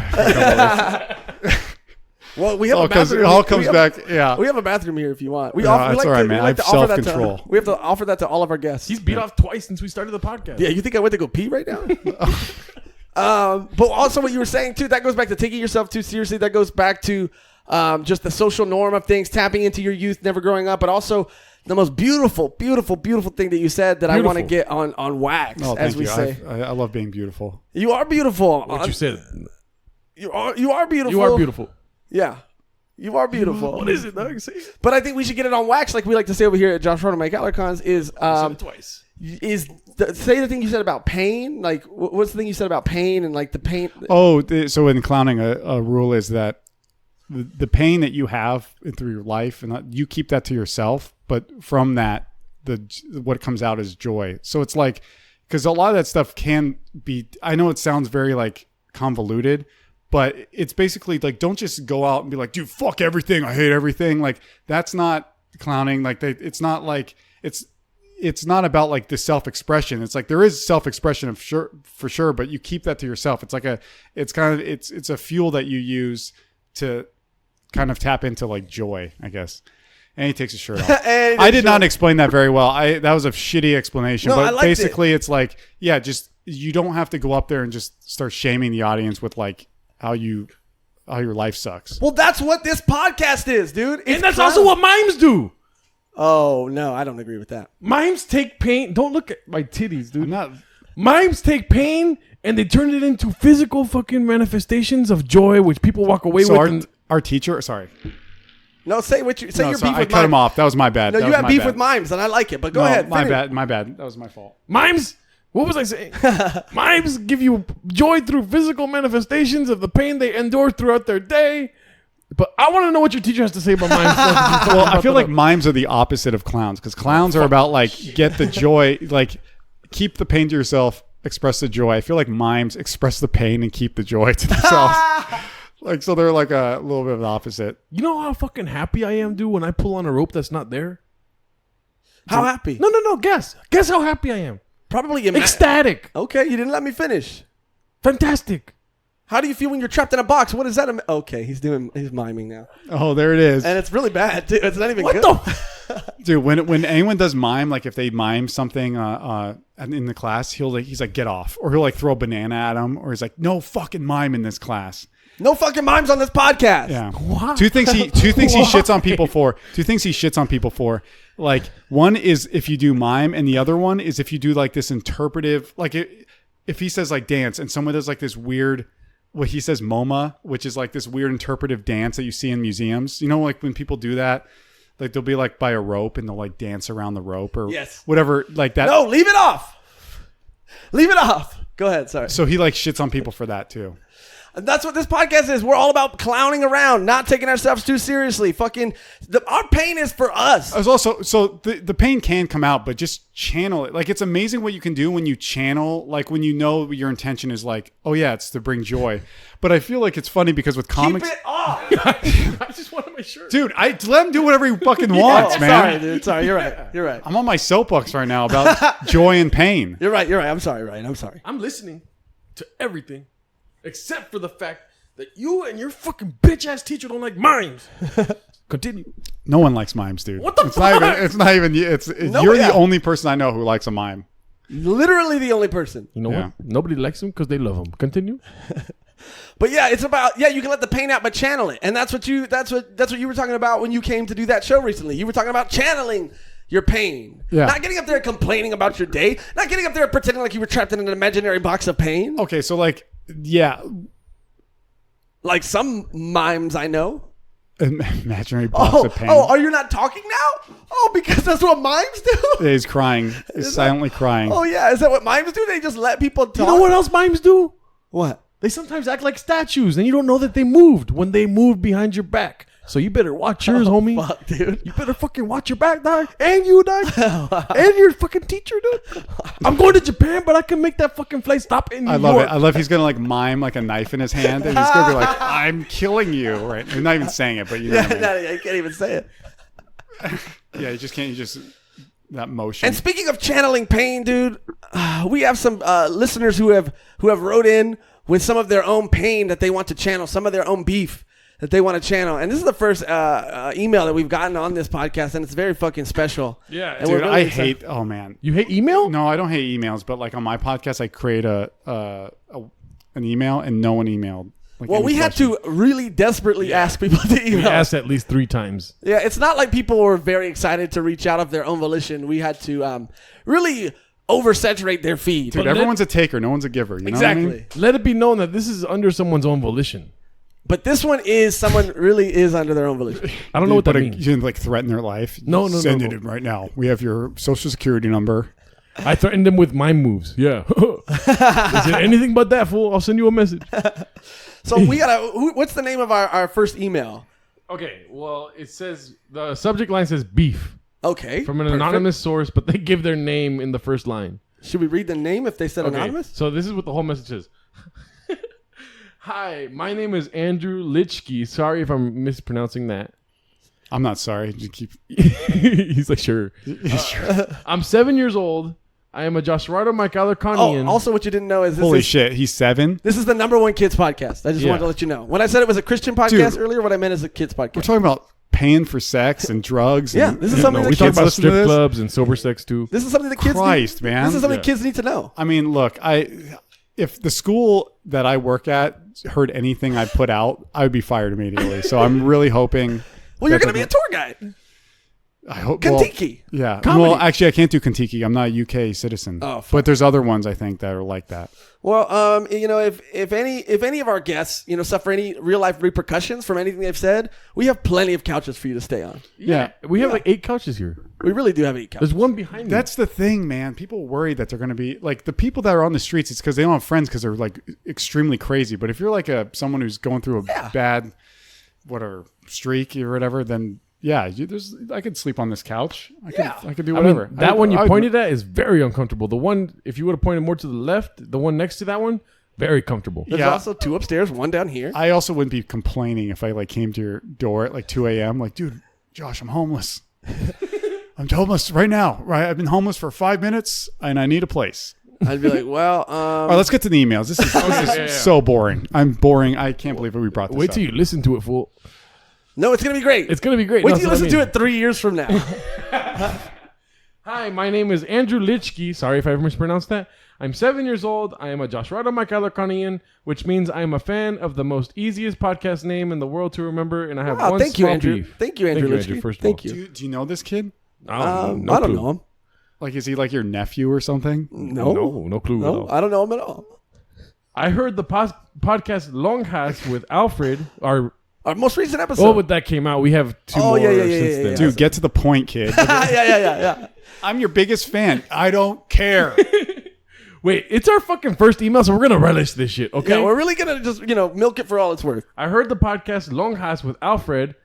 Well, we have a bathroom. It all comes back. Yeah. We have a bathroom here if you want. We No, offer, we it's like all right, to, man. we I like have to offer that self-control. to. We have to offer that to all of our guests. He's beat off twice since we started the podcast. Yeah, you think I went to go pee right now? But also what you were saying too, that goes back to taking yourself too seriously. That goes back to just the social norm of things, tapping into your youth, never growing up, but also the most beautiful thing that you said that I want to get on wax, Oh, as thank we you. say. I love being beautiful. You are beautiful. What you said. You are beautiful. You are beautiful. Yeah. You are beautiful. What is it, dog? Say it. But I think we should get it on wax, like we like to say over here at Joshrardo Michalarcons, Twice. say the thing you said about pain. Like, what's the thing you said about pain and like the pain? So in clowning, a rule is that the pain that you have through your life, and you keep that to yourself, but from that, what comes out is joy. So it's like, because a lot of that stuff can be, I know it sounds very like convoluted, but it's basically like, don't just go out and be like, dude, fuck everything, I hate everything. Like, that's not clowning. Like, it's not like, it's not about like the self-expression. It's like there is self-expression for sure, but you keep that to yourself. It's like it's a fuel that you use to kind of tap into like joy, I guess. And he takes his shirt off. I did not explain that very well. That was a shitty explanation, No, but basically it's like, yeah, just, you don't have to go up there and just start shaming the audience with like how your life sucks. Well, that's what this podcast is, dude. It's And that's also what mimes do. Oh no, I don't agree with that. Mimes take pain. Don't look at my titties, dude. I'm not. Mimes take pain and they turn it into physical fucking manifestations of joy, which people walk away So with. our teacher, sorry. No, say what you say. No, Your sorry, beef I with cut him mimes. off. That was my bad. No, That you was have my beef bad. with mimes, and I like it. But go No, ahead. My finish. bad. That was my fault. Mimes, what was I saying? Mimes give you joy through physical manifestations of the pain they endure throughout their day. But I want to know what your teacher has to say about mimes. Well, I feel like mimes are the opposite of clowns, because clowns are about like get the joy, like keep the pain to yourself, express the joy. I feel like mimes express the pain and keep the joy to themselves. Like, so they're like a little bit of the opposite. You know how fucking happy I am, dude, when I pull on a rope that's not there? How happy? No. Guess how happy I am. Probably Ecstatic. Okay, you didn't let me finish. Fantastic. How do you feel when you're trapped in a box? What is that? Okay, he's miming now, Oh, there it is. and it's really bad too. It's not even What good. the? Dude, when anyone does mime, like if they mime something in the class, he's like, get off. Or he'll like throw a banana at him. Or he's like, no fucking mime in this class. No fucking mimes on this podcast. Yeah. Why? Two things he shits on people for. Two things he shits on people for. Like, one is if you do mime, and the other one is if you do like this interpretive, like if he says like dance and someone does like this weird, what he says MoMA, which is like this weird interpretive dance that you see in museums. You know, like when people do that, like they'll be like by a rope and they'll like dance around the rope or whatever like that. No, leave it off. Leave it off. Go ahead. Sorry. So he like shits on people for that too. That's what this podcast is. We're all about clowning around, not taking ourselves too seriously. Fucking, our pain is for us. I was also, so the pain can come out, but just channel it. Like, it's amazing what you can do when you channel, like when you know your intention is like, oh yeah, it's to bring joy. But I feel like it's funny because with comics, Keep it off. I just wanted my shirt. dude, let him do whatever he fucking wants, man. Sorry, dude. Sorry. You're right. You're right. I'm on my soapbox right now about joy and pain. You're right. You're right. I'm sorry, Ryan. I'm sorry. I'm listening to everything except for the fact that you and your fucking bitch ass teacher don't like mimes. Continue. No one likes mimes, dude. What the it's fuck? Not even. You're yeah. the only person I know who likes a mime. Literally the only person. You know Yeah. what? Nobody likes them because they love them. Continue. But yeah, it's about you can let the pain out, but channel it, and that's what you were talking about when you came to do that show recently. You were talking about channeling your pain, not getting up there complaining about your day, not getting up there pretending like you were trapped in an imaginary box of pain. Okay, so like, yeah, like some mimes I know. imaginary box of pain. Oh, are you not talking now? Oh, because that's what mimes do. He's crying. He's silently crying. Oh yeah, is that what mimes do? They just let people talk. You know what else mimes do? What? They sometimes act like statues, and you don't know that they moved when they moved behind your back. So you better watch yours, homie. Fuck, dude. You better fucking watch your back, dog. And you, dog. And your fucking teacher, dude. I'm going to Japan, but I can make that fucking flight stop in New I love York. it. I love he's gonna like mime like a knife in his hand, and he's gonna be like, "I'm killing you," right? He's not even saying it, but you know. What I mean. I can't even say it. Yeah, you just can't. You just that motion. And speaking of channeling pain, dude, we have some listeners who have wrote in with some of their own pain that they want to channel, some of their own beef that they want to channel. And this is the first email that we've gotten on this podcast, and it's very fucking special. Yeah, and Dude, we're really I excited. hate. Oh man, You hate email? no, I don't hate emails, but like on my podcast, I create an email, and no one emailed. Like, Well, any we had questions. to really desperately ask people to We email. asked at least 3 times. Yeah, it's not like people were very excited to reach out of their own volition. We had to really oversaturate their feed. Dude, everyone's a taker, no one's a giver. You know Exactly. what I mean? Let it be known that this is under someone's own volition. But this one is someone really is under their own volition. I don't know what that But means. you didn't like threaten their life. No. Send it in right now. We have your social security number. I threatened them with mime moves. Yeah. They said anything but that, fool. I'll send you a message. So we gotta. What's the name of our first email? Okay, well, it says the subject line says beef Okay. from an perfect. anonymous source, but they give their name in the first line. Should we read the name if they said Okay, anonymous? so this is what the whole message says. Hi, my name is Andrew Lichky. Sorry if I'm mispronouncing that. I'm not sorry. Just keep. He's like, sure. I'm 7 years old. I am a Joshrardo Oh, Michalarcons. also what you didn't know is this Holy is, shit, he's 7. this is the #1 kids podcast. I just Yeah. wanted to let you know. When I said it was a Christian podcast Dude. earlier, what I meant is a kids podcast. We're talking about paying for sex and drugs. Yeah, and, this is No, something that we talk kids about listen to strip this? clubs and sober sex too. This is something that kids Christ, need. man. This is something Yeah. kids need to know. I mean, look, if the school that I work at heard anything I put out, I would be fired immediately. So I'm really hoping. Well, you're that going to be a tour guide. I hope. Kentucky. Well, yeah. Comedy. Well, actually, I can't do Kentucky. I'm not a UK citizen. Oh, fuck. But there's other ones I think that are like that. Well, if any of our guests, suffer any real life repercussions from anything they've said, we have plenty of couches for you to stay on. Yeah. We have like 8 couches here. We really do have 8 couches. There's one behind me. That's the thing, man. People worry that they're going to be like the people that are on the streets. It's because they don't have friends because they're like extremely crazy. But if you're like someone who's going through a bad, whatever streak or whatever, then yeah, I could sleep on this couch. I could do I mean, whatever. that one you I would- pointed at is very uncomfortable. The one, if you would have pointed more to the left, the one next to that one, very comfortable. There's Yeah. also 2 upstairs, 1 down here. I also wouldn't be complaining if I like came to your door at like 2 a.m. Like, dude, Josh, I'm homeless. I'm homeless right now. Right, I've been homeless for 5 minutes and I need a place. I'd be like, well, All right, let's get to the emails. This is so boring. I'm boring. I can't believe we brought this Wait up. till you listen to it, fool. no, it's gonna be great. It's gonna be great. Wait No, till you that's listen what I to it 3 years from now. Hi, my name is Andrew Lichky. Sorry if I mispronounced that. I'm 7 years old. I am a Joshrardo Michalarconian, which means I am a fan of the most easiest podcast name in the world to remember, and I have Wow, one thank you, small Andrew. beef. Thank you, Andrew Lichky. first of Thank all. you. Do you know this kid? I don't, I don't know him. Like, is he like your nephew or something? No clue at No, all. I don't know him at all. I heard the podcast Longhas with Alfred. Our most recent episode. But that came out. We have 2 Oh, more yeah, since then. Dude, get to the point, kid. yeah. I'm your biggest fan. I don't care. Wait, it's our fucking first email, so we're gonna relish this shit, okay? Yeah, we're really gonna just milk it for all it's worth. I heard the podcast Longhas with Alfred.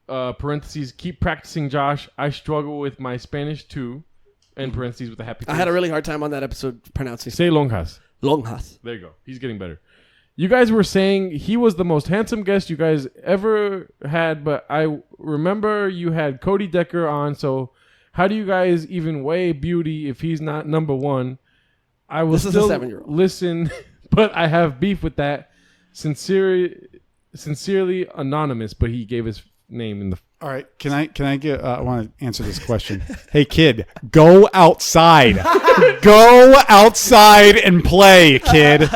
Parentheses, keep practicing, Josh. I struggle with my Spanish too. And parentheses with a happy face. I had a really hard time on that episode pronouncing Say Longhas. Longhas. There you go. He's getting better. You guys were saying he was the most handsome guest you guys ever had, but I remember you had Cody Decker on, so how do you guys even weigh beauty if he's not number 1? I will This is a still 7-year-old. listen, but I have beef with that. Sincerely anonymous, but he gave his name in the... All right, can I get? I want to answer this question. Hey, kid, go outside. Go outside and play, kid.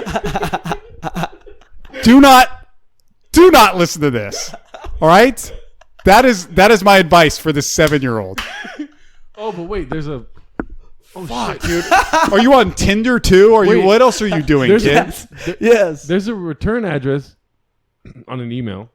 Do not listen to this. All right, that is my advice for this 7-year-old. Oh, but wait, there's a... Oh, Fuck, dude. Are you on Tinder too? Wait. What else are you doing, There's kid? Yes. There's a return address on an email,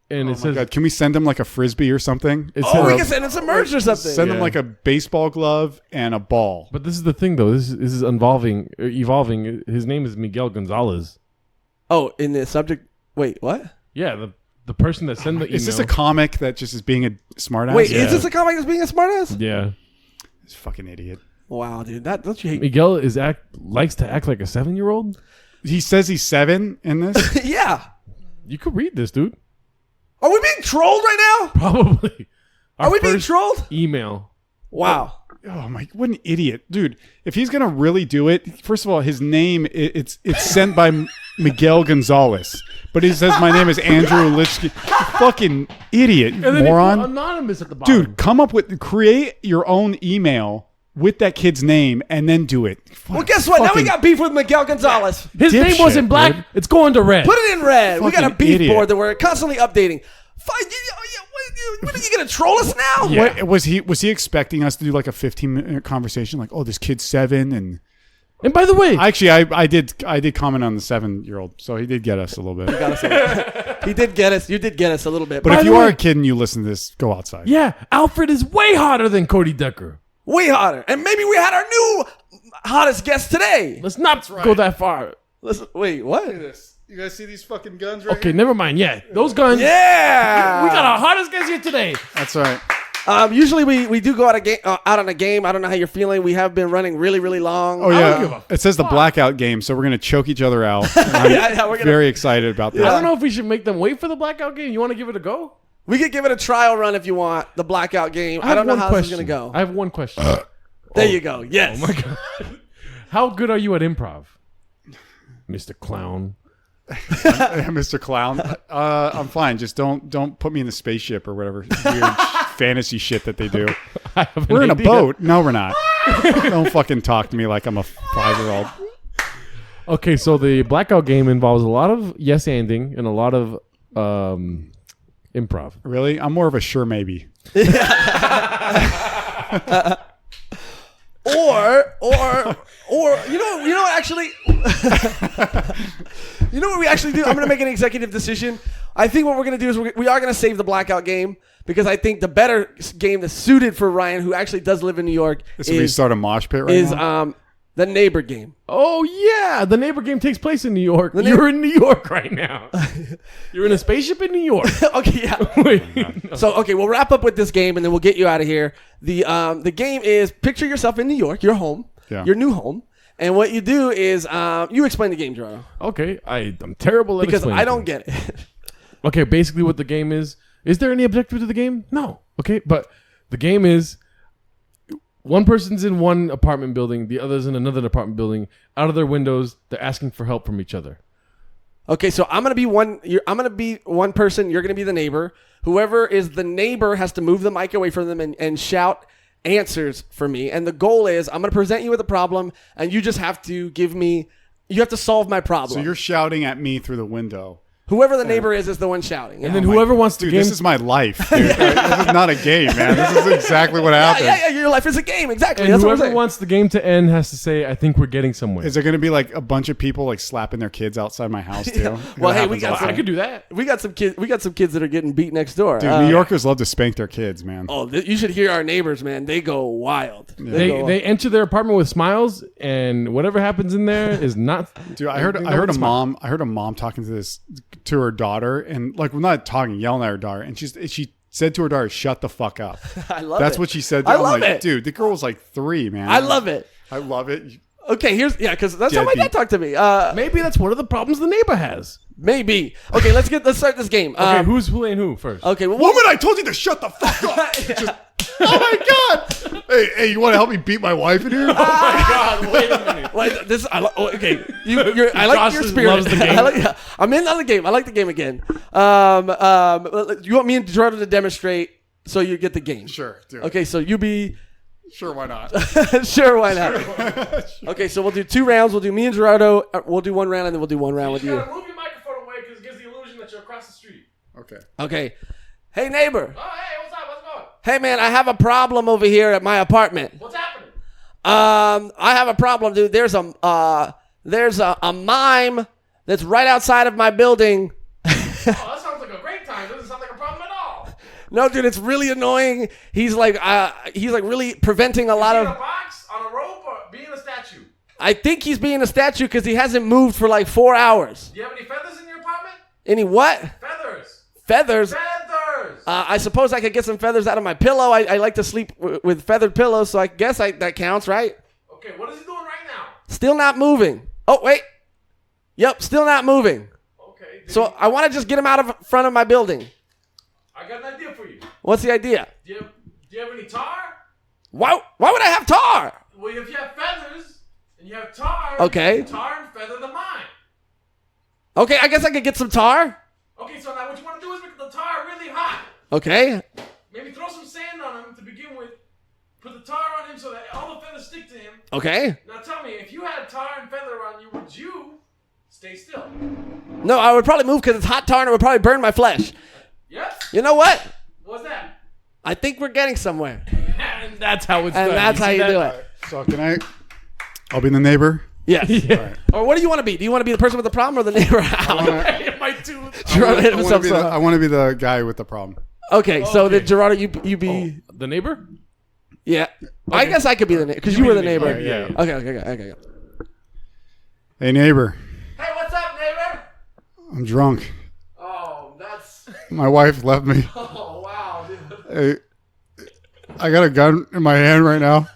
and it says... God, can we send him like a frisbee or something? It Oh, says- we can send him some merch or something. Send him Yeah. like a baseball glove and a ball. But this is the thing, though. This is evolving. His name is Miguel Gonzalez. Oh, in the subject. Wait, what? Yeah, the person that sent the email. Is this a comic that just is being a smartass? Wait, is this a comic that's being a smartass? Yeah. This fucking idiot. Wow, dude. Don't you hate Miguel likes to act like a 7-year-old. He says he's 7 in this. Yeah. You could read this, dude. Are we being trolled right now? Probably. Are we being trolled? Email. Wow. Oh my! What an idiot, dude! If he's gonna really do it, first of all, his name it's sent by Miguel Gonzalez, but he says my name is Andrew Lipsky. Fucking idiot, you And then moron! he put anonymous at the bottom. Dude, create your own email with that kid's name and then do it. Well, guess what? Now we got beef with Miguel Gonzalez. His name dipshit, wasn't black. dude. It's going to red. Put it in red. We got a Fucking beef idiot. board that we're constantly updating. Fine. What are you gonna troll us now? Yeah. What, was he expecting us to do like a 15-minute conversation? Like, oh, this kid's 7, and And by the way, actually, I did comment on the 7-year-old, so he did get us a little bit. He did get us. You did get us a little bit. But By if the you are way- a kid and you listen to this, go outside. yeah, Alfred is way hotter than Cody Decker. way hotter. And maybe we had our new hottest guest today. Let's not go that far. Listen, wait, what? You guys see these fucking guns Okay, never mind. Yeah, those guns. Yeah. We got our hottest guest here today. That's right. Usually we do go out on a game. I don't know how you're feeling. We have been running really, really long. Oh don't give yeah, a it says the blackout game, so we're gonna choke each other out. I'm Yeah, we're gonna- very excited about that. I don't know if we should make them wait for the blackout game. You want to give it a go? We could give it a trial run if you want. The blackout game. I don't know how this is gonna go. I have one question. There you go. Yes. Oh my god. How good are you at improv, Mr. Clown? Mr. Clown. I'm fine. Just don't put me in the spaceship or whatever weird fantasy shit that they do. I have an We're in a idea. boat. No, we're not. Don't fucking talk to me like I'm a 5-year-old. Okay, so the blackout game involves a lot of yes-anding and a lot of improv. Really? I'm more of a sure maybe. Or you know what actually you know what we actually do? I'm gonna make an executive decision. I think what we're gonna do is we are gonna save the blackout game because I think the better game that's suited for Ryan, who actually does live in New York, This is start a mosh pit right is now. the neighbor game. Oh yeah, the neighbor game takes place in New York. You're in New York right now. You're in a spaceship in New York. Okay, yeah. Wait, So okay, we'll wrap up with this game and then we'll get you out of here. The game is picture yourself in New York, your home, your new home, and what you do is you explain the game, Gerardo, okay, I'm terrible at because explaining I don't things. get it. Okay, basically what the game is there any objective to the game? No. Okay, but the game is one person's in one apartment building, the other's in another apartment building. Out of their windows, they're asking for help from each other. Okay, so I'm gonna be one person. You're gonna be the neighbor. Whoever is the neighbor has to move the mic away from them and shout answers for me. And the goal is I'm gonna present you with a problem, and you just have to you have to solve my problem. So you're shouting at me through the window. Whoever the neighbor is the one shouting. And then whoever wants the Dude, game... this is my life, dude. This is not a game, man. This is exactly what happens. yeah, your life is a game. Exactly. And That's what I'm whoever saying. wants the game to end has to say, I think we're getting somewhere. Is there going to be like a bunch of people like slapping their kids outside my house too? Yeah. Well, hey, we That happens got all the some- I time. could do that. We got some kids that are getting beat next door. Dude, New Yorkers love to spank their kids, man. Oh, you should hear our neighbors, man. They go wild. They enter their apartment with smiles, and whatever happens in there is not... Dude, I heard a mom talking to her daughter, and like we're not talking, yelling at her daughter, and she said to her daughter, "Shut the fuck up." I love That's it. what she said. I I'm love like, it. dude, the girl was like 3, man. I love it. I love it. Okay, because that's how my dad Deadbeat. talked to me. Maybe that's one of the problems the neighbor has. Maybe. Okay, let's start this game. Okay, who's playing who first? Okay, well, Woman, I told you to shut the fuck up. Oh my god! Hey, you want to help me beat my wife in here? God, wait a minute. Wait, this okay. I like Josh your just spirit. loves the game. I'm in on the game. I like the game again. You want me and Gerardo to demonstrate so you get the game? Sure, dude. Okay, so you be Sure, why not? sure. Why not? Okay, so we'll do 2 rounds. We'll do me and Gerardo. We'll do 1 round and then we'll do 1 round with you. move your microphone away because it gives the illusion that you're across the street. Okay. Okay. Hey neighbor. Oh, hey, what's up? What's going? Hey man, I have a problem over here at my apartment. What's happening? I have a problem, dude. There's a mime that's right outside of my building. Oh, that sounds like a great time. Doesn't sound like a problem at all. No, dude, it's really annoying. He's like really preventing a lot Being a of. box, on a rope, or being a statue? I think he's being a statue because he hasn't moved for like 4 hours. Do you have any feathers in your apartment? Any what? Feathers. Feathers. Feathers. I suppose I could get some feathers out of my pillow. I like to sleep with feathered pillows, so I guess that counts, right? Okay, what is he doing right now? Still not moving. Oh, wait. Yep, still not moving. Okay. So I want to just get him out of front of my building. I got an idea for you. What's the idea? Do you have any tar? Why would I have tar? Well, if you have feathers and you have tar, Okay. you can tar and feather the mime. Okay, I guess I could get some tar. Okay, so now what you want to do is make the tar really hot. Okay. Maybe throw some sand on him to begin with. Put the tar on him so that all the feathers stick to him. Okay. Now tell me, if you had tar and feather on you, would you stay still? No, I would probably move because it's hot tar and it would probably burn my flesh. Yep. You know what? What's that? I think we're getting somewhere. And that's how it's And done. that's how you do All it. right, so can I? I'll be the neighbor. Yes. Yeah. Or what do you want to be? Do you want to be the person with the problem or the neighbor out? My tooth. Gerardo hit himself so hard. I want to be the guy with the problem. Okay, so Okay. then Gerardo, you be The neighbor? yeah. I guess I could be the neighbor because you be were the the neighbor. neighbor, yeah. Okay. Hey neighbor, Hey, what's up, neighbor? I'm drunk. Oh, that's My wife left me. oh wow, dude. Hey, I got a gun in my hand right now.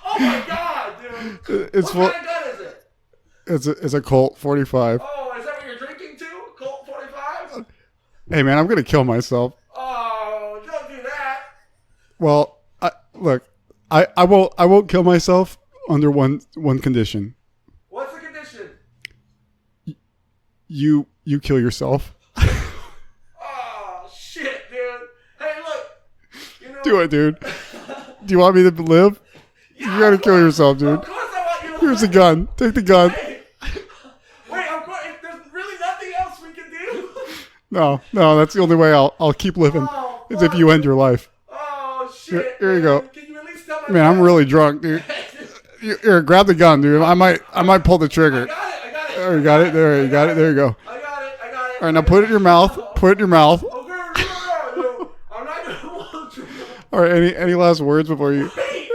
Oh my god, dude. It's What full. kind of gun is it? It's a Colt 45. Oh, is that what you're drinking too? Colt 45? Hey man, I'm gonna kill myself. Oh, don't do that. Well, I won't kill myself under one condition. What's the condition? You kill yourself. Oh shit, dude. Hey, look. You know, Do it, dude. Do you want me to live? You gotta kill yourself, dude. Of course I want you to Here's the live. gun. Take the gun. Wait, of course. If there's really nothing else we can do. No, that's the only way I'll keep living. Oh, Is if you end your life. Oh shit. Here you go. Can you at least tell my Man, I'm friends? really drunk, dude. Here, grab the gun, dude. I might pull the trigger. I got it. There, you got it. There, you got it. There you go. I got it. All right, now put it in your mouth. Put it in your mouth. Okay, no. I'm not gonna want to. All right, any last words before you? Wait.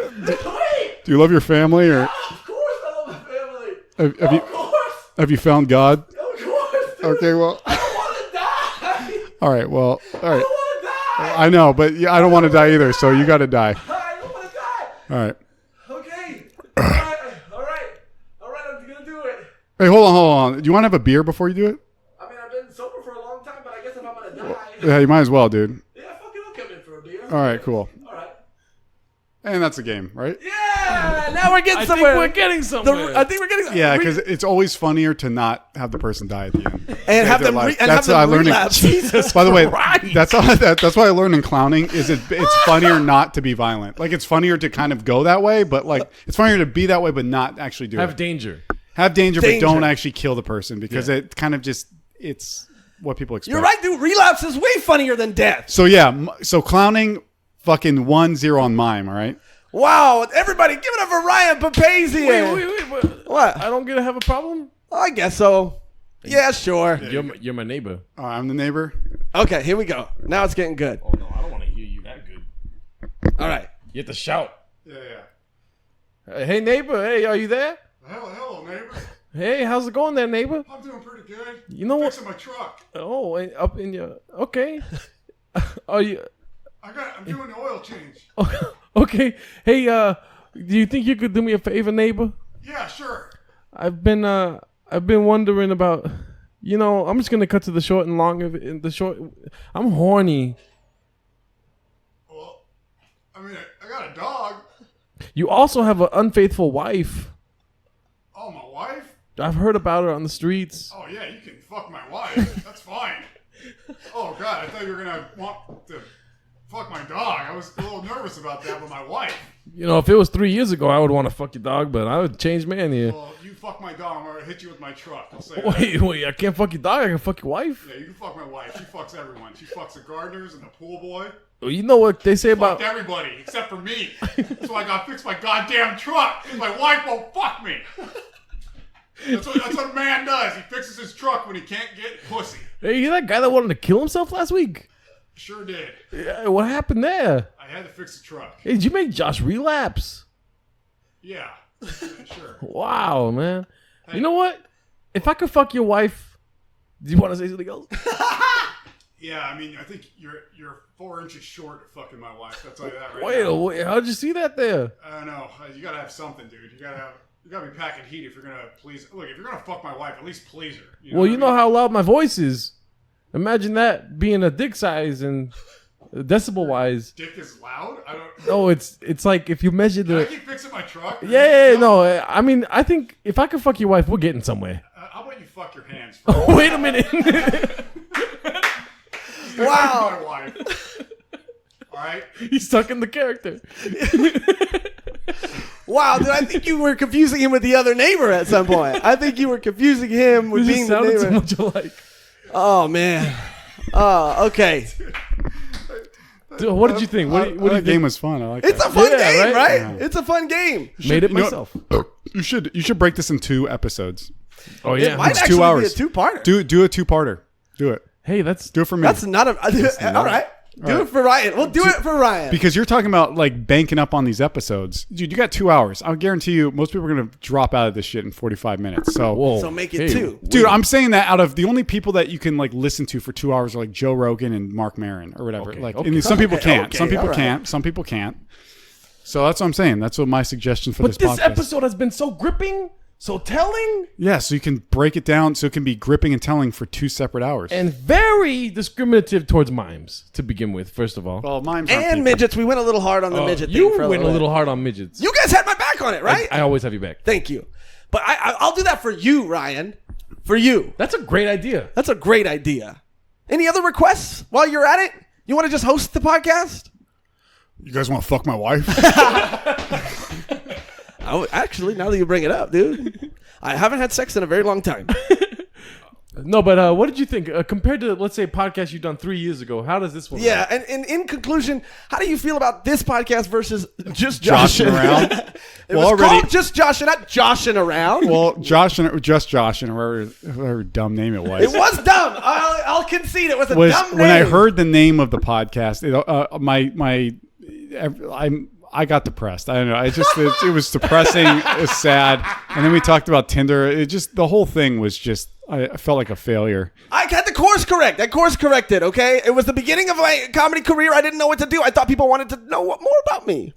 Do you love your family or Of course I love my family. have you Of course. have you found God? Of course. Dude. Okay, well, I don't want to die. all right, well, all I right. don't want to die. I know, but yeah, I don't want to die either, so you got to die. I don't want to die. All right. Okay. All right. I'm gonna do it. Hey, hold on. Do you want to have a beer before you do it? I mean, I've been sober for a long time, but I guess if I'm gonna die, Yeah, you might as well, dude. yeah, fuck it, I'll come in for a beer. All right, cool. All right. And that's the game, right? Yeah. Now we're getting I somewhere. think we're getting somewhere. I think we're getting. Yeah, because it's always funnier to not have the person die at the end. and have their them life. and That's have what I them learned. relapse. Jesus By the way, Christ. that's what I learned in clowning. It's funnier not to be violent. Like it's funnier to kind of go that way, but like it's funnier to be that way, but not actually do Have it. danger. Have danger, but Danger. don't actually kill the person because Yeah. it kind of just it's what people expect. You're right, dude. Relapse is way funnier than death. So yeah, so clowning, fucking 1-0 on Mime. All right. Wow, everybody, give it up for Ryan Papazian. Wait. What? I don't get to have a problem? I guess so. Yeah, sure. You're my neighbor. I'm the neighbor. Okay, here we go. Now it's getting good. Oh, no, I don't want to hear you that good. All right. You have to shout. Yeah. Hey, neighbor. Hey, are you there? Hello, neighbor. Hey, how's it going there, neighbor? I'm doing pretty good. You know what? Fixing my truck. Oh, up in your... Okay. Are you... I'm doing the oil change. Okay. Hey, do you think you could do me a favor, neighbor? Yeah, sure. I've been wondering about, I'm just gonna cut to the short and long of it. In the short, I'm horny. Well, I mean, I got a dog. You also have an unfaithful wife. Oh, my wife? I've heard about her on the streets. Oh, yeah, you can fuck my wife. That's fine. Oh, God, I thought you were going to want to fuck my dog. I was a little nervous about that with my wife. If it was 3 years ago, I would want to fuck your dog, but I would change man here. Well, if you fuck my dog, I'm going to hit you with my truck. I'll say that. Wait, I can't fuck your dog. I can fuck your wife. Yeah, you can fuck my wife. She fucks everyone. She fucks the gardeners and the pool boy. Well, you know what they say about. Fucked everybody except for me. That's why I got to fix my goddamn truck. Because my wife won't fuck me. That's what a man does. He fixes his truck when he can't get pussy. Hey, you that guy that wanted to kill himself last week? Sure did. Yeah, what happened there? I had to fix the truck. Hey, did you make Josh relapse? Yeah, sure. Wow, man. You know what? If I could fuck your wife, do you want to say something else? Yeah, I mean, I think you're 4 inches short of fucking my wife. That's like that right Wait, now. wait, how'd you see that there? I don't know. You gotta have something, dude. You gotta be packing heat if you're gonna please. Look, if you're gonna fuck my wife, at least please her. Well, you know how loud my voice is. Imagine that being a dick size and decibel wise. Dick is loud. I don't. Oh, it's like if you measure Can I the. keep fixing my truck? Yeah, no. I mean, I think if I could fuck your wife, we're getting somewhere. How about you fuck your hands first? Wait a minute. Wow. My wife. All right. He's stuck in the character. Wow, dude, I think you were confusing him with the other neighbor at some point. I think you were confusing him with We being just the sounded neighbor. so much alike. Oh, man. Oh, okay. Dude, what did you think? What do you that think? game was fun. I like It's that. a fun Yeah, game, right? right? Yeah. It's a fun game. Made it You know- myself. You should break this in 2 episodes. Oh It yeah. might It's actually 2 hours. be a two-parter. Do a 2-parter. Do it. Hey, that's Do it for me. That's not a... all right. Do it for Ryan. We'll do it for Ryan. Because you're talking about like banking up on these episodes. Dude, you got 2 hours. I'll guarantee you most people are going to drop out of this shit in 45 minutes. So, whoa. So make it 2. dude, I'm saying that out of the only people that you can like listen to for 2 hours are like Joe Rogan and Mark Maron or whatever. Okay, Like, okay. and some people can't. Okay, Some people all right. can't. Some people can't. So that's what I'm saying. That's what my suggestion for But this podcast. episode has been so gripping, so telling, Yeah, so you can break it down so it can be gripping and telling for 2 separate hours. and very discriminative towards mimes to begin with. First of all, well, mine's not And people. midgets. We went a little hard on the midget thing. you for went a bit. little hard on midgets. You guys had my back on it, right? I always have you back. Thank you. But I'll do that for you, Ryan. For you. That's a great idea. That's a great idea. Any other requests while you're at it? You want to just host the podcast? You guys want to fuck my wife? Oh, actually, now that you bring it up, dude, I haven't had sex in a very long time. No, but what did you think compared to, let's say, a podcast you've done 3 years ago? How does this one? Yeah, work? and in conclusion, how do you feel about this podcast versus just Joshing joshing around? it Well, was already- called just joshing, not joshing around. Well, Josh and whatever dumb name it was. It was dumb. I'll concede it was a was dumb name. when I heard the name of the podcast, I got depressed. I don't know. It was depressing. It was sad. And then we talked about Tinder. It just the whole thing was just I felt like a failure. I had the course correct. I course corrected, okay? It was the beginning of my comedy career. I didn't know what to do. I thought people wanted to know more about me.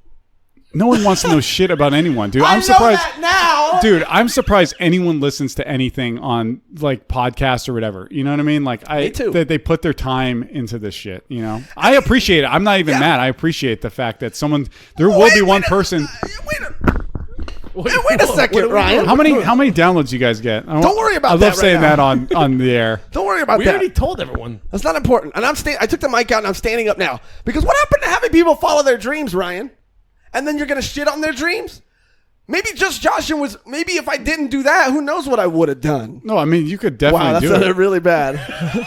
No one wants to know shit about anyone, dude. I I'm know surprised. that now. Dude, I'm surprised anyone listens to anything on like podcasts or whatever. You know what I mean? Like Me too. that they put their time into this shit. You know, I appreciate it. I'm not even Yeah. mad. I appreciate the fact that there will be one person. Wait a second, Ryan. How many downloads you guys get? Don't worry about I love that right saying now. that on the air. Don't worry about We that. already told everyone. That's not important. And I took the mic out and I'm standing up now. Because what happened to having people follow their dreams, Ryan? And then you're going to shit on their dreams? Maybe just Joshing was, maybe if I didn't do that, who knows what I would have done. No, I mean you could Wow, definitely that do sounded it. really bad.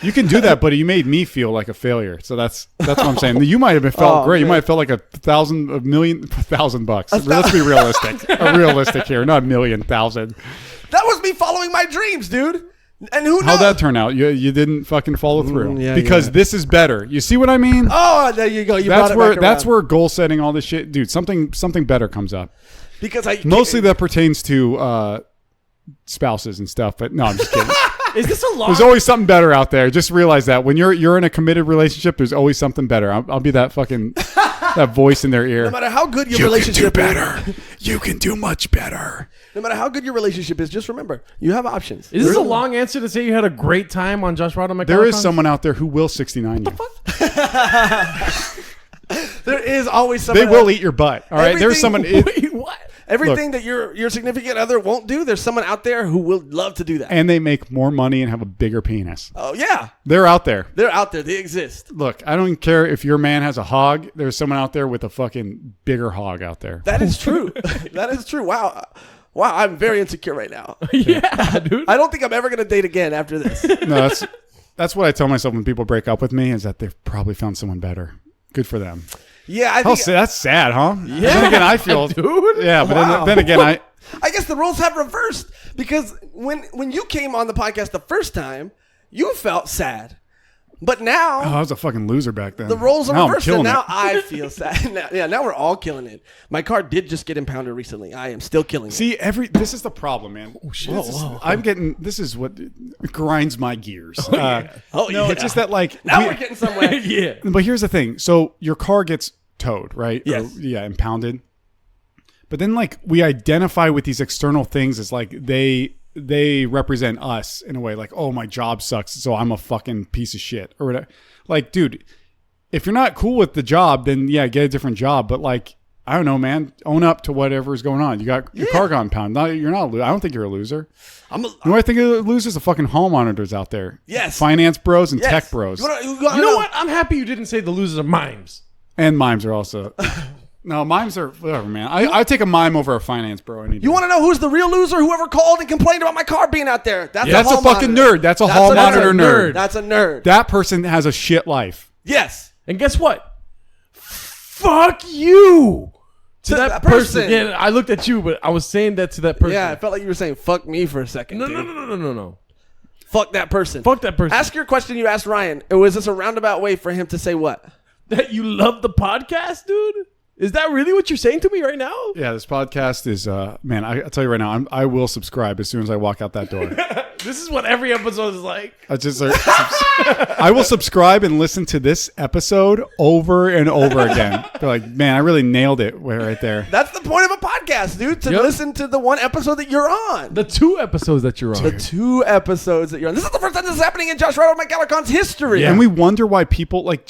You can do that, but you made me feel like a failure. So that's what I'm saying. You might have been felt Oh, great. You man. might have felt like $1,000. Let's be realistic. Realistic here, not 1,000,000. That was me following my dreams, dude. And who knows? How'd that turn out? You didn't fucking follow through yeah, because yeah. this is better. You see what I mean? Oh, there you go. You that's brought it where back that's around. where goal setting, all this shit, dude. Something better comes up. Because I Mostly that pertains to spouses and stuff. But no, I'm just kidding. Is this a long? There's always something better out there. Just realize that when you're in a committed relationship, there's always something better. I'll be that fucking that voice in their ear. No matter how good your relationship is, You can do much better. no matter how good your relationship is, just remember you have options. Is this a long answer to say you had a great time on Joshrardo Michalarcons? There is someone out there who will 69 you. There is always They someone. will eat your butt. All right. There's someone. Wait, what? Everything that your significant other won't do, there's someone out there who will love to do that. And they make more money and have a bigger penis. Oh yeah, They're out there. they're out there. They exist. Look, I don't care if your man has a hog. There's someone out there with a fucking bigger hog out there. That is true. That is true. Wow. I'm very insecure right now. Yeah, dude. I don't think I'm ever gonna date again after this. No, that's what I tell myself when people break up with me is that they've probably found someone better. Good for them. Yeah, I Oh, think. that's sad, huh? Yeah. Then again, I feel, Dude. Yeah, but Wow. then again, I guess the roles have reversed because when you came on the podcast the first time, you felt sad. But now I was a fucking loser back then. the roles are Now I'm reversed, and killing now it. I feel sad. Now we're all killing it. My car did just get impounded recently. I am still killing it. See, this is the problem, man. Oh, shit. This is what grinds my gears. Oh, yeah. No, it's just that like now we're getting somewhere. Yeah. But here's the thing. So your car gets towed, right? Yes. Or, impounded. But then like we identify with these external things as like they represent us in a way, like, oh, my job sucks, so I'm a fucking piece of shit or whatever. Like, dude, if you're not cool with the job, then yeah, get a different job. But like, I don't know, man, own up to whatever's going on. You got your car got impounded. You're not. I don't think you're a loser. You know what I think of losers? The fucking home monitors out there. Yes. Finance bros and Yes. tech bros. You know what? I'm happy you didn't say the losers are mimes. And mimes are also. No, mimes are whatever, man. I take a mime over a finance bro. You want to know who's the real loser? Whoever called and complained about my car being out there. That's That's a fucking monitor. nerd. That's a hall monitor nerd. That's a nerd. That person has a shit life. Yes. And guess what? Fuck you to that person. person. Yeah, I looked at you, but I was saying that to that person. Yeah, I felt like you were saying "fuck me" for a second. No, dude. no. Fuck that person. Fuck that person. Ask your question you asked Ryan. Was this a roundabout way for him to say what? That you love the podcast, dude? Is that really what you're saying to me right now? Yeah, this podcast is, man, I'll tell you right now, I will subscribe as soon as I walk out that door. This is what every episode is like. I will subscribe and listen to this episode over and over again. They're like, man, I really nailed it right there. That's the point of a podcast, dude. To listen to the one episode that you're on. The 2 episodes that you're on. The 2 episodes that you're on. This is the first time this is happening in Joshrardo Michalarcons history. Yeah. And we wonder why people, like,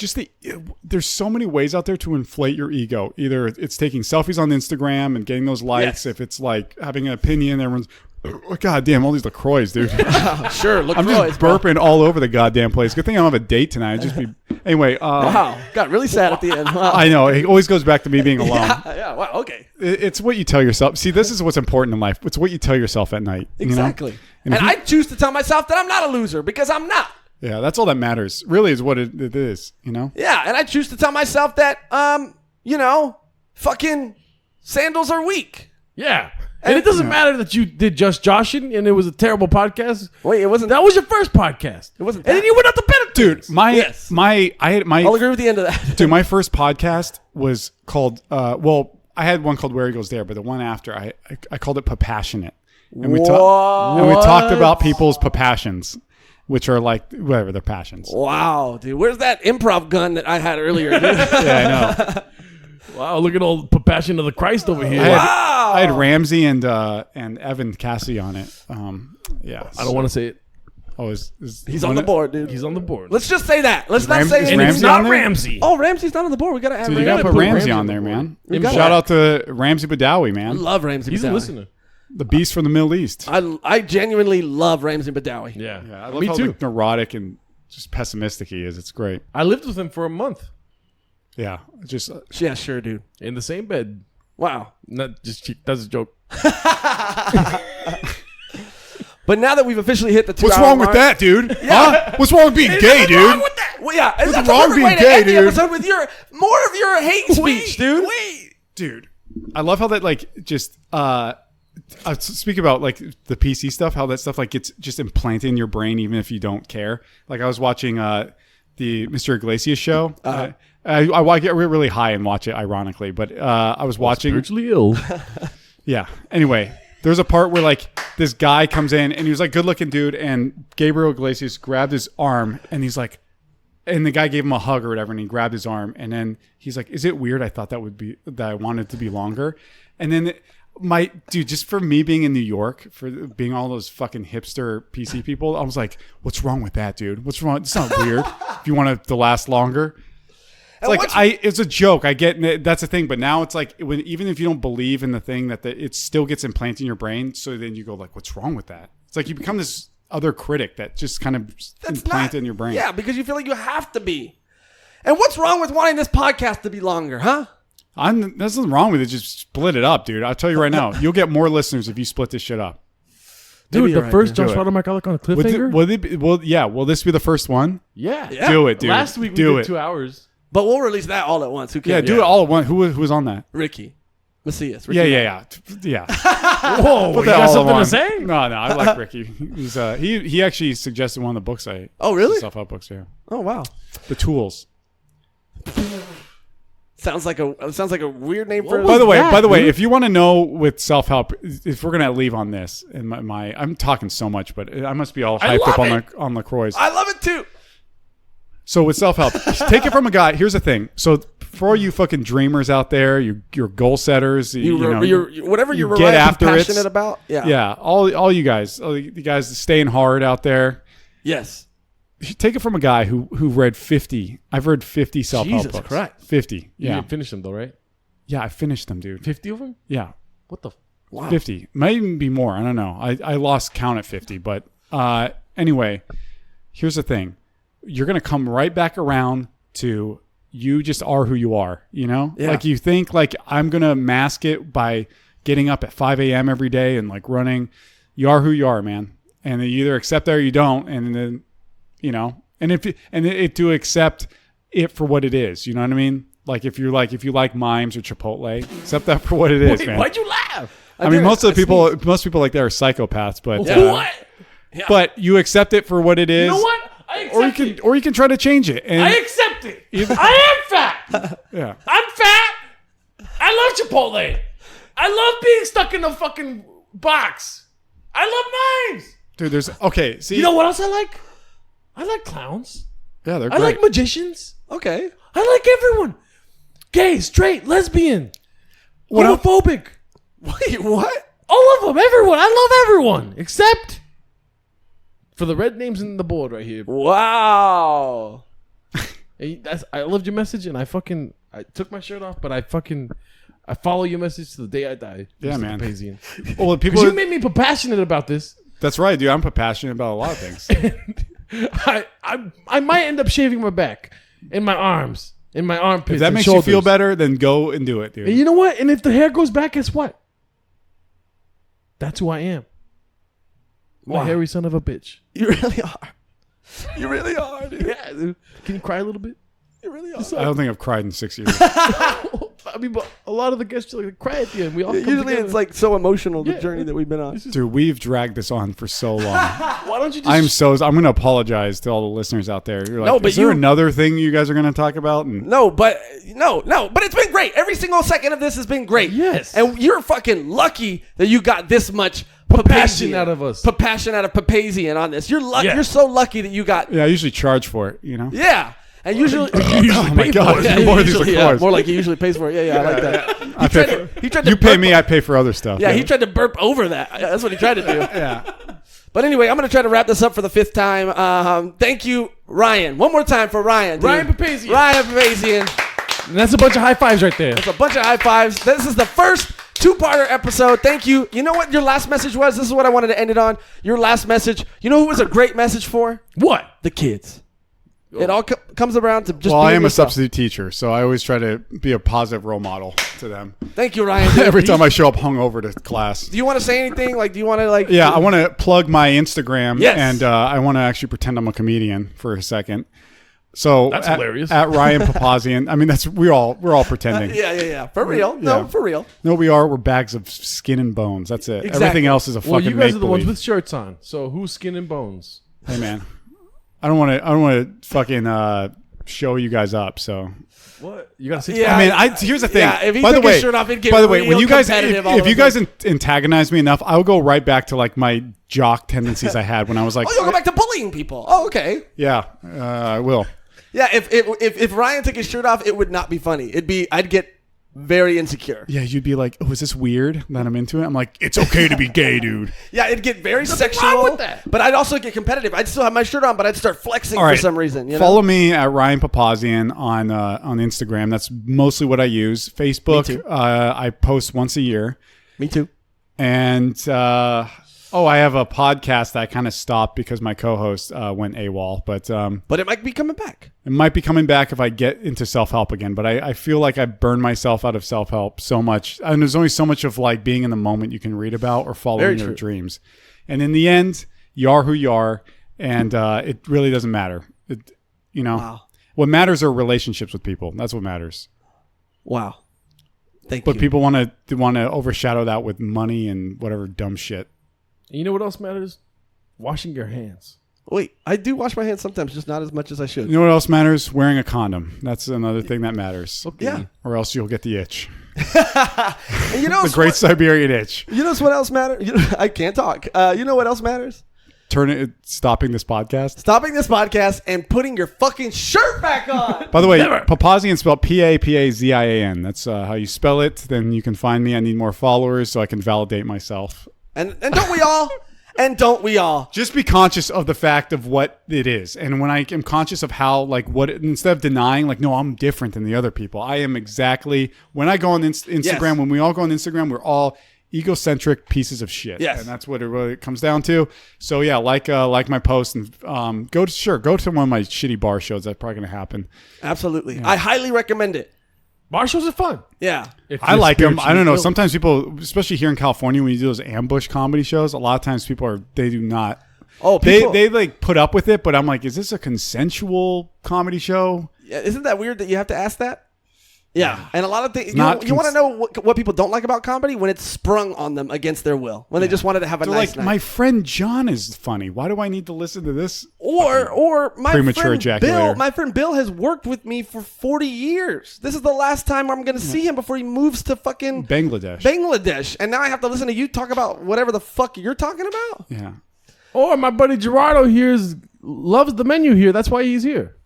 there's so many ways out there to inflate your ego. Either it's taking selfies on Instagram and getting those likes. Yes. If it's like having an opinion, everyone's, oh, God damn, all these LaCroix, dude. Sure, look, I'm just burping all over the goddamn place. Good thing I don't have a date tonight. I'd just be anyway. Wow, got really sad at the end. Wow. I know it always goes back to me being alone. Yeah. Wow. Okay. It's what you tell yourself. See, this is what's important in life. It's what you tell yourself at night. Exactly. You know? And if you- I choose to tell myself that I'm not a loser because I'm not. Yeah, that's all that matters. Really, is what it is. You know. Yeah, and I choose to tell myself that, fucking sandals are weak. Yeah. And it doesn't matter that you did Just Joshing and it was a terrible podcast. Wait, it wasn't. That was your first podcast. It wasn't. And then you went out to bed. Dude, I had my. I'll agree with the end of that. Dude, my first podcast was called. I had one called Where He Goes There, but the one after I called it Papassionate, and we talked about people's passions, which are like whatever their passions. Wow, dude, where's that improv gun that I had earlier? Dude? Yeah, I know. Wow, look at all the passion of the Christ over here. I had Ramsey and Evan Cassie on it. Yeah, I don't want to say it. Oh, He's on the board, dude. He's on the board. Let's just say that. Let's not Ram- say is it. And it's Ramsey not on there? Ramsey. Oh, Ramsey's not on the board. We gotta add Dude, you Ramsey. gotta put Ramsey Ramsey on on the there, board. man. We got Shout that. out to Ramsey Badawi, I man. love Ramsey. He's Badawi. a listener. The beast from the Middle East. I genuinely love Ramsey Badawi. Yeah. I love Me how too. like, neurotic and just pessimistic he is. It's great. I lived with him for a month Yeah, just Yeah, sure, dude. in the same bed. Wow. Not just that's a joke. But now that we've officially hit the 2 what's hour wrong mark, with that, dude? Huh? What's wrong with being gay, What's dude? wrong with that? Well, yeah, What's that's wrong a perfect being way to gay, end the dude? episode with more of your hate speech, dude. Dude, I love how that like just speak about like the PC stuff, how that stuff like gets just implanted in your brain even if you don't care. Like I was watching the Mr. Iglesias show. I get really high and watch it ironically, but I was watching Spiritually ill. Yeah. Anyway, there's a part where like this guy comes in and he was like good looking dude and Gabriel Iglesias grabbed his arm and he's like, and the guy gave him a hug or whatever and he grabbed his arm and then he's like, is it weird? I thought that I wanted to be longer. And then just for me being in New York, for being all those fucking hipster PC people, I was like, what's wrong with that, dude? What's wrong? It's not weird if you want it to last longer. It's a joke. I get that's the thing, but now it's like even if you don't believe in the thing that it still gets implanted in your brain. So then you go like, "What's wrong with that?" It's like you become this other critic that just kind of implanted in your brain. Yeah, because you feel like you have to be. And what's wrong with wanting this podcast to be longer, huh? There's nothing wrong with it. Just split it up, dude. I'll tell you right now, you'll get more listeners if you split this shit up. Dude, the right, first dude. Joshrardo Michalarcons cliffhanger? Will this be the first one? Yeah. Do it, dude. Last week we do did it. 2 hours. But we'll release that all at once. Who cares? Yeah, do it all at once. Who was on that? Ricky. Macias. Yeah. Whoa, Put you that got all something to on. say? No, I like Ricky. He actually suggested one of the books Oh, really? self-help books, yeah. Oh, wow. The Tools. Sounds like a weird name for. By the way, dude? if you want to know with self-help, if we're gonna leave on this, and I'm talking so much, but I must be all hyped up on LaCroix. I love it too. So with self-help, take it from a guy. Here's the thing. So for all you fucking dreamers out there, your goal setters, Whatever you you're get after it. passionate about. Yeah. Yeah, all you guys, staying hard out there. Yes. Take it from a guy who read 50. I've read 50 self-help Jesus books. Christ. 50. You Yeah. didn't finish them though, right? Yeah, I finished them, dude. 50 of them? Yeah. What the? Wow. 50. Might even be more. I don't know. I lost count at 50. But anyway, here's the thing. You're going to come right back around to you just are who you are, you know? Yeah. Like you think like I'm going to mask it by getting up at 5 a.m. every day and like running. You are who you are, man. And you either accept that or you don't. And then, you know, to accept it for what it is. You know what I mean? Like if you like Mimes or Chipotle, accept that for what it is, Wait, man. why'd you laugh? I mean, most people like that are psychopaths, but What? Yeah. but you accept it for what it is. You know what? I accept it. Or you can try to change it. And I accept it. I am fat. yeah. I'm fat. I love Chipotle. I love being stuck in a fucking box. I love Mimes. Dude, okay, see. You know what else I like? I like clowns. Yeah, they're I great. like magicians. Okay. I like everyone. Gay, straight, lesbian, What el- homophobic. Wait, what? All of them, everyone. I love everyone except for the red names in the board right here. Wow. Hey, I loved your message, and I took my shirt off, but I follow your message to the day I die. Yeah, Mr. man. Papazian. Well, people. Because you made me passionate about this. That's right, dude. I'm passionate about a lot of things. I might end up shaving my back and my arms and my armpits. If that and makes shoulders. you feel better, then go and do it, dude. And you know what? And if the hair grows back, guess what? That's who I am. Wow. A hairy son of a bitch. You really are. You really are, dude. Yeah, dude. Can you cry a little bit? You really are. I don't think I've cried in 6 years. I mean, but a lot of the guests like cry at the end. We all come Usually together. it's like so emotional, the Yeah. journey that we've been on. Dude, we've dragged this on for so long. Why don't you just? I'm going to apologize to all the listeners out there. You're like, No, but is there you- another thing you guys are going to talk about? And No, but it's been great. Every single second of this has been great. Yes. And you're fucking lucky that you got this much Passion Papazian out of us. Passion out of Papazian on this. You're lucky. Yeah. You're so lucky that you got. yeah, I usually charge for it, you know? Yeah. And usually, Oh my God. yeah, More of these usually, yeah, LaCroix. more like he usually pays for it. Yeah, I like that. He tried to You pay burp- me, I pay for other stuff. Yeah, he tried to burp over that. That's what he tried to do. Yeah. But anyway, I'm going to try to wrap this up for the 5th time. Thank you, Ryan. One more time for Ryan. Dude. Ryan Papazian. Ryan Papazian. And that's a bunch of high fives right there. It's a bunch of high fives. This is the first 2-parter episode. Thank you. You know what your last message was? This is what I wanted to end it on. Your last message. You know who was a great message for? What? The kids. It all comes around to just Well, I being am a yourself. substitute teacher, so I always try to be a positive role model to them. Thank you, Ryan. Dude. Every time I show up hungover to class. Do you want to say anything? Like, do you want to like? Yeah, I want to plug my Instagram, Yes. and I want to actually pretend I'm a comedian for a second. So That's at, hilarious. At Ryan Papazian. I mean, we're all pretending. Yeah. For real. No, Yeah. for real. No, we are. We're bags of skin and bones. That's it. Exactly. Everything else is a Well, fucking you guys are the ones make-believe. with shirts on. So who's skin and bones? Hey, man, I don't want to fucking show you guys up. So What? You got to say. Yeah. I mean, here's the thing. Yeah, if he by the took way, his shirt off, it'd get by the way, real when you guys, competitive all if of you a guys sudden. antagonize me enough, I'll go right back to like my jock tendencies I had when I was like, Oh, you'll go back to bullying people. Oh, okay. yeah, I will. Yeah, if Ryan took his shirt off, it would not be funny. I'd get very insecure. Yeah, you'd be like, oh, is this weird that I'm into it? I'm like, it's okay to be gay, dude. Yeah, it'd get very Nothing sexual. wrong with that. But I'd also get competitive. I'd still have my shirt on, but I'd start flexing All for right. some reason. You Follow know? me at Ryan Papazian on Instagram. That's mostly what I use. Facebook, Me too. I post once a year. Me too. And I have a podcast that I kind of stopped because my co-host went AWOL. But But it might be coming back. it might be coming back if I get into self-help again. But I feel like I burned myself out of self-help so much. And there's only so much of like being in the moment you can read about or following Very your true. dreams. And in the end, you are who you are. And it really doesn't matter. Wow. What matters are relationships with people. That's what matters. Wow. Thank But you. people want to overshadow that with money and whatever dumb shit. And you know what else matters? Washing your hands. Wait, I do wash my hands sometimes, just not as much as I should. You know what else matters? Wearing a condom. That's another thing that matters. Yeah. Or else you'll get the itch. And you know, The great Siberian itch. You know what else matters? I can't talk. You know what else matters? Stopping this podcast. Stopping this podcast and putting your fucking shirt back on. By the way, Papazian spelled Papazian. That's how you spell it. Then you can find me. I need more followers so I can validate myself. And don't we all? And don't we all? Just be conscious of the fact of what it is. And when I am conscious of how, like, instead of denying, like, no, I'm different than the other people. I am exactly, when I go on Instagram, Yes. when we all go on Instagram, we're all egocentric pieces of shit. Yes. And that's what it really comes down to. So yeah, like my post and go to one of my shitty bar shows. That's probably going to happen. Absolutely. I highly recommend it. Bar shows are fun. Yeah. If I you're like them. I spiritually don't know. ill. Sometimes people, especially here in California, when you do those ambush comedy shows, a lot of times they do not. Oh, people, They like put up with it, but I'm like, is this a consensual comedy show? Yeah, isn't that weird that you have to ask that? Yeah. And a lot of things, you not want to know what people don't like about comedy? When it's sprung on them against their will. When they just wanted to have a They're nice like, night. my friend John is funny. Why do I need to listen to this? Or my premature friend Bill. ejaculator. My friend Bill has worked with me for 40 years. This is the last time I'm going to see him before he moves to fucking Bangladesh. And now I have to listen to you talk about whatever the fuck you're talking about. Yeah. Or my buddy Gerardo here loves the menu here. That's why he's here.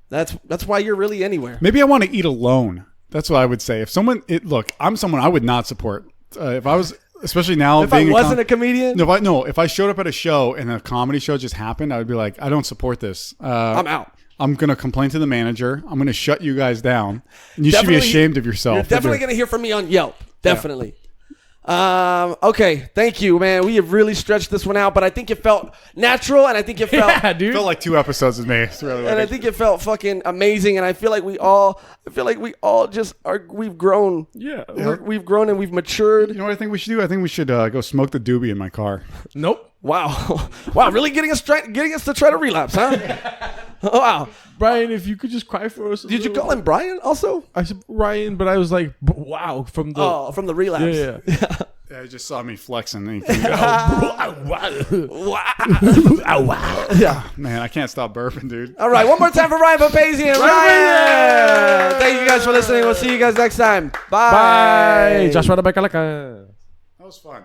That's why you're really anywhere. Maybe I want to eat alone. That's what I would say. If I'm someone I would not support. If I was, especially now, If I wasn't a comedian, if I showed up at a show and a comedy show just happened, I would be like, I don't support this. I'm out. I'm going to complain to the manager. I'm going to shut you guys down. And you should be ashamed of yourself. You're definitely going to hear from me on Yelp. Definitely. Okay. Thank you, man. We have really stretched this one out, but I think it felt natural, and I think it felt, Yeah, dude. felt like 2 episodes with me. It's really and I think it felt fucking amazing. And I feel like we all just are. We've grown. Yeah. We've grown and we've matured. You know what I think we should do? I think we should go smoke the doobie in my car. Nope. Wow. Wow. Really getting us to try to relapse, huh? Wow. Brian, if you could just cry for us. Did you call him Brian also? I said Ryan, but I was like, wow, from the. From the relapse. Yeah. Yeah, he just saw me flexing. And Yeah. man, I can't stop burping, dude. All right. One more time for Ryan Papazian. Ryan. Thank you guys for listening. We'll see you guys next time. Bye. Bye. Joshrardo, Michalarcons. That was fun.